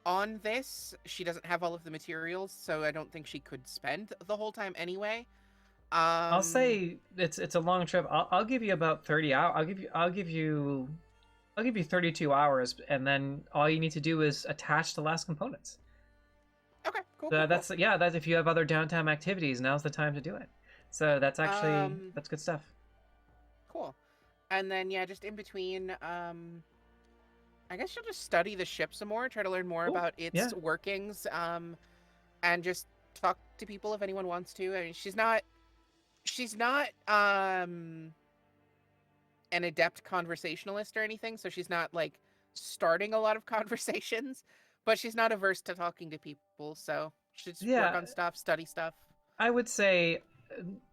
on this. She doesn't have all of the materials, so I don't think she could spend the whole time anyway. I'll say it's a long trip. I'll give you about 30 hours. I'll give you 32 hours, and then all you need to do is attach the last components. Okay, cool. That's if you have other downtime activities, now's the time to do it. So that's actually that's good stuff. Cool. And then yeah, just in between, I guess she'll just study the ship some more, try to learn more about its workings, and just talk to people if anyone wants to. I mean, she's not an adept conversationalist or anything, so she's not like starting a lot of conversations, but she's not averse to talking to people, so she'll just work on stuff, study stuff. I would say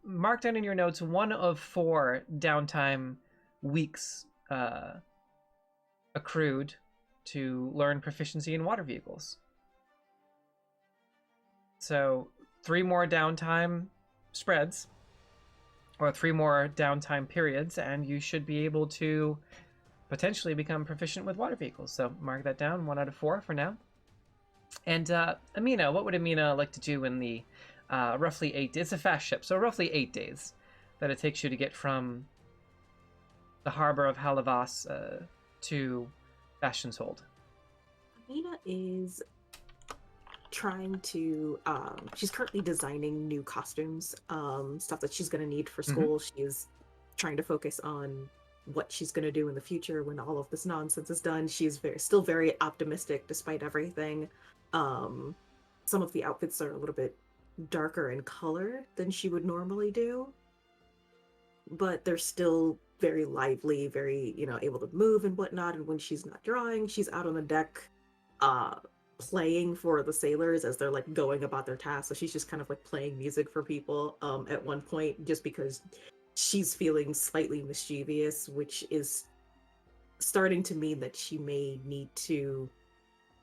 mark down in your notes 1 of 4 downtime weeks accrued to learn proficiency in water vehicles. So 3 more downtime spreads, or 3 more downtime periods, and you should be able to potentially become proficient with water vehicles. So mark that down, 1 out of 4 for now. And Amina, what would Amina like to do in the roughly 8 days? It's a fast ship, so roughly 8 days that it takes you to get from the harbor of Halavas to Bastion's Hold. Amina is trying to she's currently designing new costumes, stuff that she's going to need for school. She's trying to focus on what she's going to do in the future when all of this nonsense is done. She's still very optimistic despite everything. Some of the outfits are a little bit darker in color than she would normally do, but they're still very lively, very, able to move and whatnot. And when she's not drawing, she's out on the deck playing for the sailors as they're like going about their tasks. So she's just kind of like playing music for people at one point, just because she's feeling slightly mischievous, which is starting to mean that she may need to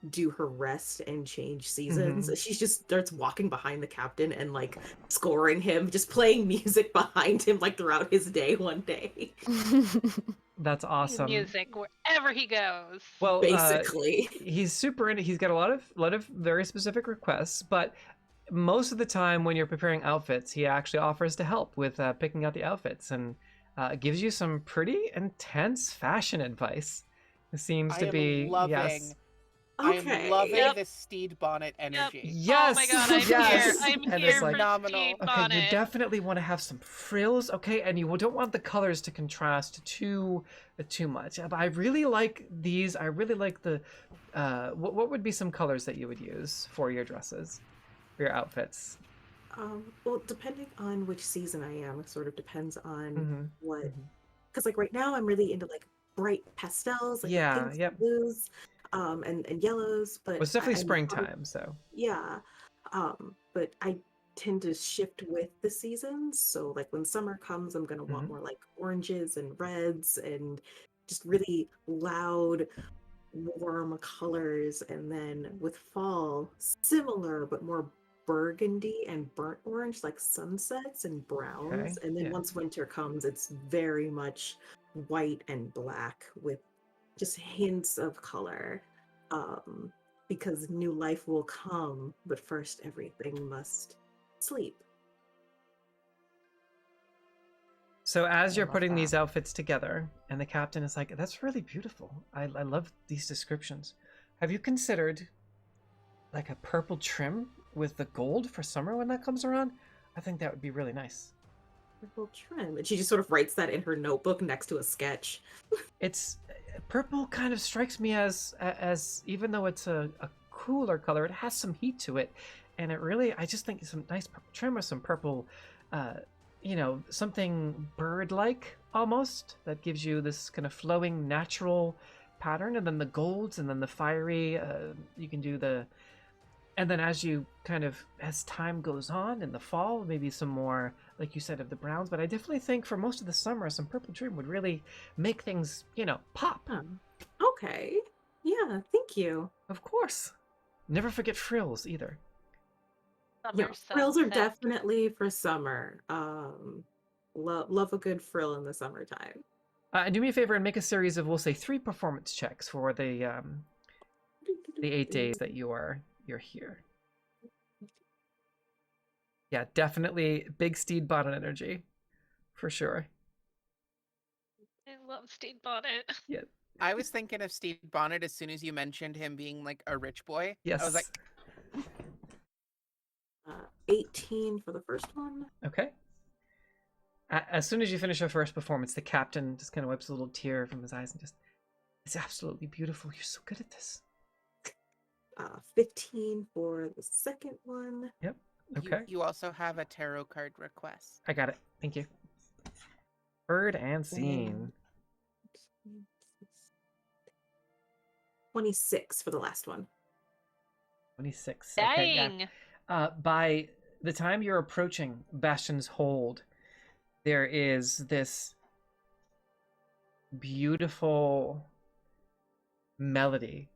do her rest and change seasons. She just starts walking behind the captain and like scoring him, just playing music behind him like throughout his day one day. That's awesome. Music wherever he goes. Well, basically, he's super into. He's got a lot of very specific requests, but most of the time when you're preparing outfits, he actually offers to help with picking out the outfits and gives you some pretty intense fashion advice. It seems to be yes. Okay. I'm loving this steed bonnet energy. Yes. Oh my god, I'm here. I'm and here it's like, for steed bonnet. Okay, you definitely want to have some frills, okay, and you don't want the colors to contrast too much. But I really like these. I really like the. What would be some colors that you would use for your dresses, for your outfits? Well, depending on which season I am, it sort of depends on what. Because like right now, I'm really into like bright pastels, like pinks, and blues. And yellows, but it's definitely springtime, so yeah. But I tend to shift with the seasons. So like when summer comes, I'm gonna want more like oranges and reds and just really loud, warm colors. And then with fall, similar but more burgundy and burnt orange, like sunsets and browns. And then once winter comes, it's very much white and black with just hints of color, because new life will come, but first everything must sleep. So as you're putting these outfits together, and the captain is like, that's really beautiful. I love these descriptions. Have you considered like a purple trim with the gold for summer when that comes around? I think that would be really nice. Purple trim. And she just sort of writes that in her notebook next to a sketch. It's purple kind of strikes me as even though it's a cooler color, it has some heat to it, and it really, I just think some nice purple trim or some purple, something bird-like almost that gives you this kind of flowing natural pattern, and then the golds, and then the fiery. You can do the, and then as time goes on in the fall, maybe some more, like you said, of the browns. But I definitely think for most of the summer, some purple trim would really make things, pop. Okay. Yeah, thank you. Of course. Never forget frills either. Frills are definitely for summer. Love a good frill in the summertime. Do me a favor and make a series of, we'll say, 3 performance checks for the 8 days that you're here. Yeah, definitely big steed bonnet energy, for sure. I love steed bonnet. Yeah. I was thinking of Steve Bonnet as soon as you mentioned him being like a rich boy. Yes. I was like, 18 for the first one. Okay. As soon as you finish your first performance, the captain just kind of wipes a little tear from his eyes and just, it's absolutely beautiful. You're so good at this. 15 for the second one. Yep. Okay. You also have a tarot card request. I got it. Thank you. Heard and seen. 26 for the last one. 26. Dang. Okay, yeah. By the time you're approaching Bastion's Hold, there is this beautiful melody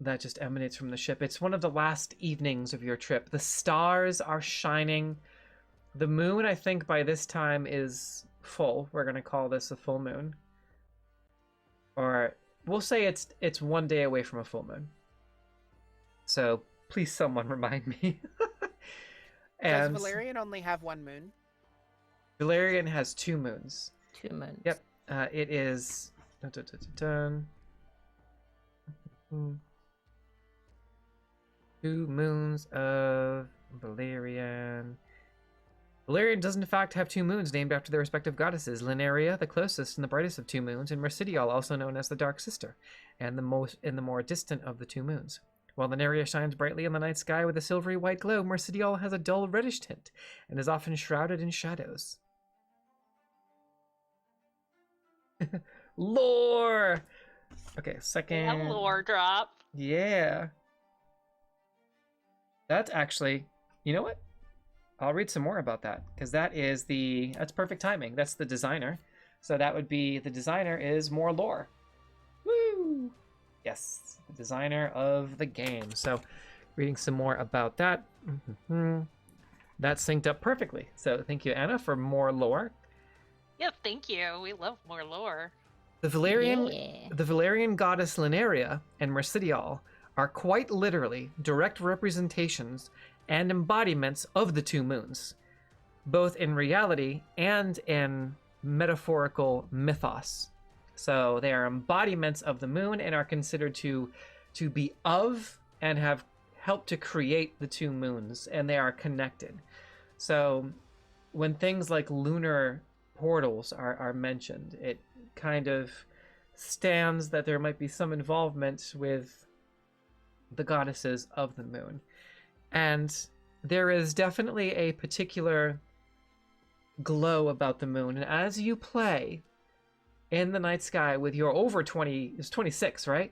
that just emanates from the ship. It's one of the last evenings of your trip. The stars are shining. The moon, I think, by this time is full. We're going to call this a full moon. Or we'll say it's 1 day away from a full moon. So please someone remind me. Does Valerian only have 1 moon? Valerian has 2 moons. 2 moons. Yep. It is... 2 moons of Valerian. Valerian does in fact have 2 moons named after their respective goddesses, Lineria, the closest and the brightest of 2 moons, and Merciless, also known as the Dark Sister, and the more distant of the 2 moons. While Lineria shines brightly in the night sky with a silvery white glow, Merciless has a dull reddish tint and is often shrouded in shadows. Lore! Okay, second... A lore drop. Yeah. That's actually... You know what? I'll read some more about that, because that's perfect timing. That's the designer. So that would be, the designer is more lore. Woo! Yes, the designer of the game. So reading some more about that. That synced up perfectly. So thank you, Anna, for more lore. Yeah, thank you. We love more lore. The Valerian goddess Lineria and Merciless are quite literally direct representations and embodiments of the 2 moons, both in reality and in metaphorical mythos. So they are embodiments of the moon and are considered to be of and have helped to create the 2 moons, and they are connected. So when things like lunar portals are mentioned, it kind of stands that there might be some involvement with the goddesses of the moon. And there is definitely a particular glow about the moon. And as you play in the night sky with your over 20, it's 26, right?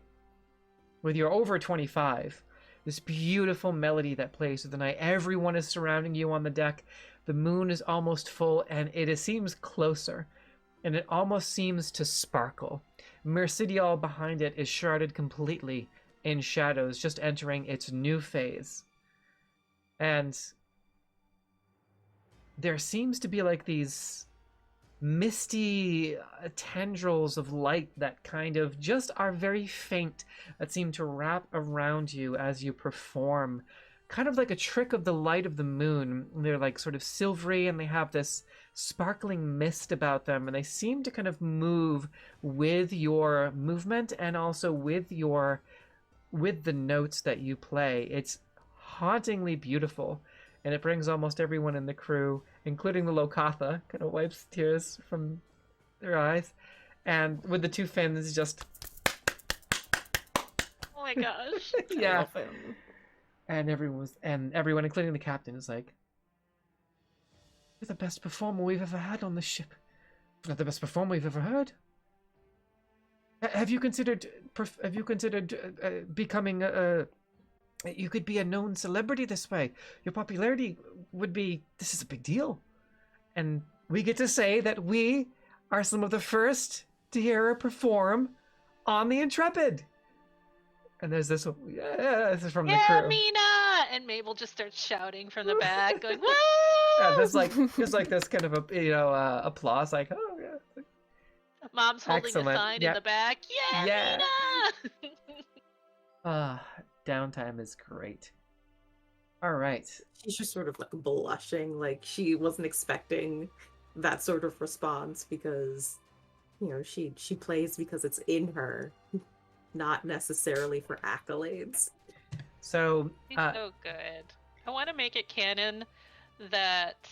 With your over 25, this beautiful melody that plays through the night. Everyone is surrounding you on the deck. The moon is almost full, and it seems closer. And it almost seems to sparkle. Merciless behind it is shrouded completely in shadows, just entering its new phase. And there seems to be like these misty tendrils of light that kind of just are very faint, that seem to wrap around you as you perform, kind of like a trick of the light of the moon. They're like sort of silvery, and they have this sparkling mist about them, and they seem to kind of move with your movement and also with the notes that you play. It's hauntingly beautiful, and it brings almost everyone in the crew, including the Lokatha, kind of wipes tears from their eyes, and with the 2 fins just... Oh my gosh. Yeah. And everyone, including the captain, is like, "You're the best performer we've ever had on the ship. Not the best performer we've ever heard. Have you considered becoming a... You could be a known celebrity this way. Your popularity would be... This is a big deal. And we get to say that we are some of the first to hear her perform on the Intrepid." And there's this... Yeah, this is from the crew. Yeah, Mina! And Mabel just starts shouting from the back, going, "Woo!" Yeah, there's like this kind of applause, like, oh yeah. Mom's holding Excellent. a sign in the back. Yeah, Mina! Downtime is great. All right. She's just sort of like blushing, like she wasn't expecting that sort of response, because she plays because it's in her, not necessarily for accolades. So She's so good. I want to make it canon that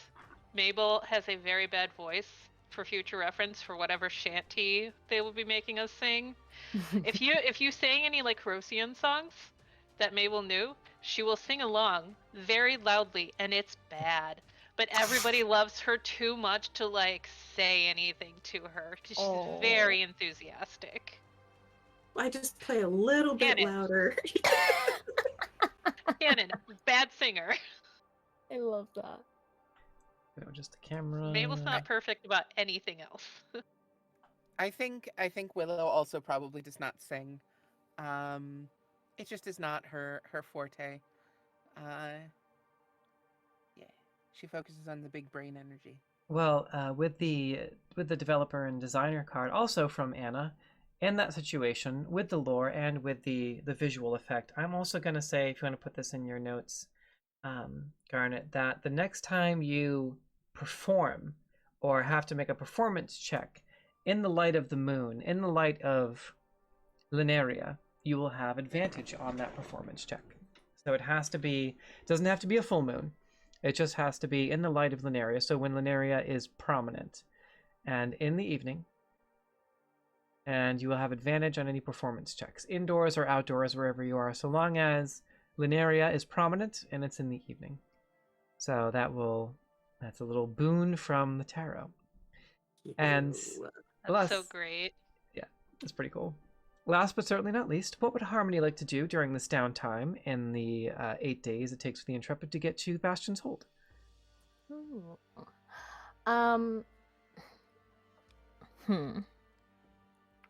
Mabel has a very bad voice for future reference for whatever shanty they will be making us sing. If you sang any like Rosian songs that Mabel knew, she will sing along very loudly, and it's bad. But everybody loves her too much to like say anything to her. She's very enthusiastic. I just play a little bit louder. Canon, bad singer. I love that. Just the camera. Mabel's not perfect about anything else. I think Willow also probably does not sing. It just is not her forte. Yeah, she focuses on the big brain energy. Well, with the developer and designer card, also from Anna, in that situation, with the lore and with the visual effect, I'm also going to say, if you want to put this in your notes, Garnet, that the next time you perform or have to make a performance check in the light of the moon, in the light of Lineria, you will have advantage on that performance check. So it has to be, doesn't have to be a full moon. It just has to be in the light of Lunaria. So when Lunaria is prominent and in the evening, and you will have advantage on any performance checks, indoors or outdoors, wherever you are, so long as Lunaria is prominent and it's in the evening. So that's a little boon from the tarot. And That's so great. Yeah, that's pretty cool. Last but certainly not least, what would Harmony like to do during this downtime in the 8 days it takes for the Intrepid to get to Bastion's Hold? Ooh.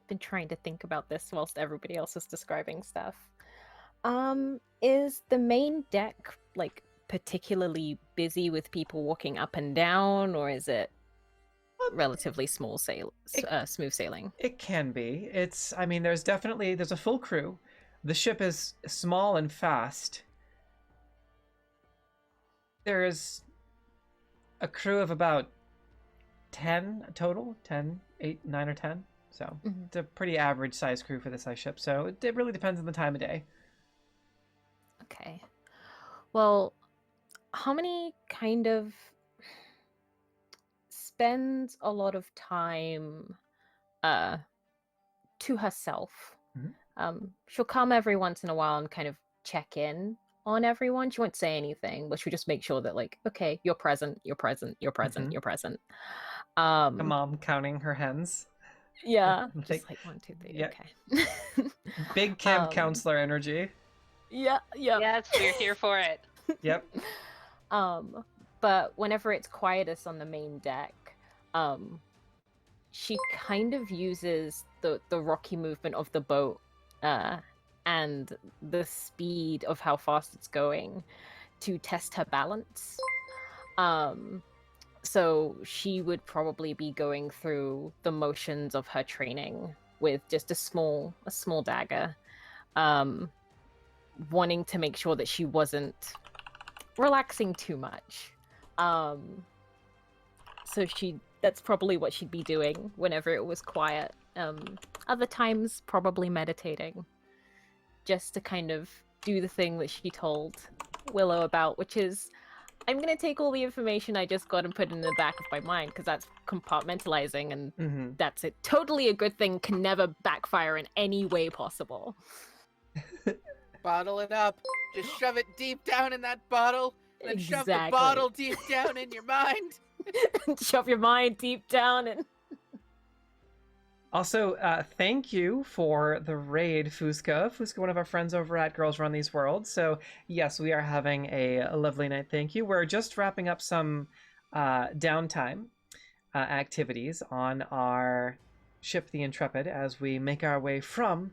Been trying to think about this whilst everybody else is describing stuff. Is the main deck like particularly busy with people walking up and down, or is it relatively smooth sailing? It can be. I mean, there's a full crew. The ship is small and fast. There's a crew of about 10 total, 10, 8, 9 or 10. So it's a pretty average size crew for this size ship. So it really depends on the time of day. Okay. Well, Harmony kind of spends a lot of time to herself. She'll come every once in a while and kind of check in on everyone. She won't say anything, but she'll just make sure that, like, okay, you're present, you're present, you're present, you're present. A mom counting her hens. Yeah, just like 1, 2, 3. Yeah. Okay. Big camp counselor energy. Yeah. Yes, we're here for it. Yep. But whenever it's quietest on the main deck, she kind of uses the rocky movement of the boat and the speed of how fast it's going to test her balance. So she would probably be going through the motions of her training with just a small dagger, wanting to make sure that she wasn't relaxing too much. So that's probably what she'd be doing whenever it was quiet. Other times, probably meditating, just to kind of do the thing that she told Willow about, which is, I'm going to take all the information I just got and put it in the back of my mind, because that's compartmentalizing, and that's it. Totally a good thing, can never backfire in any way possible. Bottle it up. Just shove it deep down in that bottle, and then shove the bottle deep down in your mind. Shove your mind deep down and... Also, thank you for the raid, Fusca. Fusca, one of our friends over at Girls Run These Worlds. So, yes, we are having a lovely night. Thank you. We're just wrapping up some downtime activities on our ship, the Intrepid, as we make our way from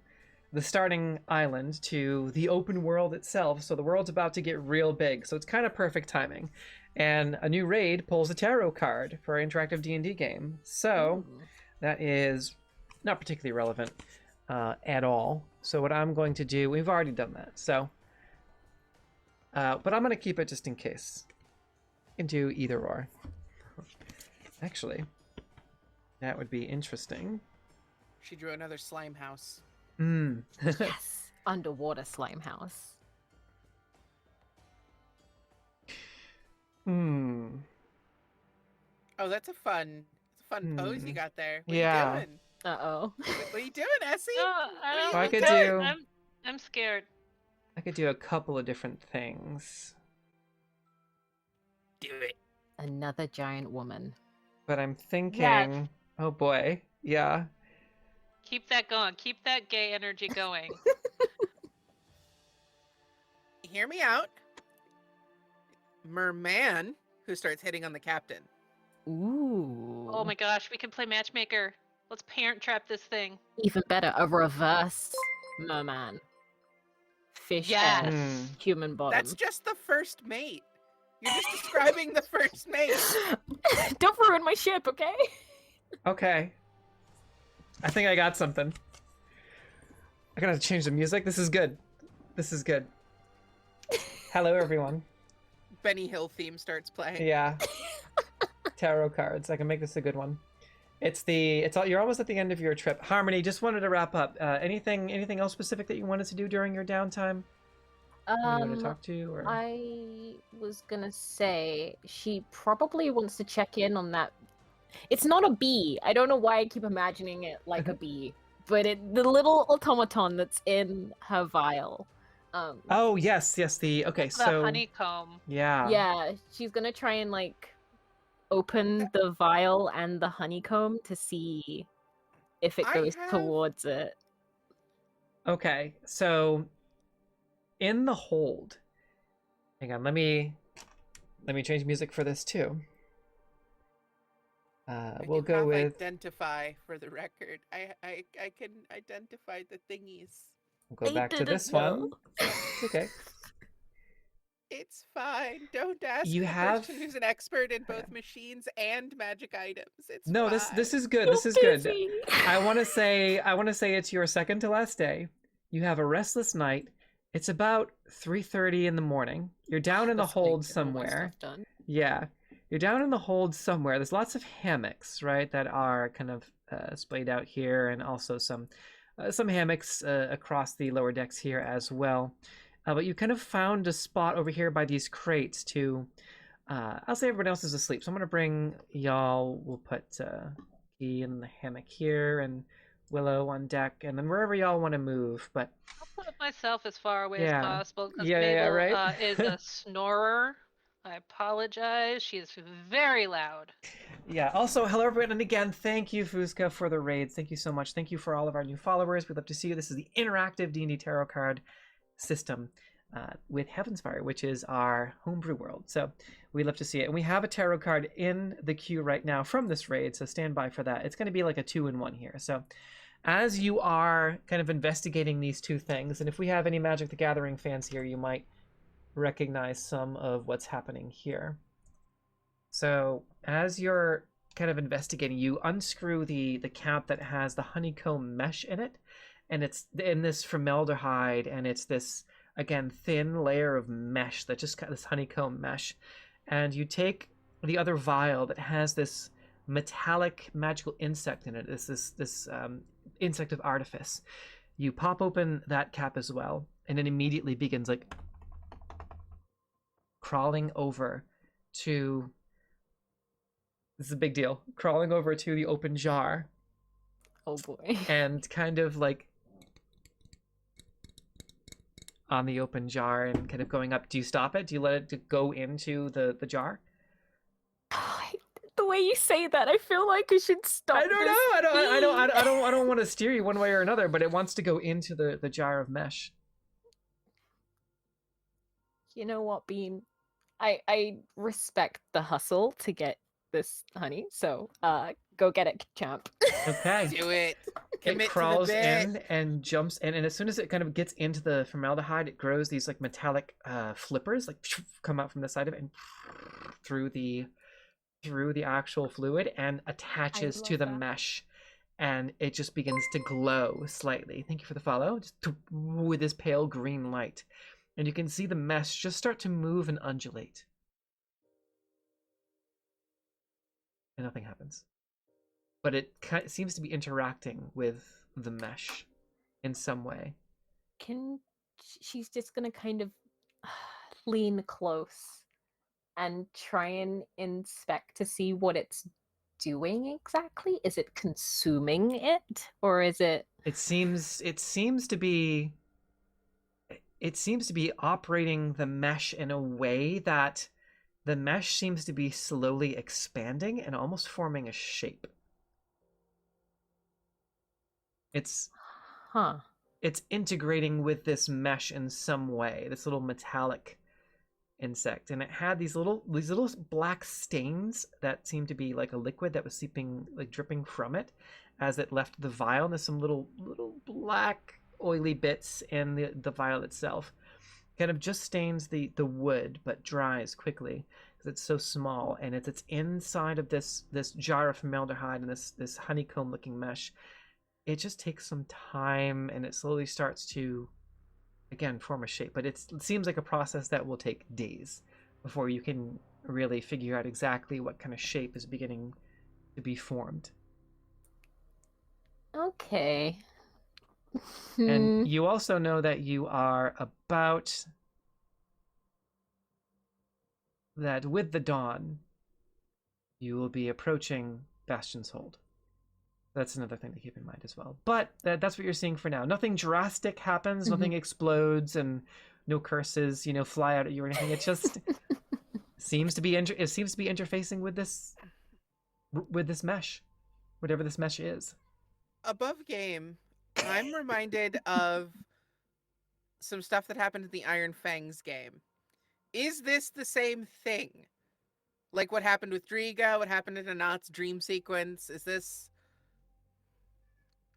the starting island to the open world itself. So the world's about to get real big. So it's kind of perfect timing. And a new raid pulls a tarot card for our interactive D&D game. So that is not particularly relevant at all. So what I'm going to do, we've already done that. So, but I'm going to keep it just in case. You can do either or. Actually, that would be interesting. She drew another slime house. Yes, underwater slime house. Oh, that's a fun pose you got there. What Yeah. are you doing? Uh-oh. What are you doing, Essie? I could don't. do. I'm scared. I could do a couple of different things. Do it. Another giant woman. But I'm thinking, Yes. oh boy, yeah. Keep that going. Keep that gay energy going. Hear me out. Merman, who starts hitting on the captain. Ooh. Oh my gosh, we can play matchmaker. Let's parent trap this thing. Even better, a reverse merman. Fish Yes. head, human bottom. That's just the first mate. You're just describing the first mate. Don't ruin my ship, okay? Okay. I think I got something. I gotta change the music. This is good. This is good. Hello, everyone. Benny Hill theme starts playing. Yeah. Tarot cards. I can make this a good one. You're almost at the end of your trip. Harmony, just wanted to wrap up. Anything else specific that you wanted to do during your downtime? Somebody you want to talk to, or I was gonna say she probably wants to check in on that. It's not a bee. I don't know why I keep imagining it like a bee, but the little automaton that's in her vial. oh yes, the okay. The So honeycomb. Yeah, she's gonna try and like open the vial and the honeycomb to see if it I goes have- towards it. Okay, so in the hold. Hang on, let me change music for this too. We'll do go have with identify for the record. I can identify the thingies. we'll go back to this one. It's okay. It's fine. Don't ask You the have- person who's an expert in both machines and magic items. It's No, fine. this is good. This is good. I want to say it's your second to last day. You have a restless night. It's about 3:30 in the morning. You're down in the That's when I hold get all my somewhere. stuff done. Yeah, you're down in the hold somewhere. There's lots of hammocks, right, that are kind of splayed out here, and also some hammocks across the lower decks here as well. But you kind of found a spot over here by these crates to. I'll say everyone else is asleep, so I'm gonna bring y'all. We'll put Key in the hammock here, and Willow on deck, and then wherever y'all want to move. But I'll put myself as far away Yeah. as possible because Yeah, Mabel right? is a snorer. I apologize. She is very loud. yeah, also hello everyone, and again, thank you Fuzka for the raids. Thank you so much. Thank you for all of our new followers. We'd love to see you. This is the interactive D&D tarot card system with Heavensfire, which is our homebrew world. So we'd love to see it. And we have a tarot card in the queue right now from this raid, so stand by for that. It's going to be like a 2-in-1 here. So as you are kind of investigating these two things, and if we have any Magic the Gathering fans here, you might recognize some of what's happening here. So as you're kind of investigating, you unscrew the cap that has the honeycomb mesh in it, and it's in this formaldehyde, and it's this, again, thin layer of mesh that just got this honeycomb mesh. And you take the other vial that has this metallic magical insect in it, this insect of artifice. You pop open that cap as well, and it immediately begins like crawling over to, this is a big deal, crawling over to the open jar. Oh boy. And kind of like on the open jar and kind of going up. Do you stop it? Do you let it go into the jar? The way you say that, I feel like I should stop. I don't know. I don't want to steer you one way or another, but it wants to go into the jar of mesh. You know what, Bean? I respect the hustle to get this honey, so go get it, champ. Okay. Do it. It Commit crawls to the bit. in and jumps in, and as soon as it kind of gets into the formaldehyde, it grows these like metallic flippers, like come out from the side of it and through the actual fluid and attaches to love the that. mesh, and it just begins to glow slightly. Thank you for the follow. Just with this pale green light, and you can see the mesh just start to move and undulate, and nothing happens. But it seems to be interacting with the mesh in some way. She's just gonna kind of lean close and try and inspect to see what it's doing exactly. Is it consuming it, or is it? It seems to be operating the mesh in a way that the mesh seems to be slowly expanding and almost forming a shape. It's integrating with this mesh in some way, this little metallic insect, and it had these little black stains that seemed to be like a liquid that was seeping, like dripping from it as it left the vial. And there's some little black oily bits in the vial itself. Kind of just stains the wood, but dries quickly because it's so small, and it's inside of this jar of formaldehyde and this honeycomb looking mesh. It just takes some time, and it slowly starts to, again, form a shape. But it seems like a process that will take days before you can really figure out exactly what kind of shape is beginning to be formed. Okay. And you also know that you are about that with the dawn, you will be approaching Bastion's Hold. That's another thing to keep in mind as well. But that's what you're seeing for now. Nothing drastic happens. Nothing explodes, and no curses, fly out at you or anything. It just seems to be interfacing with this mesh, whatever this mesh is. Above game, I'm reminded of some stuff that happened in the Iron Fangs game. Is this the same thing? Like what happened with Driga, what happened in Anat's dream sequence? Is this...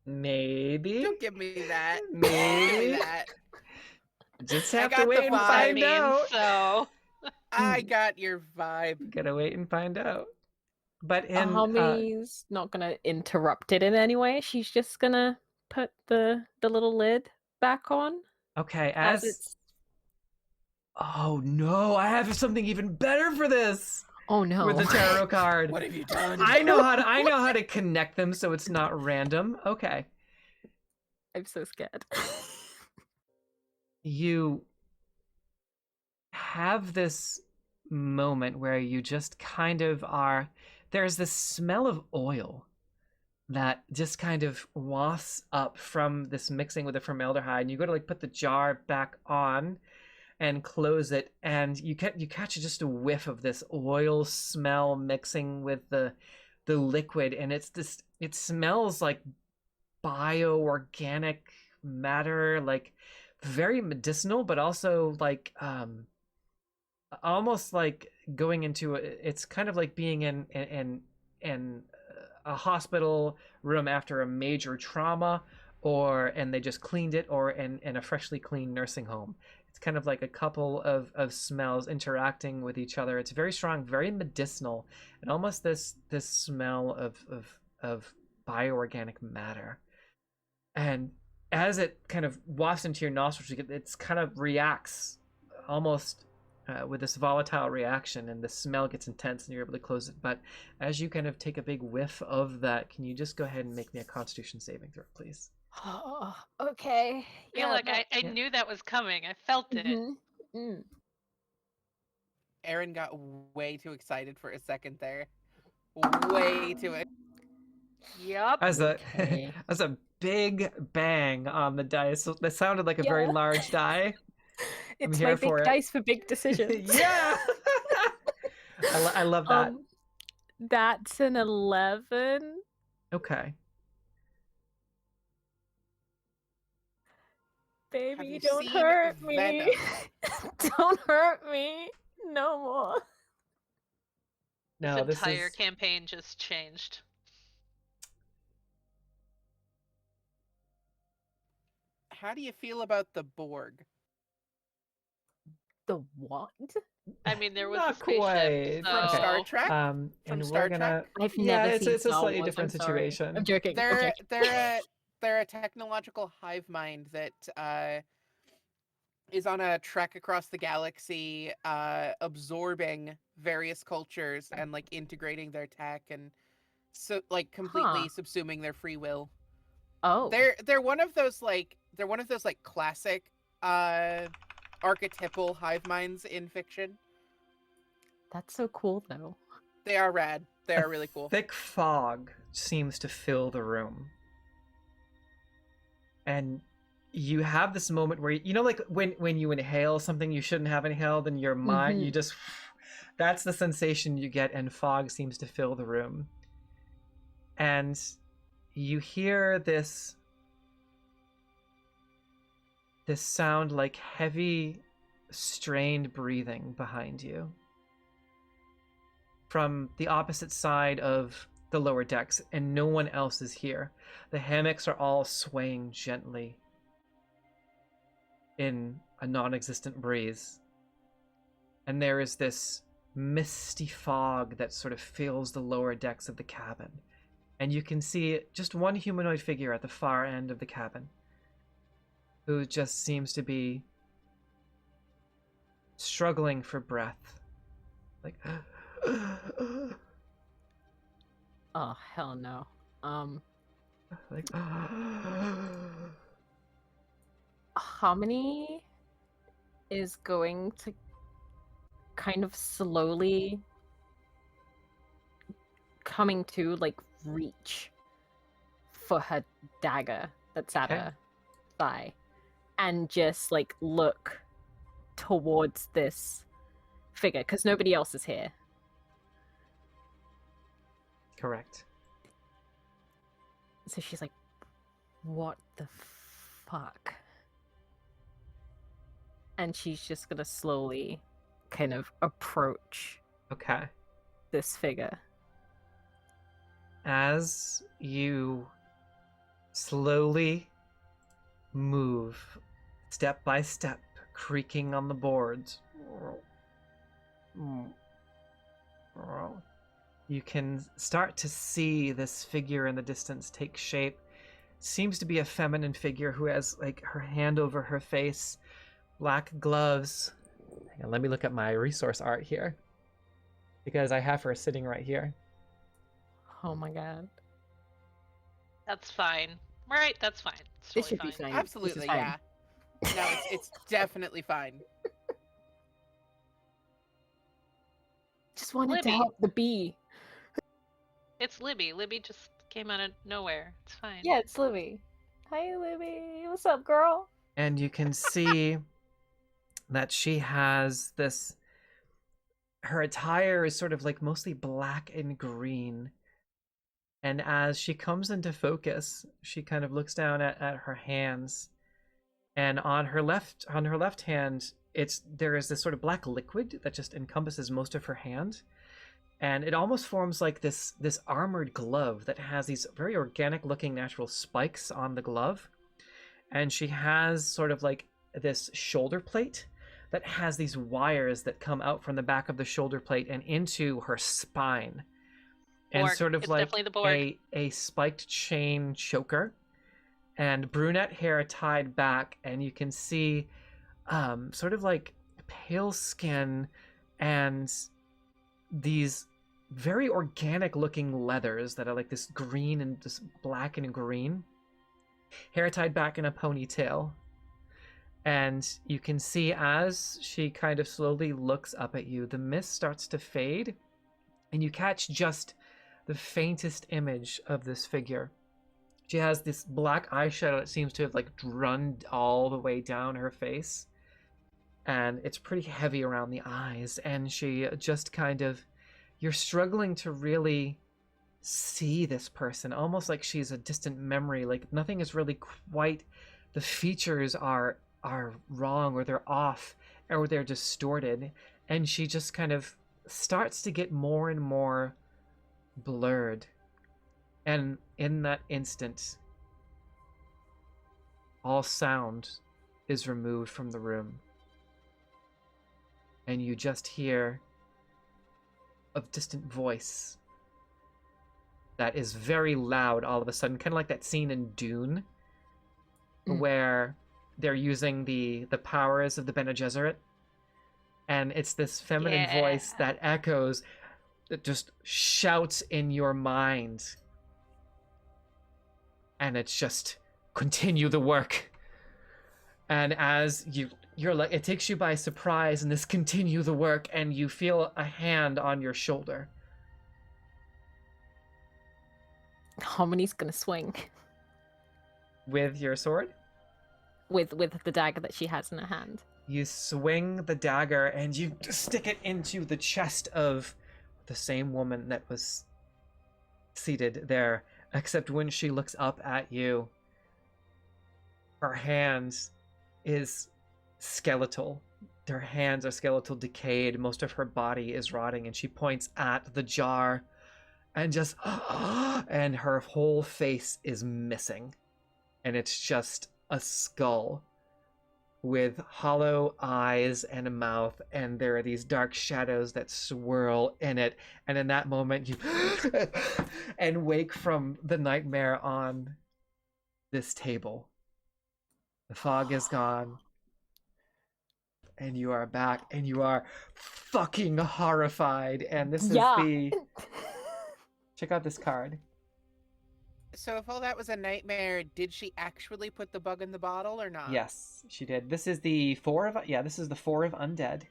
Maybe. Don't give me that. Maybe. Don't give me that. Just I have to got wait the and vibe. find out. So I got your vibe. Gotta wait and find out. But in Ahami's not gonna interrupt it in any way. She's just gonna put the little lid back on. okay, As as it's... oh no, I have something even better for this. Oh no. With the tarot card. What have you done? I know how to connect them so it's not random. Okay. I'm so scared. You have this moment where you just kind of are, there's this smell of oil that just kind of wafts up from this mixing with the formaldehyde, and you go to put the jar back on and close it, and you catch just a whiff of this oil smell mixing with the liquid, and it smells like bioorganic matter, very medicinal, but also almost like going into it's kind of like being in a hospital room after a major trauma, and they just cleaned it, or in a freshly cleaned nursing home. It's kind of like a couple of smells interacting with each other. It's very strong, very medicinal, and almost this smell of bioorganic matter. And as it kind of wafts into your nostrils, it kind of reacts almost with this volatile reaction, and the smell gets intense, and you're able to close it. But as you kind of take a big whiff of that, can you just go ahead and make me a Constitution saving throw, please? Oh, okay. I feel like I knew that was coming. I felt it. Aaron got way too excited for a second there. Way too excited. Yep. As a Okay. as a big bang on the dice, that sounded like a very Yeah. large die. It's here my for big it. dice for big decisions. Yeah. I love that. That's an 11. Okay. Baby, you don't seen hurt me. Venom? Don't hurt me. No more. No, this this entire is campaign just changed. How do you feel about the Borg? The what? I mean, there was Not a spaceship. quite. So... From Star Trek? and From we're Star gonna I've yeah, never it's seen a Star slightly Wars, different I'm sorry. situation. I'm joking. I'm joking. They're a technological hive mind that is on a trek across the galaxy, absorbing various cultures and integrating their tech, and so completely subsuming their free will. Oh. They're one of those classic archetypal hive minds in fiction. That's so cool though. They are rad. They are really cool. Thick fog seems to fill the room. And you have this moment where, when you inhale something you shouldn't have inhaled, in your mind, you just, that's the sensation you get, and fog seems to fill the room. And you hear this sound like heavy, strained breathing behind you from the opposite side of the lower decks, and no one else is here. The hammocks are all swaying gently in a non-existent breeze. And there is this misty fog that sort of fills the lower decks of the cabin. And you can see just one humanoid figure at the far end of the cabin, who just seems to be struggling for breath. Oh hell no. Harmony is going to kind of slowly coming to, like, reach for her dagger that's at Okay. her thigh, and just, like, look towards this figure, because nobody else is here. Correct. So she's like, what the fuck? And she's just gonna slowly kind of approach Okay. this figure. As you slowly move, step by step, creaking on the boards, you can start to see this figure in the distance take shape. Seems to be a feminine figure who has, like, her hand over her face, black gloves. Hang on, let me look at my resource art here, because I have her sitting right here. Oh my god. That's fine. Right, that's fine. It's This totally should be fine. fine. This is Absolutely, fine. yeah. No, it's definitely fine. Just wanted to Libby. help the bee. It's Libby. Libby just came out of nowhere. It's fine. Yeah, it's Libby. Hi, Libby. What's up, girl? And you can see that she has this, her attire is sort of like mostly black and green. And as she comes into focus, she kind of looks down at her hands. And on her left hand, there is this sort of black liquid that just encompasses most of her hand. And it almost forms like this armored glove that has these very organic looking natural spikes on the glove. And she has sort of like this shoulder plate that has these wires that come out from the back of the shoulder plate and into her spine. And Borg. sort of It's like definitely the Borg. a spiked chain choker. And brunette hair tied back, and you can see sort of like pale skin and these very organic looking leathers that are like this green and this black and green. Hair tied back in a ponytail. And you can see as she kind of slowly looks up at you, the mist starts to fade, and you catch just the faintest image of this figure. She has this black eyeshadow that seems to have like run all the way down her face. And it's pretty heavy around the eyes. And she just kind of, you're struggling to really see this person, almost like she's a distant memory. Like nothing is really quite, the features are wrong, or they're off, or they're distorted. And she just kind of starts to get more and more blurred. And in that instant, all sound is removed from the room. And you just hear a distant voice that is very loud all of a sudden, kind of like that scene in Dune, where they're using the powers of the Bene Gesserit. And it's this feminine voice that echoes, that just shouts in your mind. And it's just, continue the work. And as you're like, it takes you by surprise, and this continue the work, and you feel a hand on your shoulder. Harmony's gonna swing With your sword? with the dagger that she has in her hand. You swing the dagger, and you stick it into the chest of the same woman that was seated there. Except when she looks up at you, her hand is skeletal. Her hands are skeletal, decayed. Most of her body is rotting, and she points at the jar and just, and her whole face is missing. And it's just a skull with hollow eyes and a mouth, and there are these dark shadows that swirl in it. And in that moment, you and wake from the nightmare on this table. The fog is gone, and you are back, and you are fucking horrified. And this is the... Check out this card. So if all that was a nightmare, did she actually put the bug in the bottle or not? Yes, she did. This is the four of undead.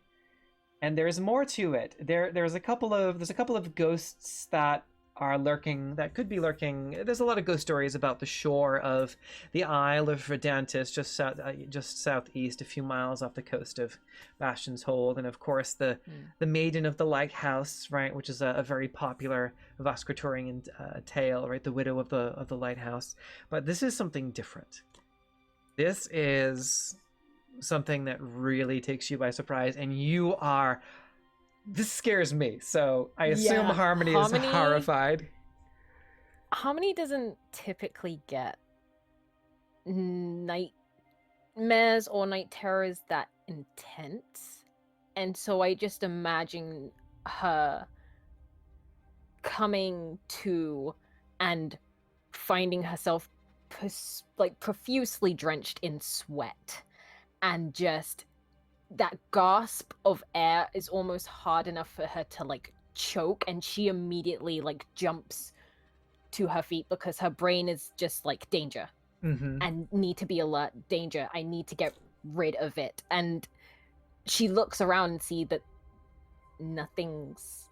And there's more to it. There's a couple of ghosts that are lurking, that could be lurking. There's a lot of ghost stories about the shore of the Isle of Redantis, just southeast, a few miles off the coast of Bastion's Hold, and of course the Maiden of the Lighthouse, right, which is a very popular Vas'Kratorian tale, right, the widow of the lighthouse. But this is something different. This is something that really takes you by surprise, and this scares me, so I assume Harmony is horrified. Harmony doesn't typically get nightmares or night terrors that intense, and so I just imagine her coming to and finding herself profusely drenched in sweat, and just that gasp of air is almost hard enough for her to like choke, and she immediately like jumps to her feet because her brain is just like danger and need to be alert, danger, I need to get rid of it. And she looks around and see that nothing's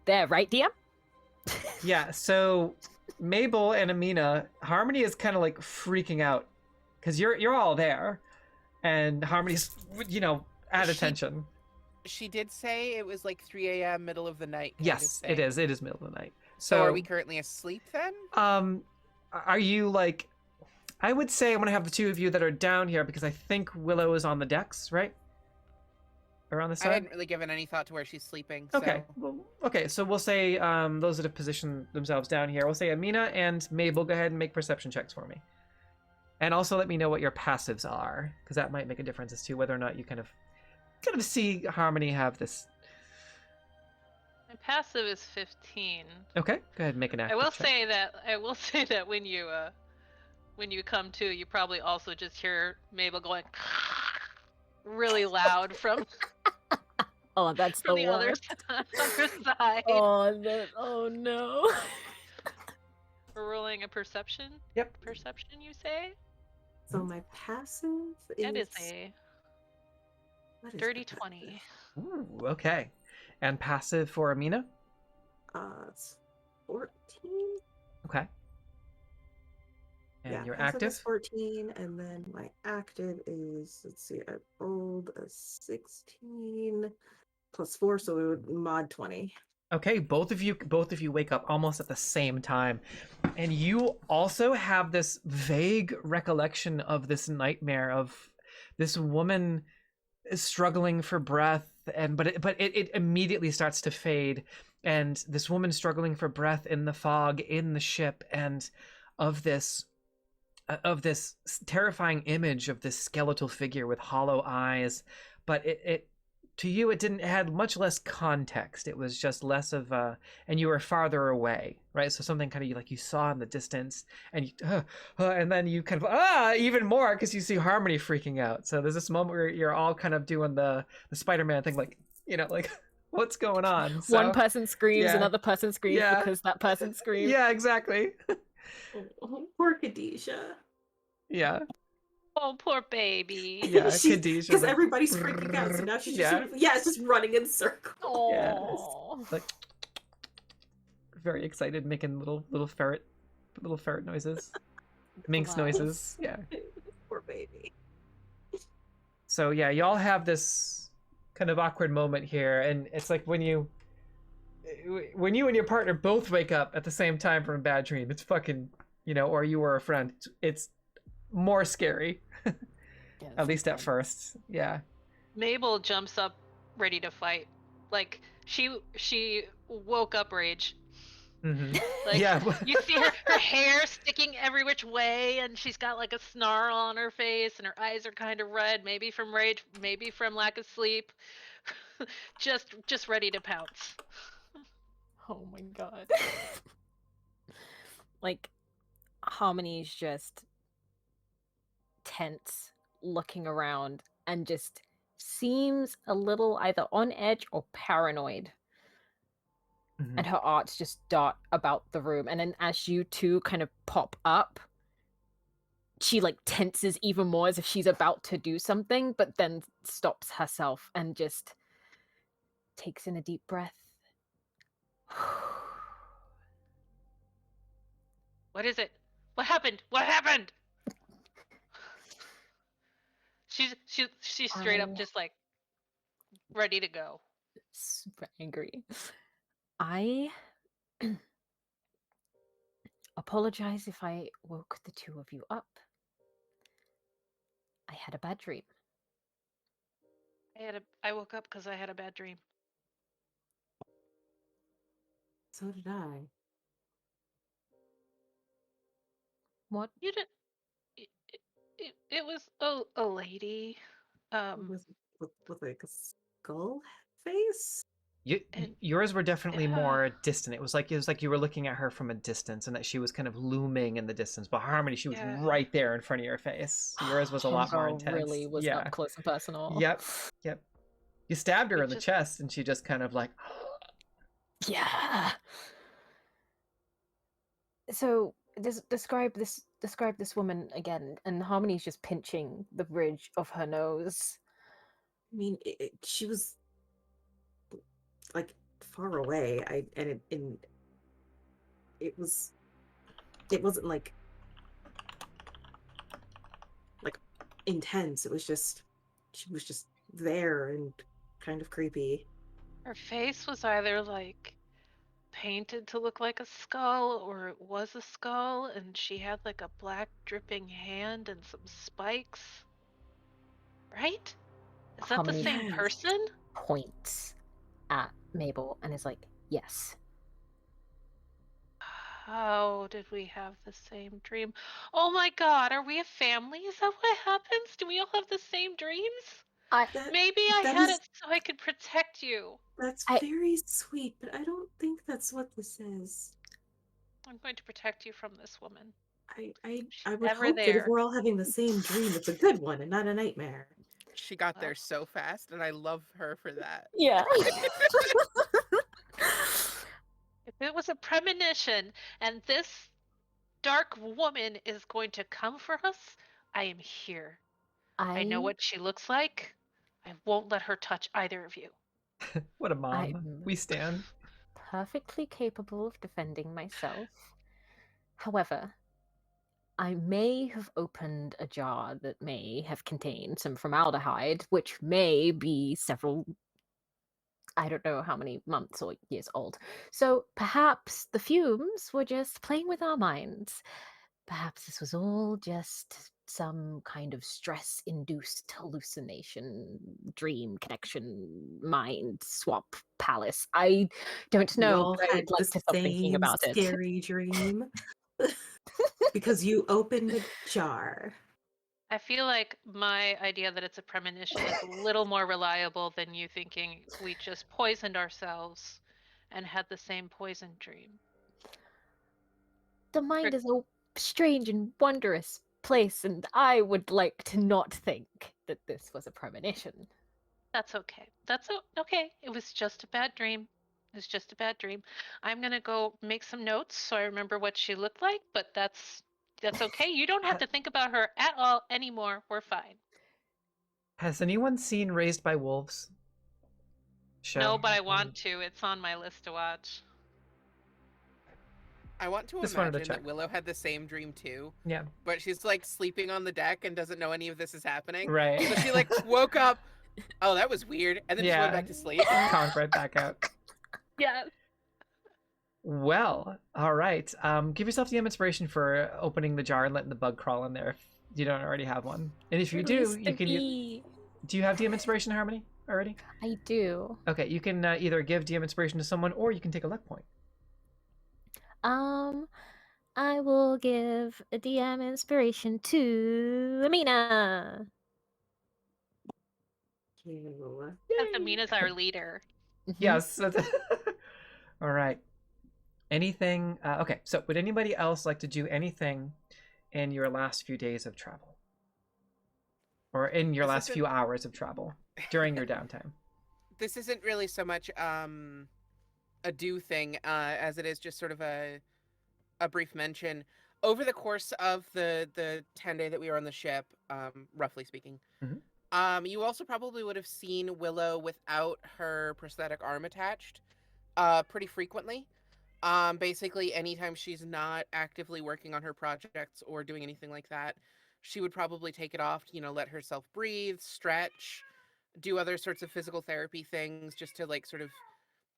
there, right, DM? Yeah, so Mabel and Amina, Harmony is kind of like freaking out because you're all there. And Harmony's, at attention. She did say it was like 3 a.m., middle of the night. Yes, it is. It is middle of the night. So are we currently asleep then? Are you like... I would say I'm going to have the two of you that are down here because I think Willow is on the decks, right? Around the side? I hadn't really given any thought to where she's sleeping. Okay. So... Well, okay, so we'll say those that have positioned themselves down here. We'll say Amina and Mabel, go ahead and make perception checks for me. And also let me know what your passives are, because that might make a difference as to whether or not you kind of see Harmony have this. My passive is 15. Okay, go ahead and make an active check. I will say that when you come to, you probably also just hear Mabel going really loud from oh, that's from the other side. Oh no. We're rolling a perception. Yep. Perception, you say? So my passive is... That is a dirty 20. Ooh, okay. And passive for Amina? It's 14. Okay. And yeah, your passive active? is 14, and then my active is, let's see, I rolled a 16 plus 4, so it would mod 20. Okay, both of you wake up almost at the same time, and you also have this vague recollection of this nightmare of this woman struggling for breath, but it immediately starts to fade, and this woman struggling for breath in the fog in the ship, and of this terrifying image of this skeletal figure with hollow eyes, but it to you, it had much less context. It was just less of and you were farther away, right? So something kind of like you saw in the distance, and and then you kind of even more because you see Harmony freaking out. So there's this moment where you're all kind of doing the Spider-Man thing, like like what's going on? So, one person screams, another person screams because that person screams. Yeah, exactly. Poor Khadijah. Yeah. Oh, poor baby. Yeah, Khadijah. Because everybody's freaking out, so now she's just it's just running in circles. Oh, yes. Like very excited, making little ferret noises, minx noises. Yeah. Poor baby. So yeah, y'all have this kind of awkward moment here, and it's like when you and your partner both wake up at the same time from a bad dream. It's fucking or you were a friend. It's more scary. At least at first. Yeah. Mabel jumps up ready to fight. Like she woke up rage. Mm-hmm. Like, yeah. You see her hair sticking every which way, and she's got like a snarl on her face, and her eyes are kind of red, maybe from rage, maybe from lack of sleep. just ready to pounce. Oh my god. Like Harmony's just tense, looking around, and just seems a little either on edge or paranoid. Mm-hmm. And her arts just dart about the room, and then as you two kind of pop up, she like tenses even more as if she's about to do something, but then stops herself and just takes in a deep breath. What is it? What happened? What happened? She's straight up I- just like ready to go. Super angry. I apologize if I woke the two of you up. I had a bad dream. I woke up because I had a bad dream. So did I. What? You didn't. It was a lady. With like a skull face. And Yours were definitely Yeah. more distant. It was like you were looking at her from a distance, and that she was kind of looming in the distance. But Harmony, she was Yeah. right there in front of your face. Yours was a lot more Kendra intense. really was yeah. up close and personal. Yep. Yep. You stabbed her It in the just- chest, and she just kind of like. Yeah. So describe this woman again, and Harmony's just pinching the bridge of her nose. I mean, she was like far away. It wasn't like intense. It was just she was just there and kind of creepy. Her face was either like painted to look like a skull or it was a skull, and she had like a black dripping hand and some spikes. Right? Is that the Harmony same Yes. person? points at Mabel and is like, yes. How did we have the same dream? Oh my god, are we a family? Is that what happens? Do we all have the same dreams? Maybe I that had is- it so I could protect you. That's I- very sweet, but I don't think that's what this is. I'm going to protect you from this woman. I She's would never hope that if there. we're all having the same dream, it's a good one and not a nightmare. She got there Well. so fast, and I love her for that. Yeah. If it was a premonition and this dark woman is going to come for us, I am here. I know what she looks like. I won't let her touch either of you. What a mom. I'm- We stand. perfectly capable of defending myself. However, I may have opened a jar that may have contained some formaldehyde, which may be several, I don't know how many months or years old. So perhaps the fumes were just playing with our minds. Perhaps this was all just some kind of stress-induced hallucination, dream connection, mind swap palace. I don't We know, all but had I'd like the to stop thinking same about it. scary dream because you opened a jar. I feel like my idea that it's a premonition is a little more reliable than you thinking we just poisoned ourselves and had the same poison dream. The mind is a strange and wondrous place, and I would like to not think that this was a premonition. That's okay. Okay. It was just a bad dream. It was just a bad dream. I'm gonna go make some notes so I remember what she looked like, but that's okay. You don't have to think about her at all anymore. We're fine. Has anyone seen Raised by Wolves? Show? No, but I want to. It's on my list to watch. I want to Just wanted to imagine that check. Willow had the same dream too, Yeah. but she's like sleeping on the deck and doesn't know any of this is happening. Right. So she like woke up. Oh, that was weird, and then just went Yeah. back to sleep. Conk right back out. Yeah. Well, all right. Give yourself the inspiration for opening the jar and letting the bug crawl in there if you don't already have one. And if you do, you can. Do you have DM inspiration, Harmony, already? I do. Okay, you can either give DM inspiration to someone, or you can take a luck point. I will give a DM inspiration to Amina. Ew. As Amina's our leader. Yes. All right. Anything? Okay. So, would anybody else like to do anything in your last few days of travel, or in your This last isn't- few hours of travel during your downtime? This isn't really so much a do thing as it is just sort of a brief mention. Over the course of the 10-day that we were on the ship, roughly speaking, Mhm. You also probably would have seen Willow without her prosthetic arm attached pretty frequently. Basically, anytime she's not actively working on her projects or doing anything like that, she would probably take it off, let herself breathe, stretch, do other sorts of physical therapy things just to like sort of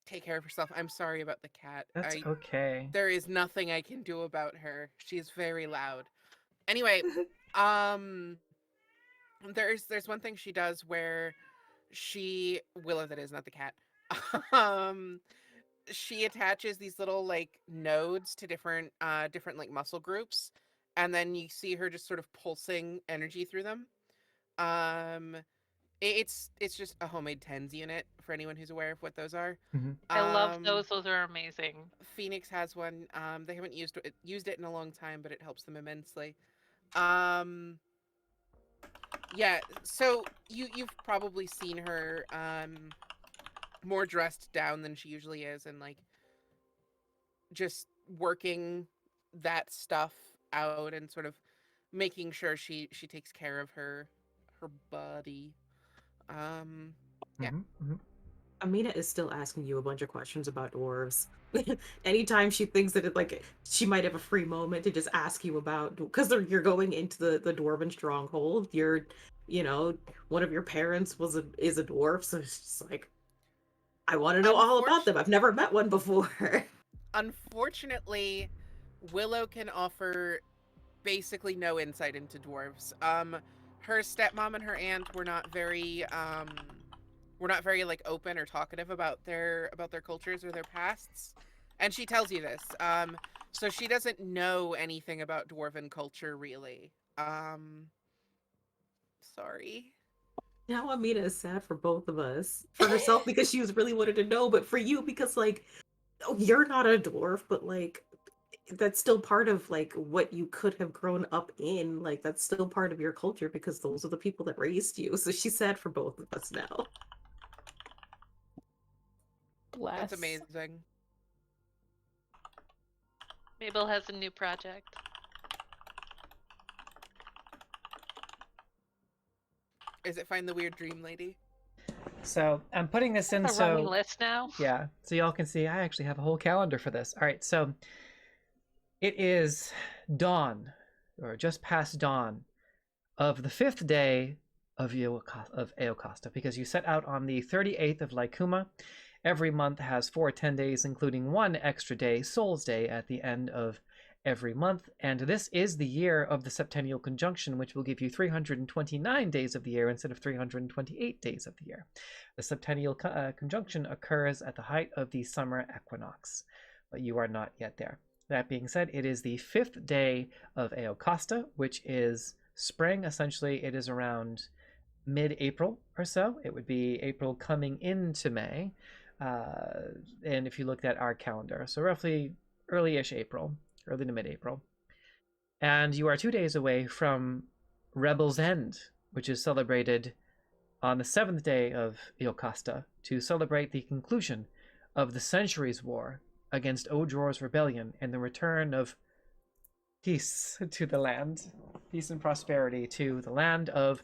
take care of herself. I'm sorry about the cat. That's okay. There is nothing I can do about her. She's very loud. Anyway, there's one thing she does where Willow, that is, not the cat. She attaches these little like nodes to different like muscle groups, and then you see her just sort of pulsing energy through them. It's just a homemade TENS unit for anyone who's aware of what those are. I love those. Those are amazing. Phoenix has one. They haven't used it in a long time, but it helps them immensely. Yeah, so you've probably seen her more dressed down than she usually is, and like just working that stuff out and sort of making sure she takes care of her body. Yeah. Amina is still asking you a bunch of questions about dwarves. Anytime she thinks that she might have a free moment to just ask you about, because you're going into the dwarven stronghold. One of your parents is a dwarf, so it's just like, I want to know all about them. I've never met one before. Unfortunately, Willow can offer basically no insight into dwarves. Her stepmom and her aunt were not very like open or talkative about their cultures or their pasts, and she tells you this. So she doesn't know anything about dwarven culture really. Sorry. Now Amina is sad for both of us. For herself because she was really wanted to know, but for you because you're not a dwarf, but that's still part of what you could have grown up in. That's still part of your culture because those are the people that raised you. So she's sad for both of us now. Bless. That's amazing. Mabel has a new project. Is it Find the Weird Dream Lady? So I'm putting this in A running list now. Yeah, so y'all can see I actually have a whole calendar for this. All right, so it is dawn, or just past dawn, of the 5th day of Eocosta, because you set out on the 38th of Licuma. Every month has 4 10 days, including 1 extra day, Sol's Day, at the end of every month. And this is the year of the septennial conjunction, which will give you 329 days of the year instead of 328 days of the year. The septennial conjunction occurs at the height of the summer equinox, but you are not yet there. That being said, it is the 5th day of Eocosta, which is spring. Essentially, it is around mid-April or so. It would be April coming into May. And if you looked at our calendar, so roughly early-ish April, early to mid-April. And you are 2 days away from Rebel's End, which is celebrated on the 7th day of Eocosta to celebrate the conclusion of the Centuries War against Odror's rebellion and the return of peace to the land, peace and prosperity to the land of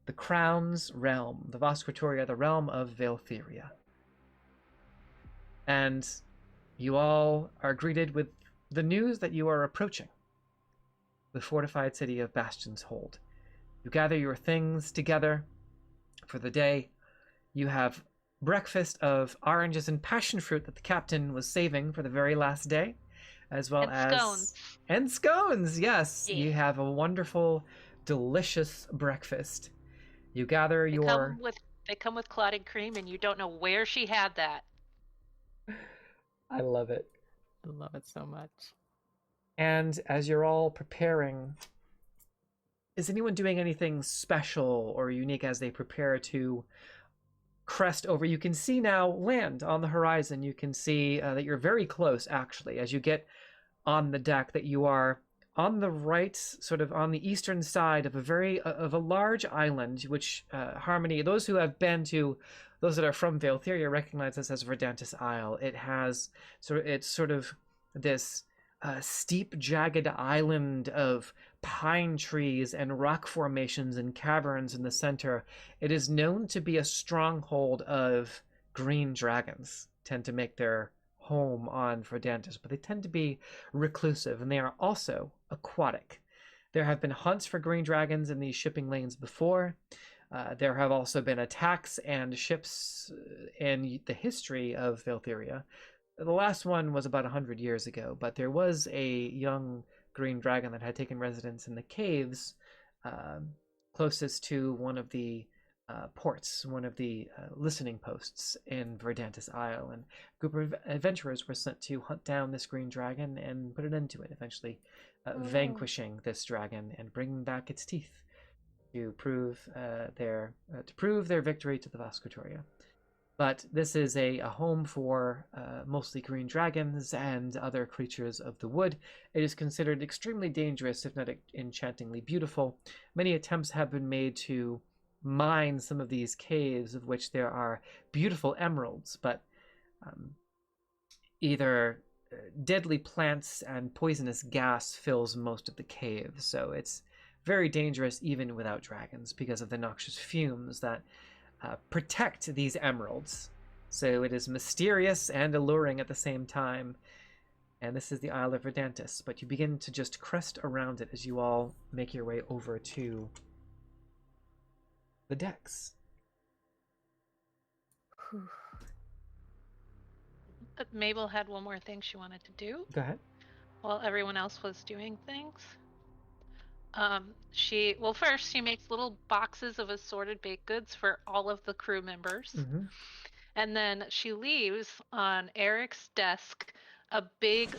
the Crown's realm, the Vas'Kratoria, the realm of Vaeltheria. And you all are greeted with the news that you are approaching the fortified city of Bastion's Hold. You gather your things together for the day. You have breakfast of oranges and passion fruit that the captain was saving for the very last day, as well as scones. And scones, yes. Yeah. You have a wonderful, delicious breakfast. You gather They come with clotted cream, and you don't know where she had that. I love it. I love it so much. And as you're all preparing, is anyone doing anything special or unique as they prepare to crest over? You can see now land on the horizon. You can see that you're very close, actually, as you get on the deck, that you are on the right, sort of on the eastern side of a large island, which Harmony, those who have been to, those that are from Vaeltheria recognize this as Verdantis Isle. It has it's sort of this steep, jagged island of pine trees and rock formations and caverns in the center. It is known to be a stronghold of green dragons. Tend to make their home on Verdantis, but they tend to be reclusive, and they are also aquatic. There have been hunts for green dragons in these shipping lanes before. There have also been attacks and ships in the history of Valtheria. The last one was about 100 years ago, but there was a young green dragon that had taken residence in the caves closest to one of the ports, one of the listening posts in Verdantis Isle, and a group of adventurers were sent to hunt down this green dragon and put an end to it, eventually vanquishing this dragon and bringing back its teeth to prove their victory to the Vas'Kratoria. But this is a home for mostly green dragons and other creatures of the wood. It is considered extremely dangerous, if not enchantingly beautiful. Many attempts have been made to mine some of these caves, of which there are beautiful emeralds, but either deadly plants and poisonous gas fills most of the caves. So it's very dangerous even without dragons because of the noxious fumes that protect these emeralds. So it is mysterious and alluring at the same time. And this is the Isle of Verdantis, but you begin to just crest around it as you all make your way over to the decks. Mabel had one more thing she wanted to do Go ahead. while everyone else was doing things. First she makes little boxes of assorted baked goods for all of the crew members. Mm-hmm. And then she leaves on Eric's desk a big,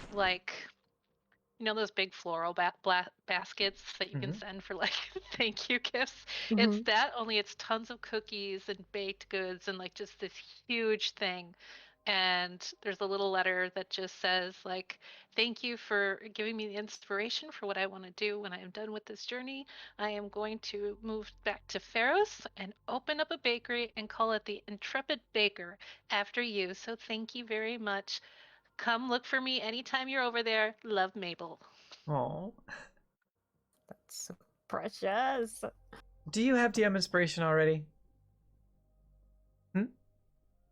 those big floral baskets that you can send for thank you gifts. It's that, only it's tons of cookies and baked goods and just this huge thing. And there's a little letter that just says thank you for giving me the inspiration for what I want to do when I am done with this journey. I am going to move back to Pharos and open up a bakery and call it the Intrepid Baker after you. So thank you very much. Come look for me anytime you're over there. Love, Mabel. Oh, That's so precious. do you have DM inspiration already?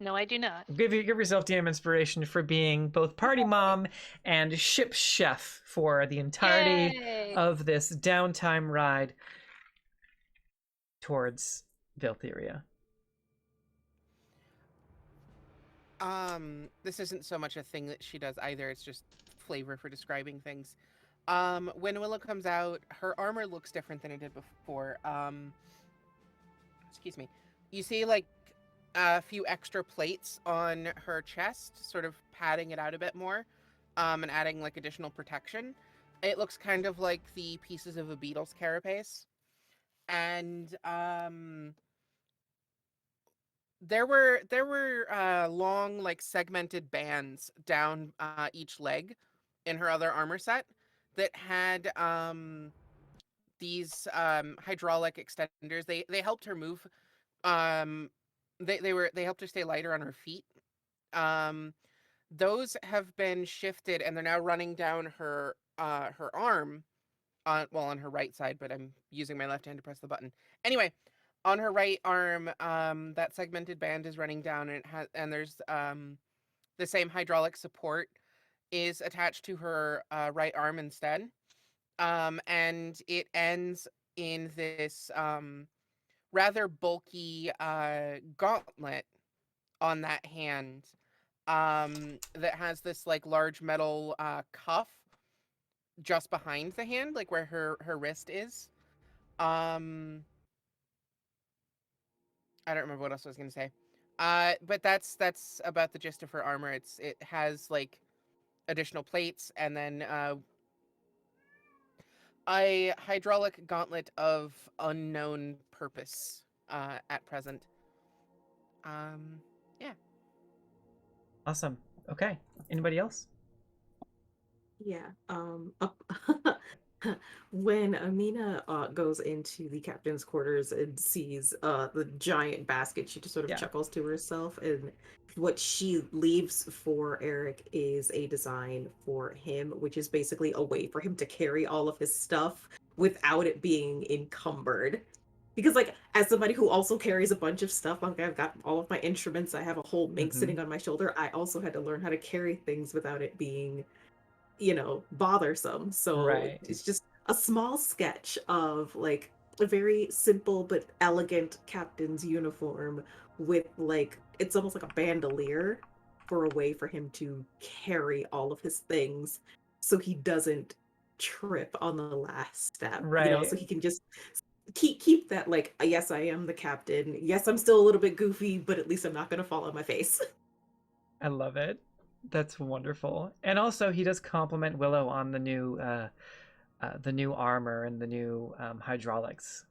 No, I do not. Give yourself DM inspiration for being both party mom and ship chef for the entirety Yay! of this downtime ride towards Valtheria. This isn't so much a thing that she does either, it's just flavor for describing things. When Willow comes out, her armor looks different than it did before. Excuse me. You see a few extra plates on her chest, sort of padding it out a bit more, and adding additional protection. It looks kind of like the pieces of a beetle's carapace. And there were long segmented bands down each leg in her other armor set that had these hydraulic extenders. They helped her move. They helped her stay lighter on her feet. Those have been shifted and they're now running down her arm on her right side, but I'm using my left hand to press the button. Anyway, on her right arm, that segmented band is running down, and there's the same hydraulic support is attached to her right arm instead. And it ends in this rather bulky gauntlet on that hand that has this large metal cuff just behind the hand, where her wrist is. I don't remember what else I was gonna say. But that's about the gist of her armor. It has additional plates and then a hydraulic gauntlet of unknown purpose at present. Yeah. Awesome. Okay. Anybody else? Yeah. When Amina goes into the captain's quarters and sees the giant basket, she just sort of chuckles to herself, and what she leaves for Eric is a design for him, which is basically a way for him to carry all of his stuff without it being encumbered. Because like as somebody who also carries a bunch of stuff, like I've got all of my instruments, I have a whole mink sitting on my shoulder, I also had to learn how to carry things without it being, bothersome. So Right. it's just a small sketch of like a very simple but elegant captain's uniform with like it's almost like a bandolier for a way for him to carry all of his things so he doesn't trip on the last step. Right. So he can just keep that like yes, I am the captain. Yes, I'm still a little bit goofy, but at least I'm not gonna fall on my face. I love it. That's wonderful. And also, he does compliment Willow on the new armor and the new hydraulics,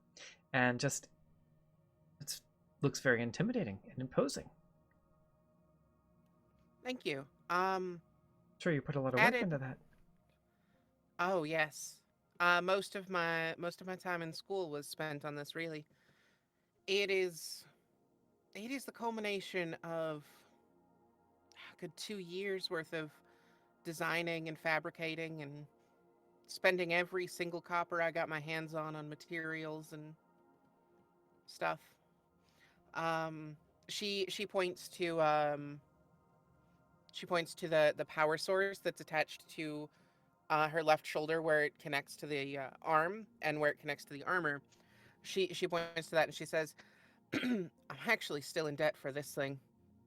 and just it looks very intimidating and imposing. Thank you. Sure, you put a lot of work into that. Oh yes. Most of my time in school was spent on this. Really, it is the culmination of a good 2 years worth of designing and fabricating and spending every single copper I got my hands on materials and stuff. She points to the power source that's attached to her left shoulder, where it connects to the arm and where it connects to the armor. She points to that and she says, "I'm actually still in debt for this thing.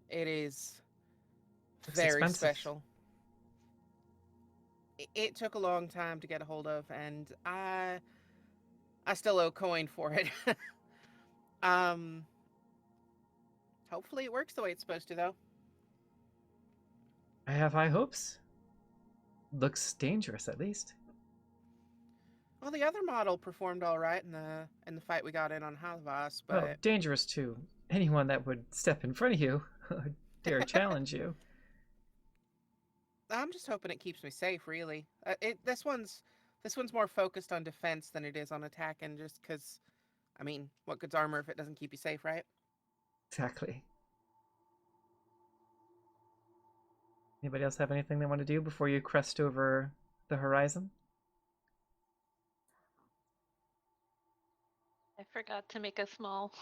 It is very expensive. special. It took a long time to get a hold of, and I still owe coin for it. Hopefully it works the way it's supposed to, though." I have high hopes. Looks dangerous, at least. Well, the other model performed all right in the fight we got in on Havas, but Well, dangerous to anyone that would step in front of you, dare challenge you. I'm just hoping it keeps me safe. Really, this one's more focused on defense than it is on attack, and just because, I mean, what good's armor if it doesn't keep you safe, right? Exactly. Anybody else have anything they want to do before you crest over the horizon? I forgot to make a small.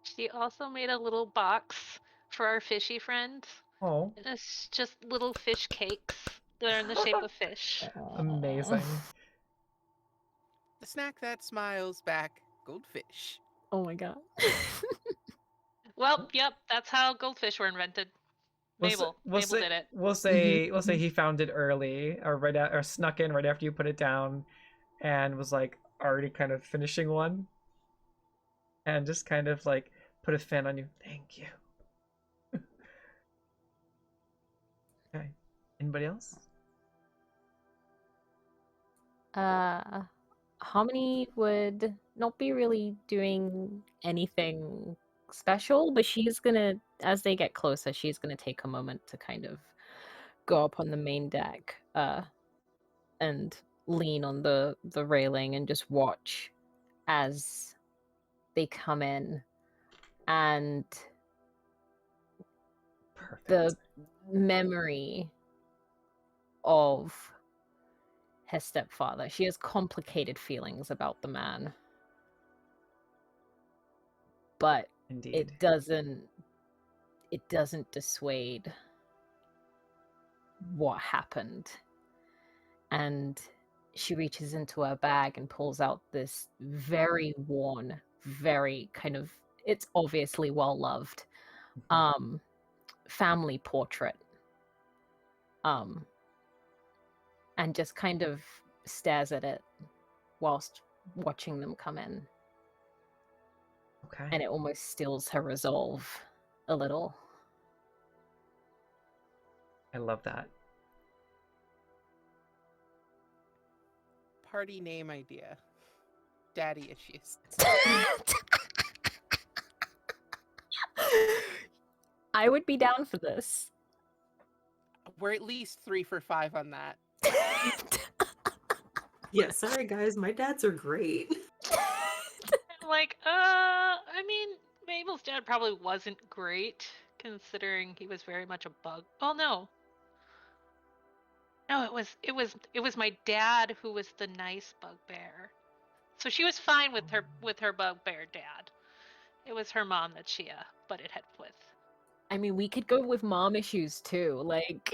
She also made a little box for our fishy friend. Oh, It's just little fish cakes that are in the shape of fish. amazing. The snack that smiles back, goldfish. Oh my god. Well, yep, that's how goldfish were invented. Mabel did it. We'll say he found it early, or or snuck in right after you put it down, and was like already kind of finishing one, and just kind of like put a fan on you. Thank you. Okay. Anybody else? Harmony would not be really doing anything special, but she's gonna, as they get closer, she's gonna take a moment to kind of go up on the main deck, and lean on the railing and just watch as they come in, and Perfect. the memory of her stepfather. She has complicated feelings about the man, but Indeed. it doesn't dissuade what happened. And she reaches into her bag and pulls out this very worn, very kind of, it's obviously well loved, family portrait, and just kind of stares at it whilst watching them come in. Okay. And it almost stills her resolve a little. I love that. Party name idea. Daddy issues. I would be down for this. We're at least 3 for 5 on that. Yeah, sorry guys, my dads are great. Like, I mean, Mabel's dad probably wasn't great, considering he was very much a bug. Oh no. No, it was my dad who was the nice bugbear. So she was fine with her bugbear dad. It was her mom that she butted heads with. I mean, we could go with mom issues too. Like,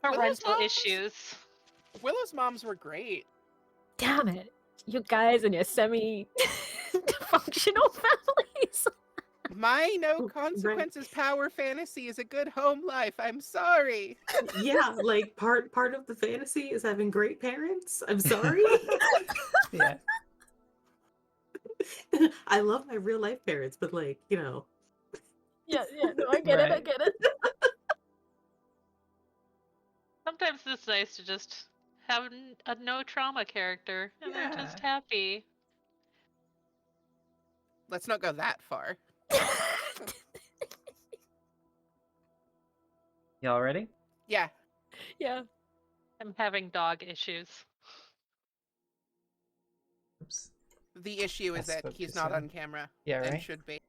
Parental moms? issues. Willow's moms were great. damn it, you guys and your semi-functional families. My no Right. consequences power fantasy is a good home life. I'm sorry. Yeah, like part of the fantasy is having great parents. I'm sorry. Yeah. I love my real life parents, but like, you know. Yeah, no, I get it, I Right. get it. Sometimes it's nice to just have a no trauma character and they're just Yeah. happy. Let's not go that far. Y'all ready? Yeah. Yeah. I'm having dog issues. Oops. The issue is I that spoke he's too not soon. on camera Yeah, and right? should be.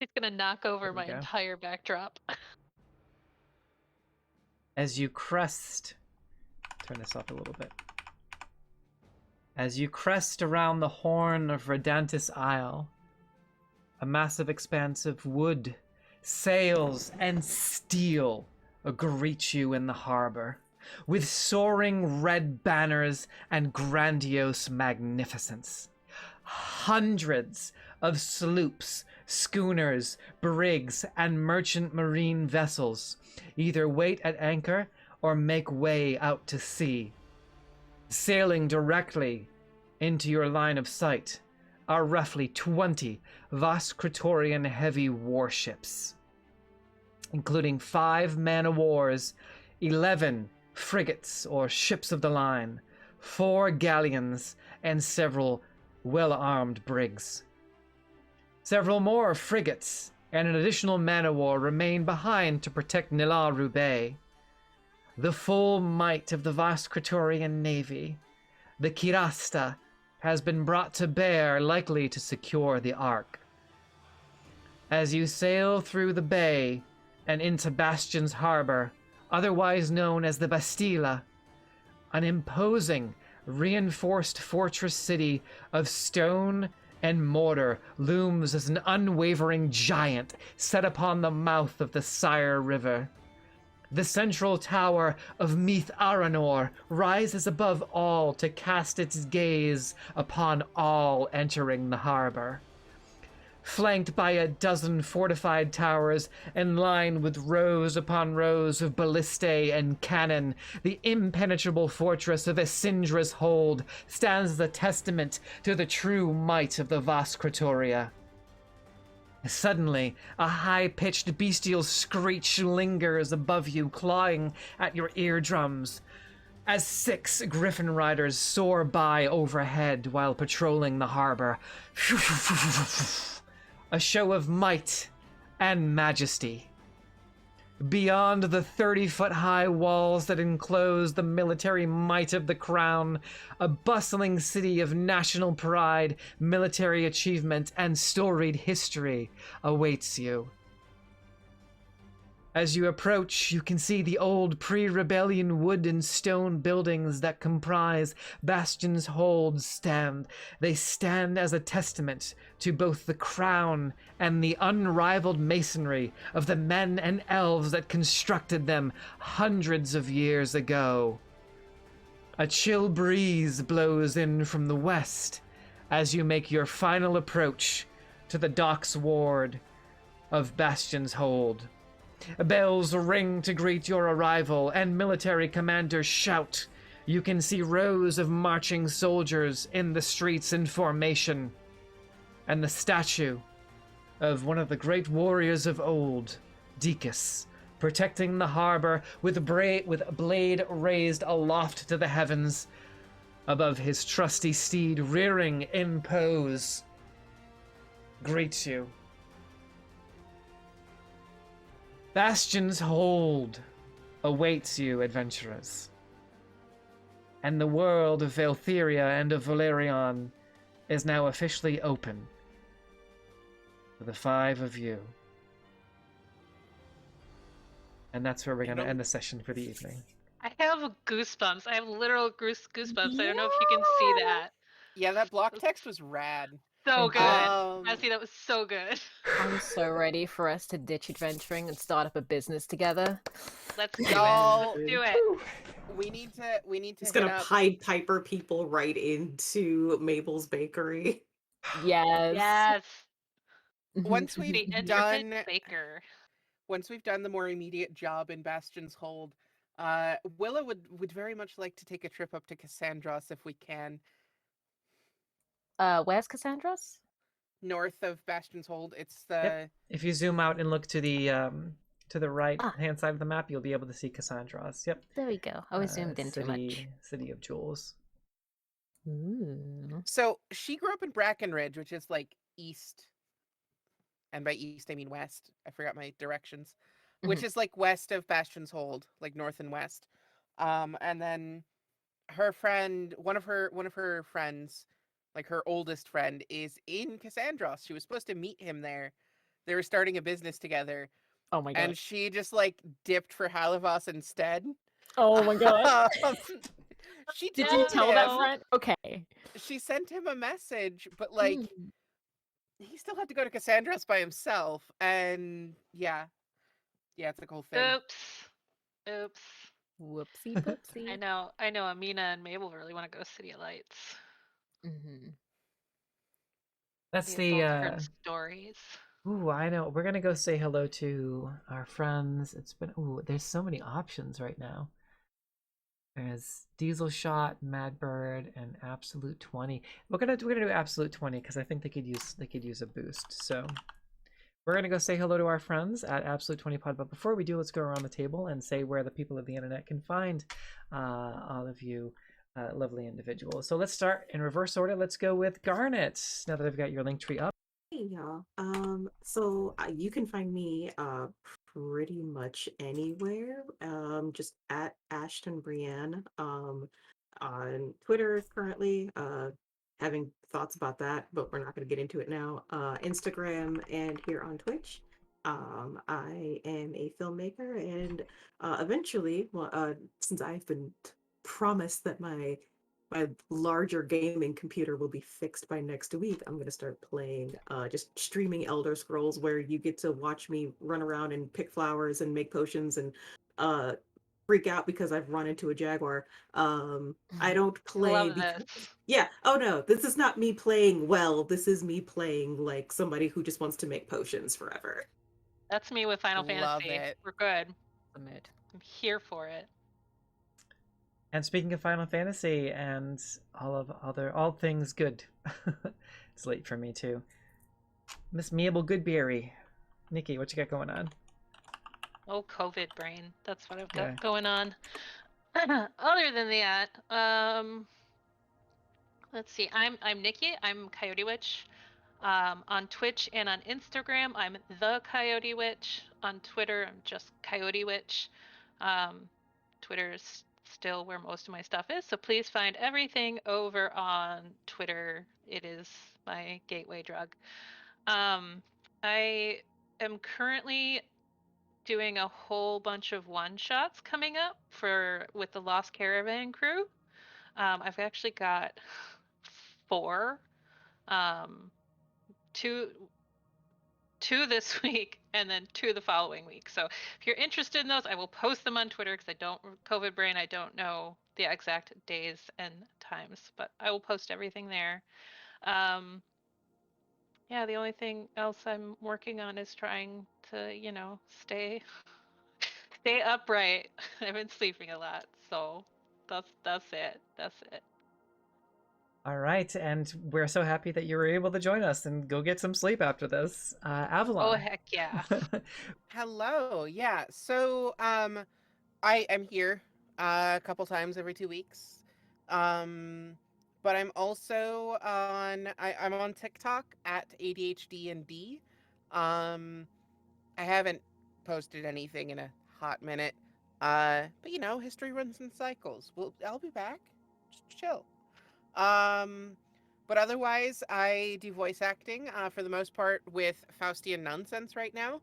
He's gonna knock over There we my go. entire backdrop. As you crest, turn this up a little bit. As you crest around the horn of Redantis Isle, a massive expanse of wood, sails, and steel greet you in the harbor, with soaring red banners and grandiose magnificence. Hundreds of sloops, schooners, brigs, and merchant marine vessels either wait at anchor or make way out to sea. Sailing directly into your line of sight are roughly 20 Vas'Kratorian heavy warships, including 5 man-of-wars, 11 frigates or ships of the line, 4 galleons, and several well-armed brigs. Several more frigates and an additional man-of-war remain behind to protect Nilaru Bay. The full might of the Vas'Kratorian navy, the Kirasta, has been brought to bear, likely to secure the Ark. As you sail through the bay and into Bastion's harbor, otherwise known as the Bastilla, an imposing, reinforced fortress city of stone and mortar looms as an unwavering giant set upon the mouth of the Sire River. The central tower of Meath Aranor rises above all to cast its gaze upon all entering the harbor. Flanked by a dozen fortified towers and lined with rows upon rows of ballistae and cannon, the impenetrable fortress of Esindra's Hold stands as a testament to the true might of the Vas'Kratoria. Suddenly, a high-pitched bestial screech lingers above you, clawing at your eardrums, as 6 griffin riders soar by overhead while patrolling the harbor. A show of might and majesty. Beyond the 30-foot-high walls that enclose the military might of the crown, a bustling city of national pride, military achievement, and storied history awaits you. As you approach, you can see the old pre-rebellion wood and stone buildings that comprise Bastion's Hold stand. They stand as a testament to both the crown and the unrivaled masonry of the men and elves that constructed them hundreds of years ago. A chill breeze blows in from the west as you make your final approach to the docks ward of Bastion's Hold. Bells ring to greet your arrival, and military commanders shout. You can see rows of marching soldiers in the streets in formation, and the statue of one of the great warriors of old, Deacus, protecting the harbor with a blade raised aloft to the heavens above his trusty steed rearing in pose, greets you. Bastion's Hold awaits you, adventurers. And the world of Valtheria and of Valerion is now officially open for the 5 of you. And that's where we're going to end the session for the evening. I have goosebumps. I have literal goosebumps. I don't know if you can see that. Yeah, that block text was rad. So good. Um, That was so good. I'm so ready for us to ditch adventuring and start up a business together. Let's do Y'all- it. Let's do it. we need to It's hit gonna up. Pied Piper people right into Mabel's bakery. Yes. Yes. Once we've The intrepid done baker. once we've done the more immediate job in Bastion's Hold, Willa would very much like to take a trip up to Cassandros if we can. Where's Cassandra's? North of Bastion's Hold. It's the Yep. If you zoom out and look to the right Ah. hand side of the map, you'll be able to see Cassandros. Yep. There we go. I was zoomed in too much. City of Jewels. Ooh. So she grew up in Brackenridge, which is like east. And by east I mean west. I forgot my directions. Which is like west of Bastion's Hold, like north and west. And then her friend, one of her friends, like her oldest friend, is in Cassandros. She was supposed to meet him there. They were starting a business together. Oh my god. And she just like dipped for Halavos instead. Oh my god. She Did told you tell that him- friend? Okay. She sent him a message, but like Hmm. he still had to go to Cassandros by himself, and yeah, it's a whole thing. Oops. Whoopsie poopsie. I know Amina and Mabel really want to go City of Lights. Mm-hmm. That's We have both the heard stories. Ooh, I know. We're gonna go say hello to our friends. It's been there's so many options right now. There's Diesel Shot, Madbird, and Absolute 20. We're gonna do Absolute 20 because I think they could use a boost. So we're gonna go say hello to our friends at Absolute 20 Pod. But before we do, let's go around the table and say where the people of the internet can find all of you lovely individuals. So let's start in reverse order. Let's go with Garnet. Now that I've got your link tree up. Hey y'all. So you can find me pretty much anywhere. Just at Ashton Brienne. On Twitter currently. Having thoughts about that, but we're not going to get into it now. Instagram and here on Twitch. I am a filmmaker, and eventually, since I've been promised that my larger gaming computer will be fixed by next week, I'm going to start playing, just streaming Elder Scrolls, where you get to watch me run around and pick flowers and make potions and freak out because I've run into a jaguar. I don't play Love because... this. Yeah. Oh no, this is not me playing well. This is me playing like somebody who just wants to make potions forever. That's me with Final Love Fantasy. it. We're good. The mood. I'm here for it. And speaking of Final Fantasy and all things good, it's late for me too. Miss Mabel Goodberry, Nikki, what you got going on? Oh, COVID brain. That's what I've got Yeah. going on. Other than that, let's see. I'm Nikki. I'm Coyote Witch. On Twitch and on Instagram, I'm the Coyote Witch. On Twitter, I'm just Coyote Witch. Twitter is still where most of my stuff is, so please find everything over on Twitter. It is my gateway drug. I am currently doing a whole bunch of one-shots coming up with the Lost Caravan crew. I've actually got 4. Two this week and then 2 the following week. So if you're interested in those, I will post them on Twitter because COVID brain, I don't know the exact days and times, but I will post everything there. Yeah, the only thing else I'm working on is trying to, stay upright. I've been sleeping a lot, so that's it. That's it. All right, and we're so happy that you were able to join us and go get some sleep after this. Avalon. Oh heck yeah. Hello. Yeah. So I am here a couple times every 2 weeks. But I'm also I'm on TikTok at ADHD&D. I haven't posted anything in a hot minute. But history runs in cycles. I'll be back. Just chill. But otherwise, I do voice acting for the most part with Faustian Nonsense right now.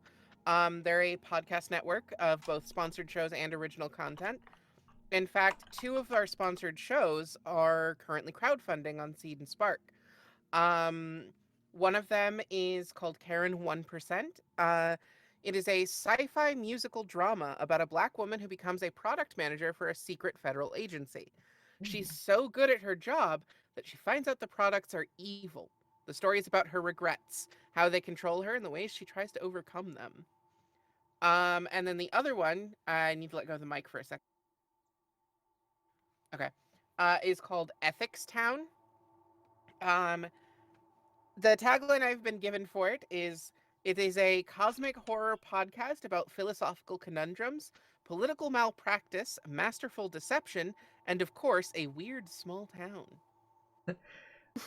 They're a podcast network of both sponsored shows and original content. In fact, 2 of our sponsored shows are currently crowdfunding on Seed and Spark. One of them is called Karen 1%. It is a sci-fi musical drama about a Black woman who becomes a product manager for a secret federal agency. She's so good at her job that she finds out the products are evil. The story is about her regrets, how they control her, and the ways she tries to overcome them. And then the other one, I need to let go of the mic for a second. Okay. Is called Ethics Town. The tagline I've been given for it is a cosmic horror podcast about philosophical conundrums, political malpractice, masterful deception, and of course, a weird small town.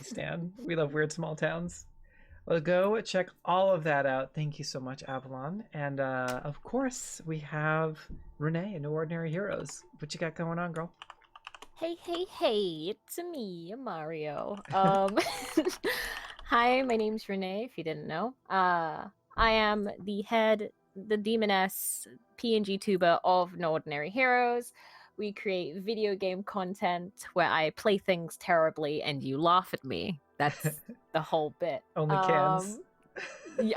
Stan, we love weird small towns. Well, go check all of that out. Thank you so much, Avalon. And of course, we have Renee, No Ordinary Heroes. What you got going on, girl? Hey, it's me, Mario. Hi, my name's Renee, if you didn't know. I am the demoness PNG tuber of No Ordinary Heroes. We create video game content where I play things terribly and you laugh at me. That's the whole bit. Only cans.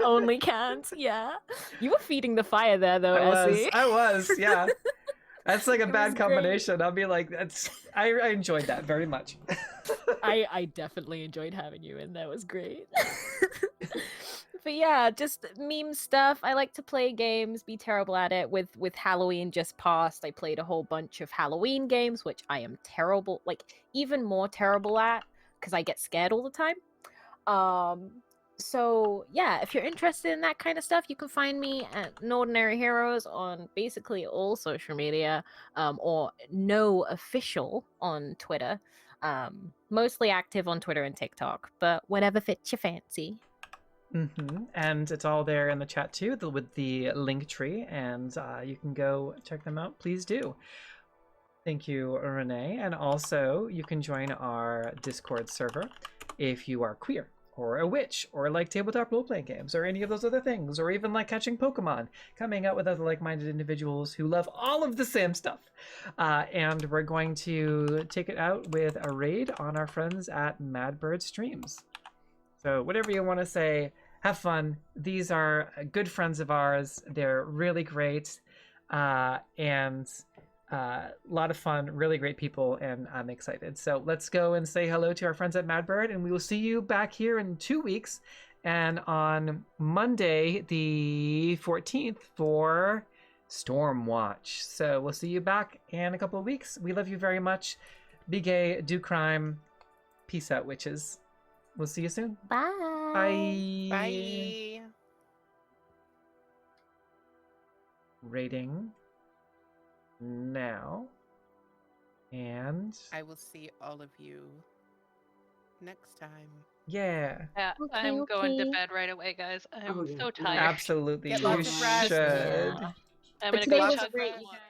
Only cans, yeah. You were feeding the fire there, though, Essie. I was, yeah. That's like a It bad was combination. Great. I'll be like, I enjoyed that very much. I definitely enjoyed having you in. That was great. But yeah, just meme stuff. I like to play games, be terrible at it. With Halloween just passed, I played a whole bunch of Halloween games, which I am terrible, like even more terrible at, because I get scared all the time. So yeah, if you're interested in that kind of stuff, you can find me at No Ordinary Heroes on basically all social media, or No Official on Twitter. Mostly active on Twitter and TikTok, but whatever fits your fancy. And it's all there in the chat too, with the link tree, and you can go check them out. Please do. Thank you, Renee. And also, you can join our Discord server if you are queer, or a witch, or like tabletop role-playing games, or any of those other things, or even like catching Pokemon, coming out with other like-minded individuals who love all of the same stuff. And we're going to take it out with a raid on our friends at Madbird Streams. So whatever you want to say, have fun. These are good friends of ours. They're really great, and a lot of fun, really great people, and I'm excited. So let's go and say hello to our friends at Madbird, and we will see you back here in 2 weeks, and on Monday, the 14th, for Stormwatch. So we'll see you back in a couple of weeks. We love you very much. Be gay, do crime. Peace out, witches. We'll see you soon. Bye. Bye. Bye. Rating now. And I will see all of you next time. yeah. Yeah, Okay, I'm going to okay. bed right away, guys. I'm Oh, yeah. so tired. Absolutely. Get You lots of rest. should. Yeah. I'm But gonna today go was chug great, my you water. guys.